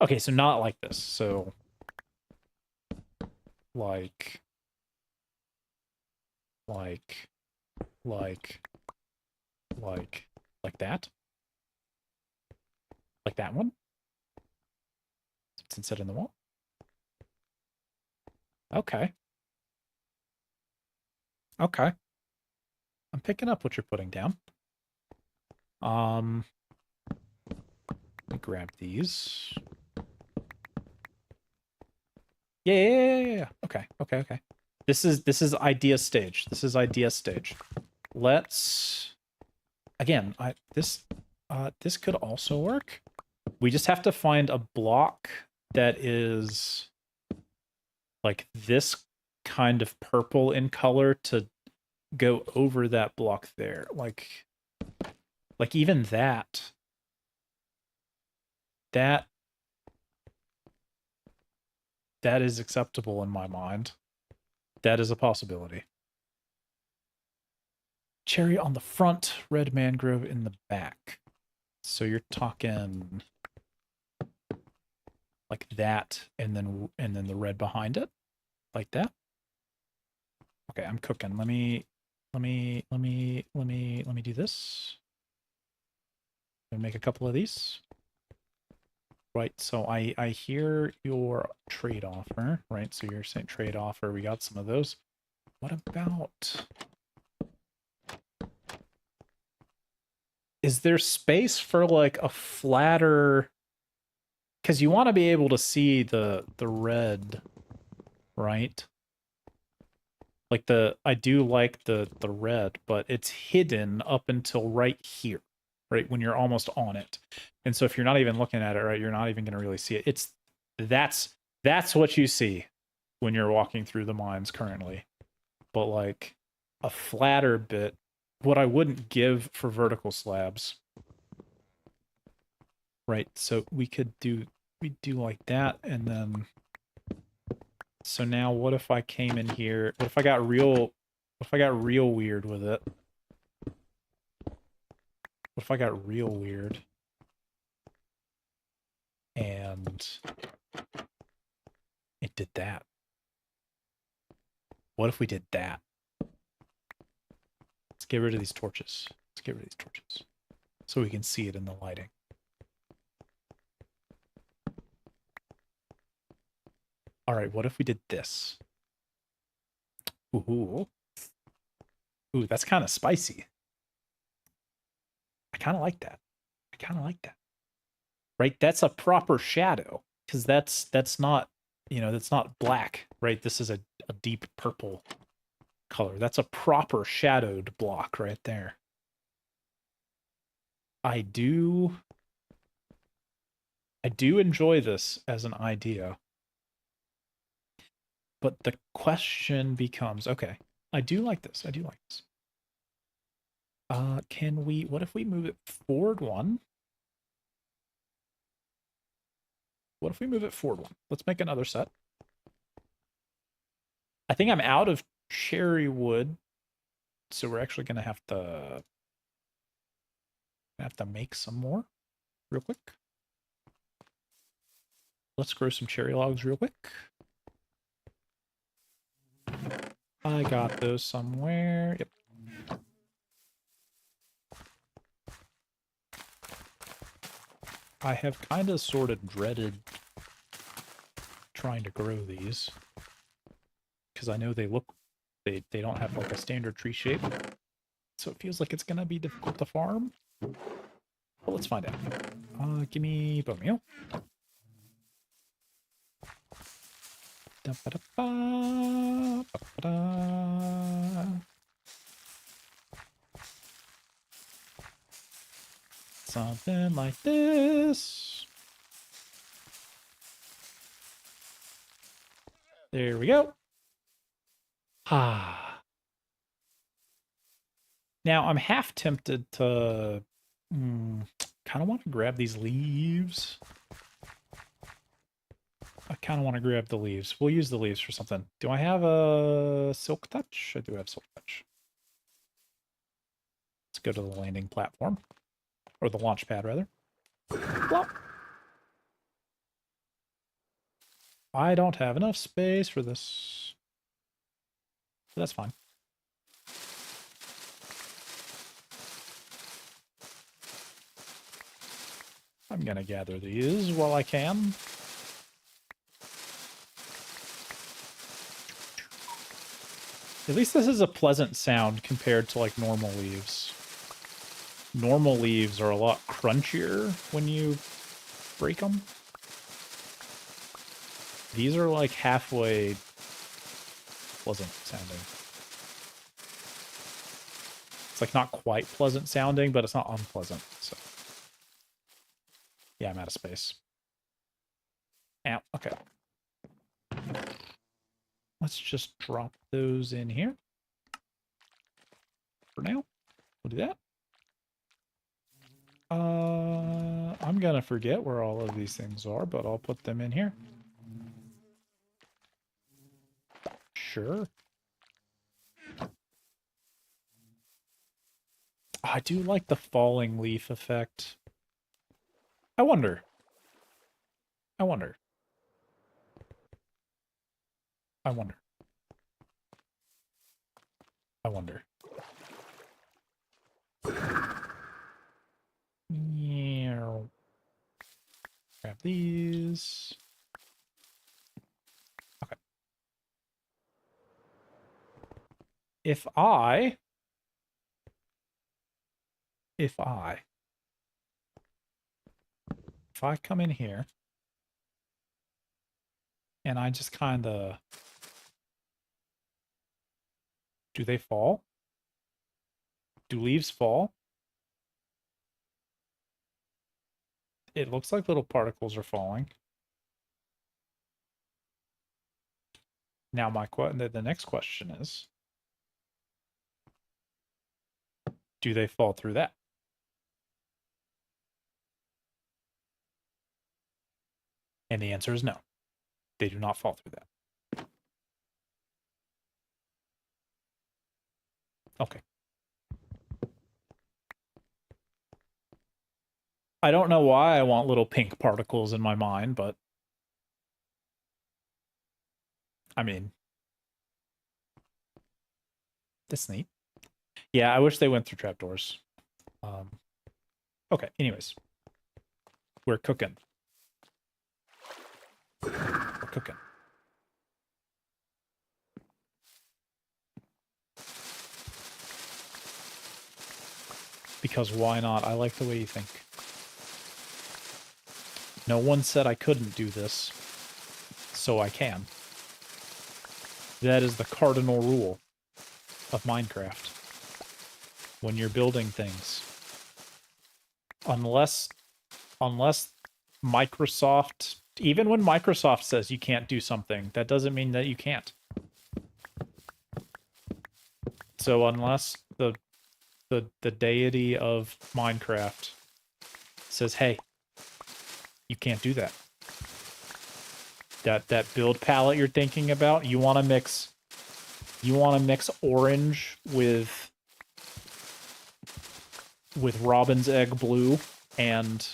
Okay, so not like this. So like that. Like that one. It's set in the wall. Okay. Okay. I'm picking up what you're putting down. Let me grab these. Yeah. Okay. This is idea stage. This is idea stage. Let's again, this could also work. We just have to find a block that is like this kind of purple in color to go over that block there. Like even that is acceptable in my mind. That is a possibility. Cherry on the front, red mangrove in the back. So you're talking like that, and then the red behind it, like that. Okay, I'm cooking. Let me do this. And make a couple of these. Right, so I hear your trade offer, right? So you're saying trade offer, we got some of those. What about... Is there space for like a flatter... Because you want to be able to see the red, right? Like I do like the red, but it's hidden up until right here, right? When you're almost on it. And so if you're not even looking at it, right, you're not even going to really see it. That's what you see when you're walking through the mines currently. But like a flatter bit, what I wouldn't give for vertical slabs, right? So we do like that, and then so now what if I came in here? What if I got real weird with it? What if I got real weird? And it did that. What if we did that? Let's get rid of these torches. Let's get rid of these torches. So we can see it in the lighting. Alright, what if we did this? Ooh. Ooh, that's kind of spicy. I kind of like that. I kind of like that. Right? That's a proper shadow. Because that's not, that's not black, right? This is a deep purple color. That's a proper shadowed block right there. I do enjoy this as an idea. But the question becomes, okay, I do like this. I do like this. What if we move it forward one? What if we move it forward one? Let's make another set. I think I'm out of cherry wood, so we're actually gonna have to make some more real quick. Let's grow some cherry logs real quick. I got those somewhere. Yep. I have kind of sort of dreaded trying to grow these because I know they don't have like a standard tree shape, so it feels like it's gonna be difficult to farm. But let's find out. Give me bone meal. Something like this. There we go. Ah. Now I'm half tempted to kind of want to grab these leaves. I kind of want to grab the leaves. We'll use the leaves for something. Do I have a silk touch? I do have silk touch. Let's go to the landing platform. Or the launch pad, rather. Plop. I don't have enough space for this. But that's fine. I'm gonna gather these while I can. At least this is a pleasant sound compared to like normal leaves. Normal leaves are a lot crunchier when you break them. These are like halfway pleasant sounding. It's like not quite pleasant sounding, but it's not unpleasant. So yeah, I'm out of space. Ow, okay. Let's just drop those in here. For now, we'll do that. I'm gonna forget where all of these things are, but I'll put them in here. Sure. I do like the falling leaf effect. I wonder. I wonder. I wonder. Yeah. Grab these. Okay. If I come in here and I just kind of, do they fall? Do leaves fall? It looks like little particles are falling. Now the next question is, do they fall through that? And the answer is no. They do not fall through that. Okay. I don't know why I want little pink particles in my mind, but I mean, that's neat. Yeah, I wish they went through trapdoors. Okay, anyways. We're cooking. We're cooking. Because why not? I like the way you think. No one said I couldn't do this, so I can. That is the cardinal rule of Minecraft. When you're building things. Unless Microsoft, even when Microsoft says you can't do something, that doesn't mean that you can't. So unless the deity of Minecraft says, hey, you can't do that. That build palette you're thinking about, you want to mix orange with robin's egg blue and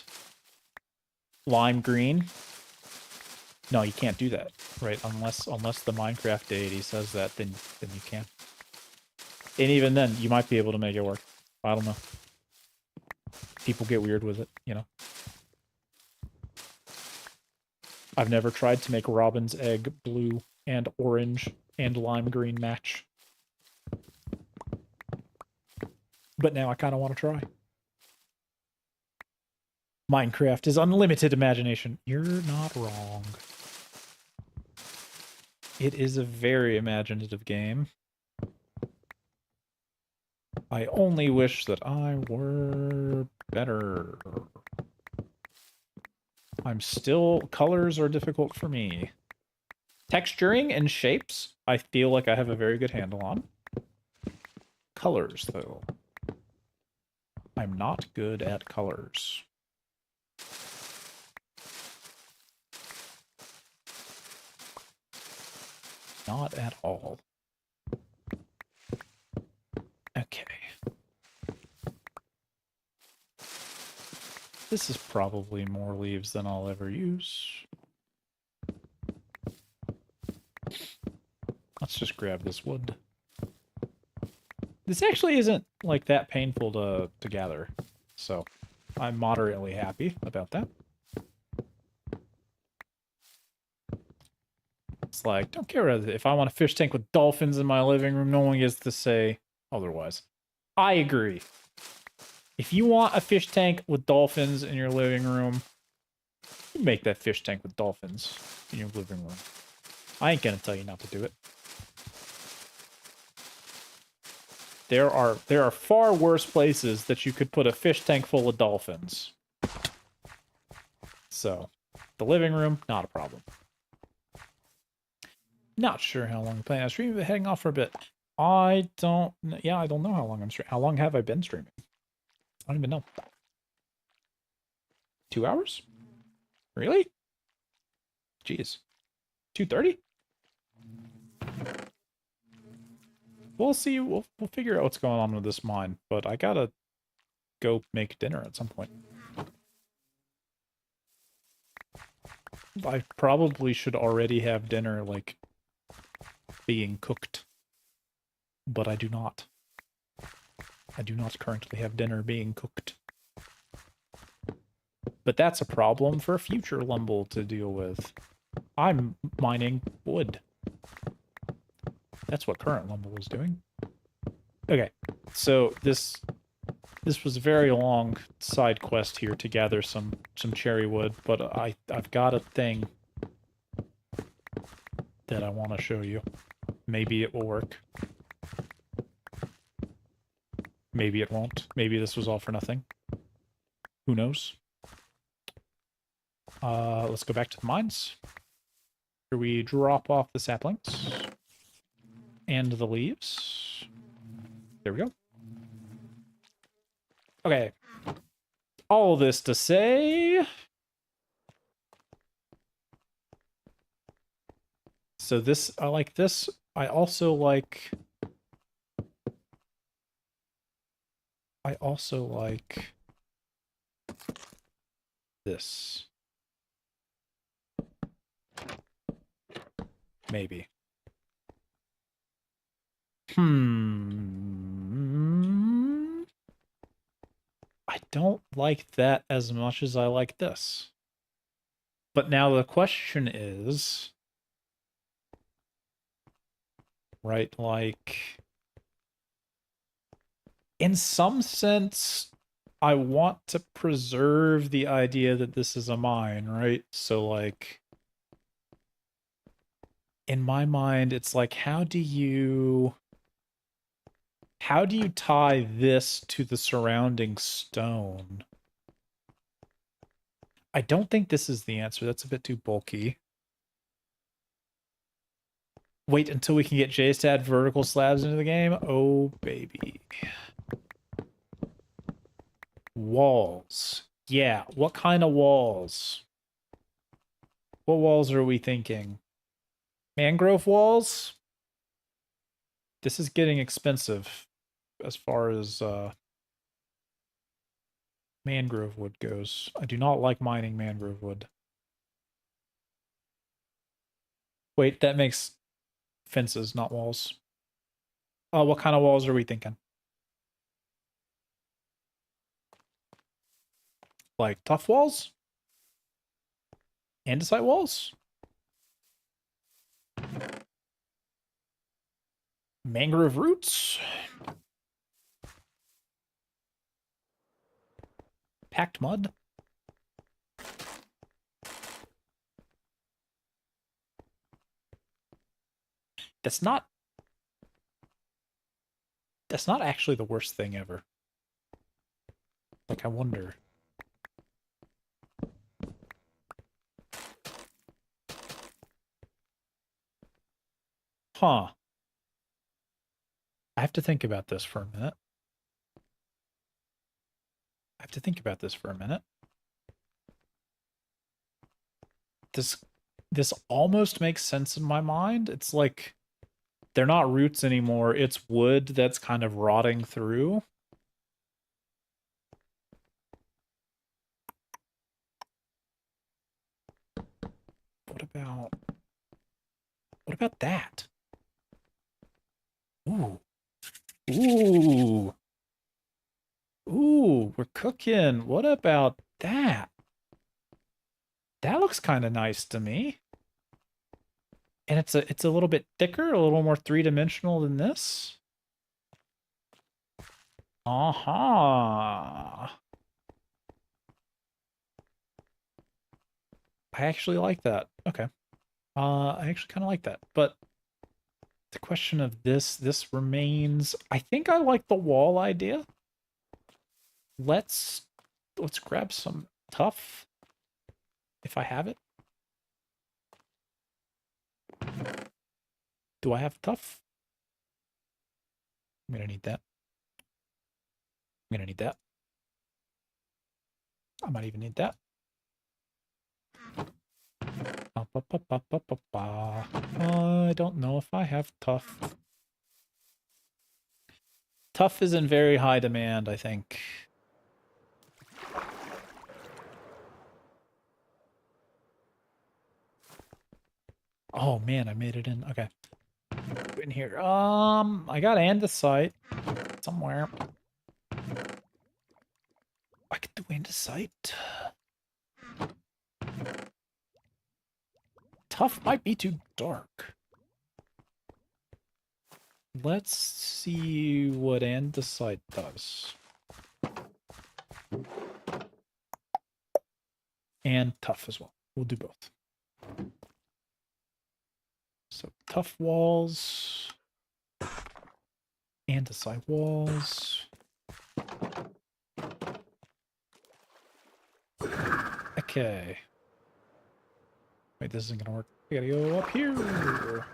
lime green. No, you can't do that, right? Unless the Minecraft deity says that, then you can. And even then, you might be able to make it work. I don't know. People get weird with it, you know. I've never tried to make robin's egg blue and orange and lime green match. But now I kind of want to try. Minecraft is unlimited imagination. You're not wrong. It is a very imaginative game. I only wish that I were better. Colors are difficult for me. Texturing and shapes, I feel like I have a very good handle on. Colors, though. I'm not good at colors. Not at all. Okay. This is probably more leaves than I'll ever use. Let's just grab this wood. This actually isn't, like, that painful to gather, so I'm moderately happy about that. It's like, don't care if I want a fish tank with dolphins in my living room, no one gets to say otherwise. I agree. If you want a fish tank with dolphins in your living room, you make that fish tank with dolphins in your living room. I ain't gonna tell you not to do it. There are far worse places that you could put a fish tank full of dolphins. So, the living room, not a problem. Not sure how long I'm planning on streaming, but heading off for a bit. I don't know how long I'm streaming. How long have I been streaming? I don't even know. 2 hours? Really? Jeez. 2:30? We'll see. We'll figure out what's going on with this mine, but I gotta go make dinner at some point. I probably should already have dinner, like, being cooked. But I do not. I do not currently have dinner being cooked. But that's a problem for future Lumble to deal with. I'm mining wood. That's what current Lumble is doing. Okay, so this was a very long side quest here to gather some cherry wood, but I've got a thing that I want to show you. Maybe it will work. Maybe it won't. Maybe this was all for nothing. Who knows? Let's go back to the mines. Here we drop off the saplings and the leaves. There we go. Okay. All this to say... So this, I like this. I also like this. Maybe. I don't like that as much as I like this. But now the question is, right, like, in some sense, I want to preserve the idea that this is a mine, right? So, like, in my mind, it's like, how do you tie this to the surrounding stone? I don't think this is the answer. That's a bit too bulky. Wait until we can get Jace to add vertical slabs into the game? Oh, baby. Walls. Yeah, what kind of walls? What walls are we thinking? Mangrove walls? This is getting expensive as far as mangrove wood goes. I do not like mining mangrove wood. Wait, that makes fences, not walls. What kind of walls are we thinking? Like tough walls? Andesite walls? Mangrove roots? Packed mud? That's not actually the worst thing ever. Like, I wonder. Huh. I have to think about this for a minute. This almost makes sense in my mind. It's like they're not roots anymore. It's wood that's kind of rotting through. What about that? Ooh. Ooh. Ooh, we're cooking. What about that? That looks kind of nice to me. And it's a little bit thicker, a little more three-dimensional than this. Uh-huh. I actually like that. Okay. I actually kind of like that. But the question of this remains. I think I like the wall idea. Let's grab some tough if I have it. Do I have tough? I'm gonna need that. I'm gonna need that. I might even need that. I don't know if I have tough. Tough is in very high demand, I think. Oh man, I made it in. Okay. in here? I got andesite somewhere. I could do andesite. Tough might be too dark. Let's see what andesite does. And tough as well. We'll do both. So tough walls. Andesite walls. Okay. Wait, this isn't gonna work. We gotta go up here.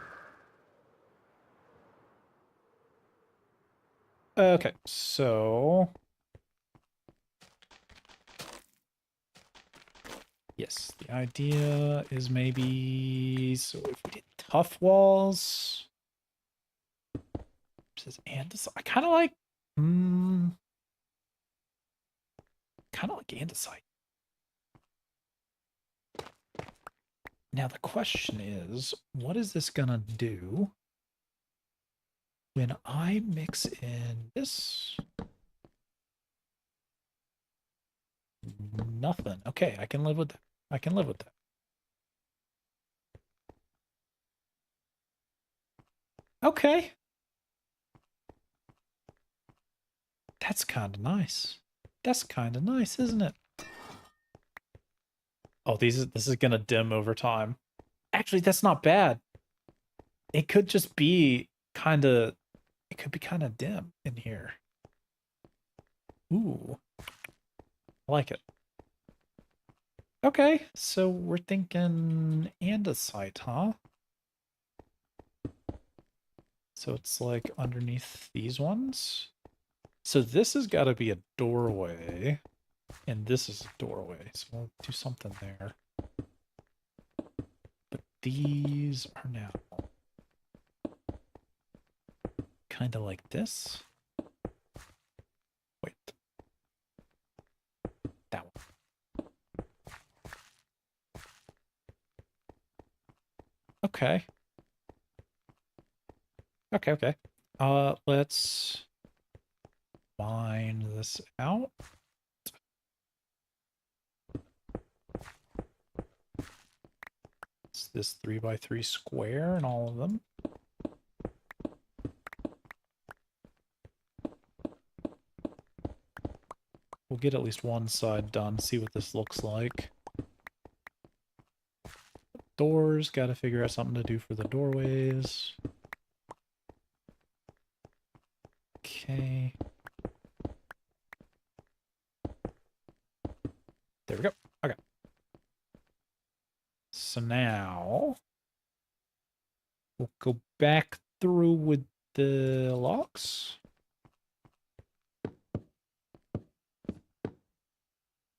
Okay, so... Yes, the idea is maybe... So if we did tough walls... Says andesite. I kind of like... kind of like andesite. Now the question is, what is this gonna do when I mix in this? Nothing. Okay, I can live with that. I can live with that. Okay. That's kind of nice. That's kind of nice, isn't it? Oh, this is gonna dim over time. Actually, that's not bad. It could just be kind of... It could be kind of dim in here. Ooh. I like it. Okay, so we're thinking andesite, huh? So it's like underneath these ones. So this has got to be a doorway. And this is a doorway. So we'll do something there. But these are now kind of like this. Wait. That one. Okay. Okay. Let's mine this out. It's this 3x3 square and all of them. We'll get at least one side done, see what this looks like. Doors, gotta figure out something to do for the doorways. Okay. There we go. Okay. So now we'll go back through with the locks.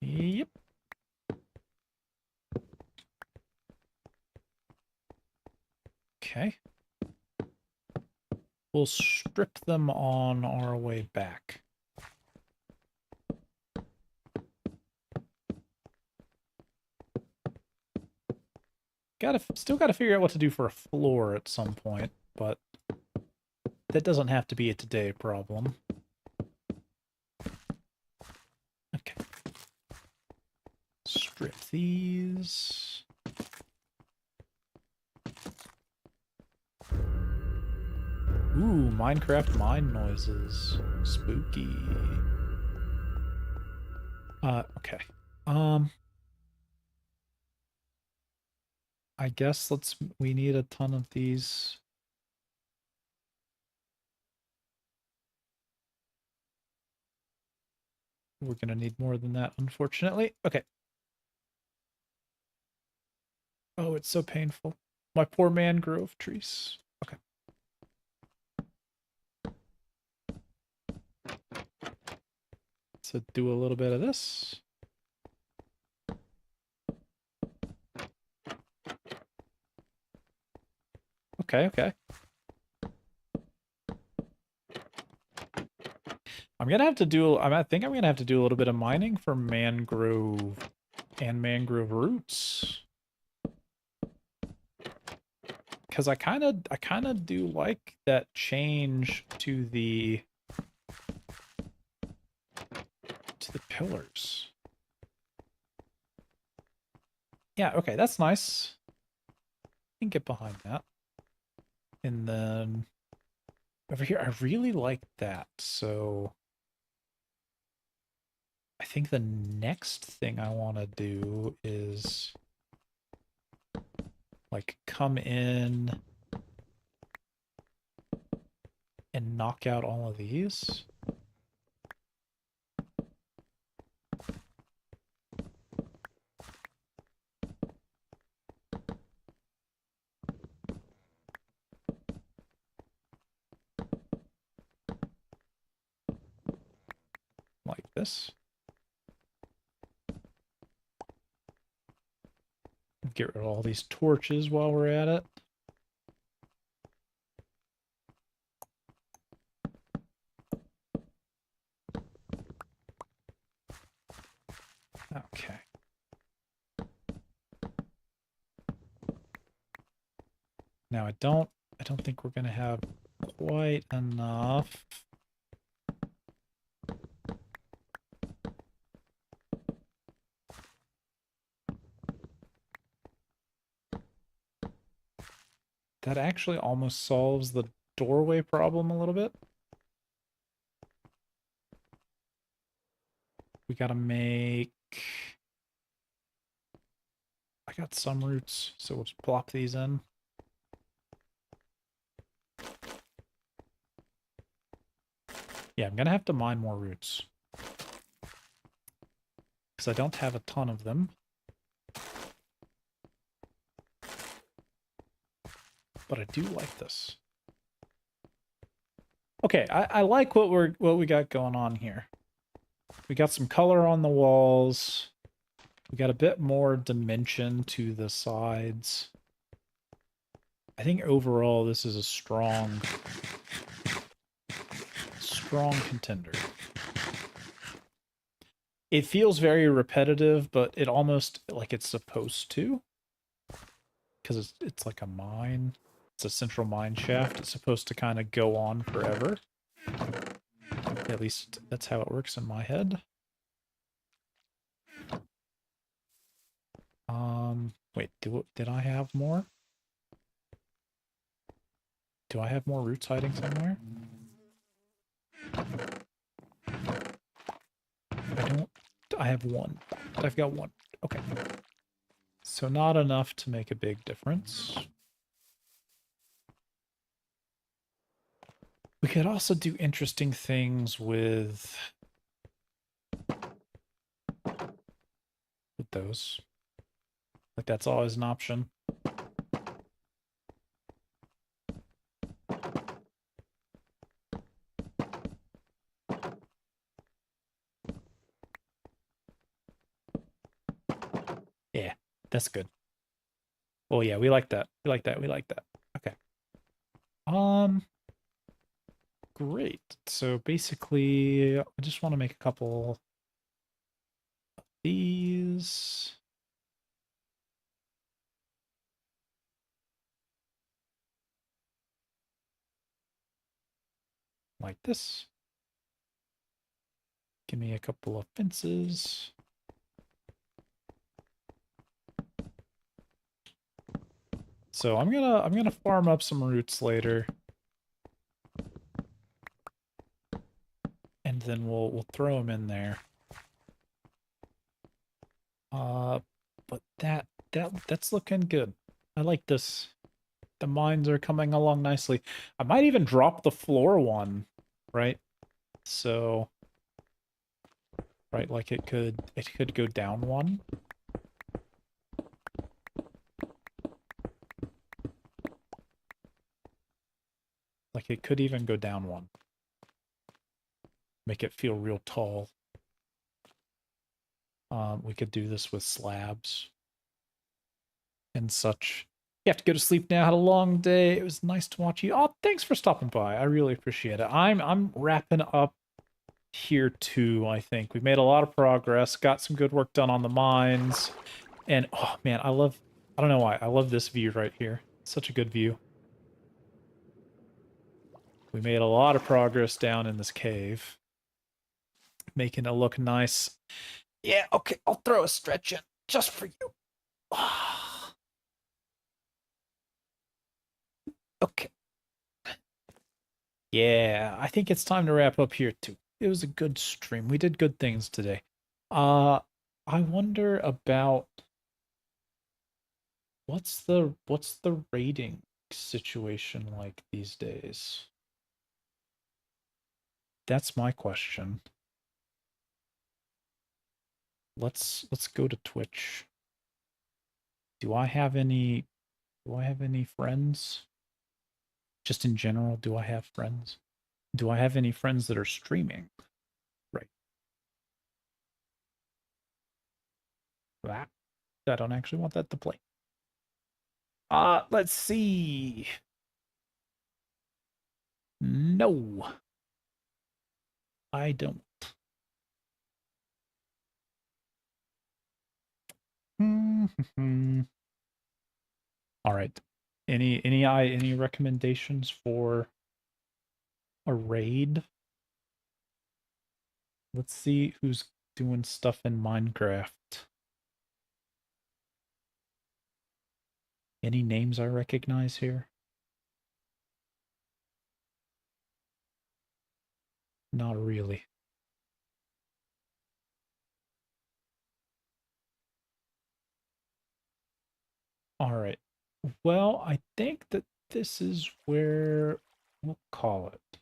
Yep. Okay. We'll strip them on our way back. Still gotta figure out what to do for a floor at some point, but that doesn't have to be a today problem. Okay. Strip these. Ooh, Minecraft mine noises. Spooky. Okay. I guess we need a ton of these. We're gonna need more than that, unfortunately. Okay. Oh, it's so painful. My poor mangrove trees. Okay. So do a little bit of this. Okay. I think I'm gonna have to do a little bit of mining for mangrove and mangrove roots. because I kind of do like that change to the pillars. Yeah, okay, that's nice. I can get behind that. And then over here, I really like that. So I think the next thing I want to do is like come in and knock out all of these. Like this. Get rid of all these torches while we're at it. Okay. Now I don't think we're gonna have quite enough. That actually almost solves the doorway problem a little bit. We gotta make... I got some roots, so we'll just plop these in. Yeah, I'm gonna have to mine more roots. Because I don't have a ton of them. But I do like this. Okay, I like what we got going on here. We got some color on the walls. We got a bit more dimension to the sides. I think overall this is a strong contender. It feels very repetitive, but it almost like it's supposed to. Because it's like a mine. It's a central mine shaft. It's supposed to kind of go on forever. At least that's how it works in my head. Wait, did I have more? Do I have more roots hiding somewhere? I don't. I have one. I've got one. Okay. So not enough to make a big difference. We could also do interesting things with those. Like that's always an option. Yeah, that's good. Oh yeah, we like that. We like that. We like that. Okay. Great. So basically, I just want to make a couple of these. Like this. Give me a couple of fences. So I'm gonna farm up some roots later. And then we'll throw them in there. But that's looking good. I like this. The mines are coming along nicely. I might even drop the floor one, right? So, right, like it could go down one. Like it could even go down one. Make it feel real tall. We could do this with slabs and such. You have to go to sleep now. Had a long day. It was nice to watch you. Oh, thanks for stopping by. I really appreciate it. I'm wrapping up here too, I think. We've made a lot of progress, got some good work done on the mines. And oh man, I don't know why. I love this view right here. Such a good view. We made a lot of progress down in this cave. Making it look nice. Yeah, okay, I'll throw a stretch in just for you. Okay. Yeah, I think it's time to wrap up here too. It was a good stream. We did good things today. Uh, I wonder about what's the rating situation like these days? That's my question. Let's go to Twitch. Do I have any friends? Just in general, do I have friends? Do I have any friends that are streaming? Right. That I don't actually want that to play. Let's see. No, I don't. All right. Any recommendations for a raid? Let's see who's doing stuff in Minecraft. Any names I recognize here? Not really. All right. Well, I think that this is where we'll call it.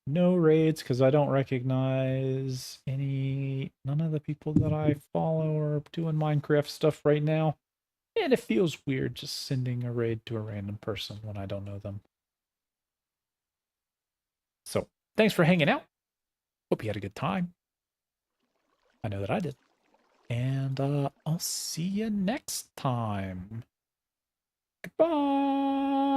No raids because I don't recognize none of the people that I follow are doing Minecraft stuff right now. And it feels weird just sending a raid to a random person when I don't know them. So, thanks for hanging out. Hope you had a good time. I know that I did. And I'll see you next time. Goodbye.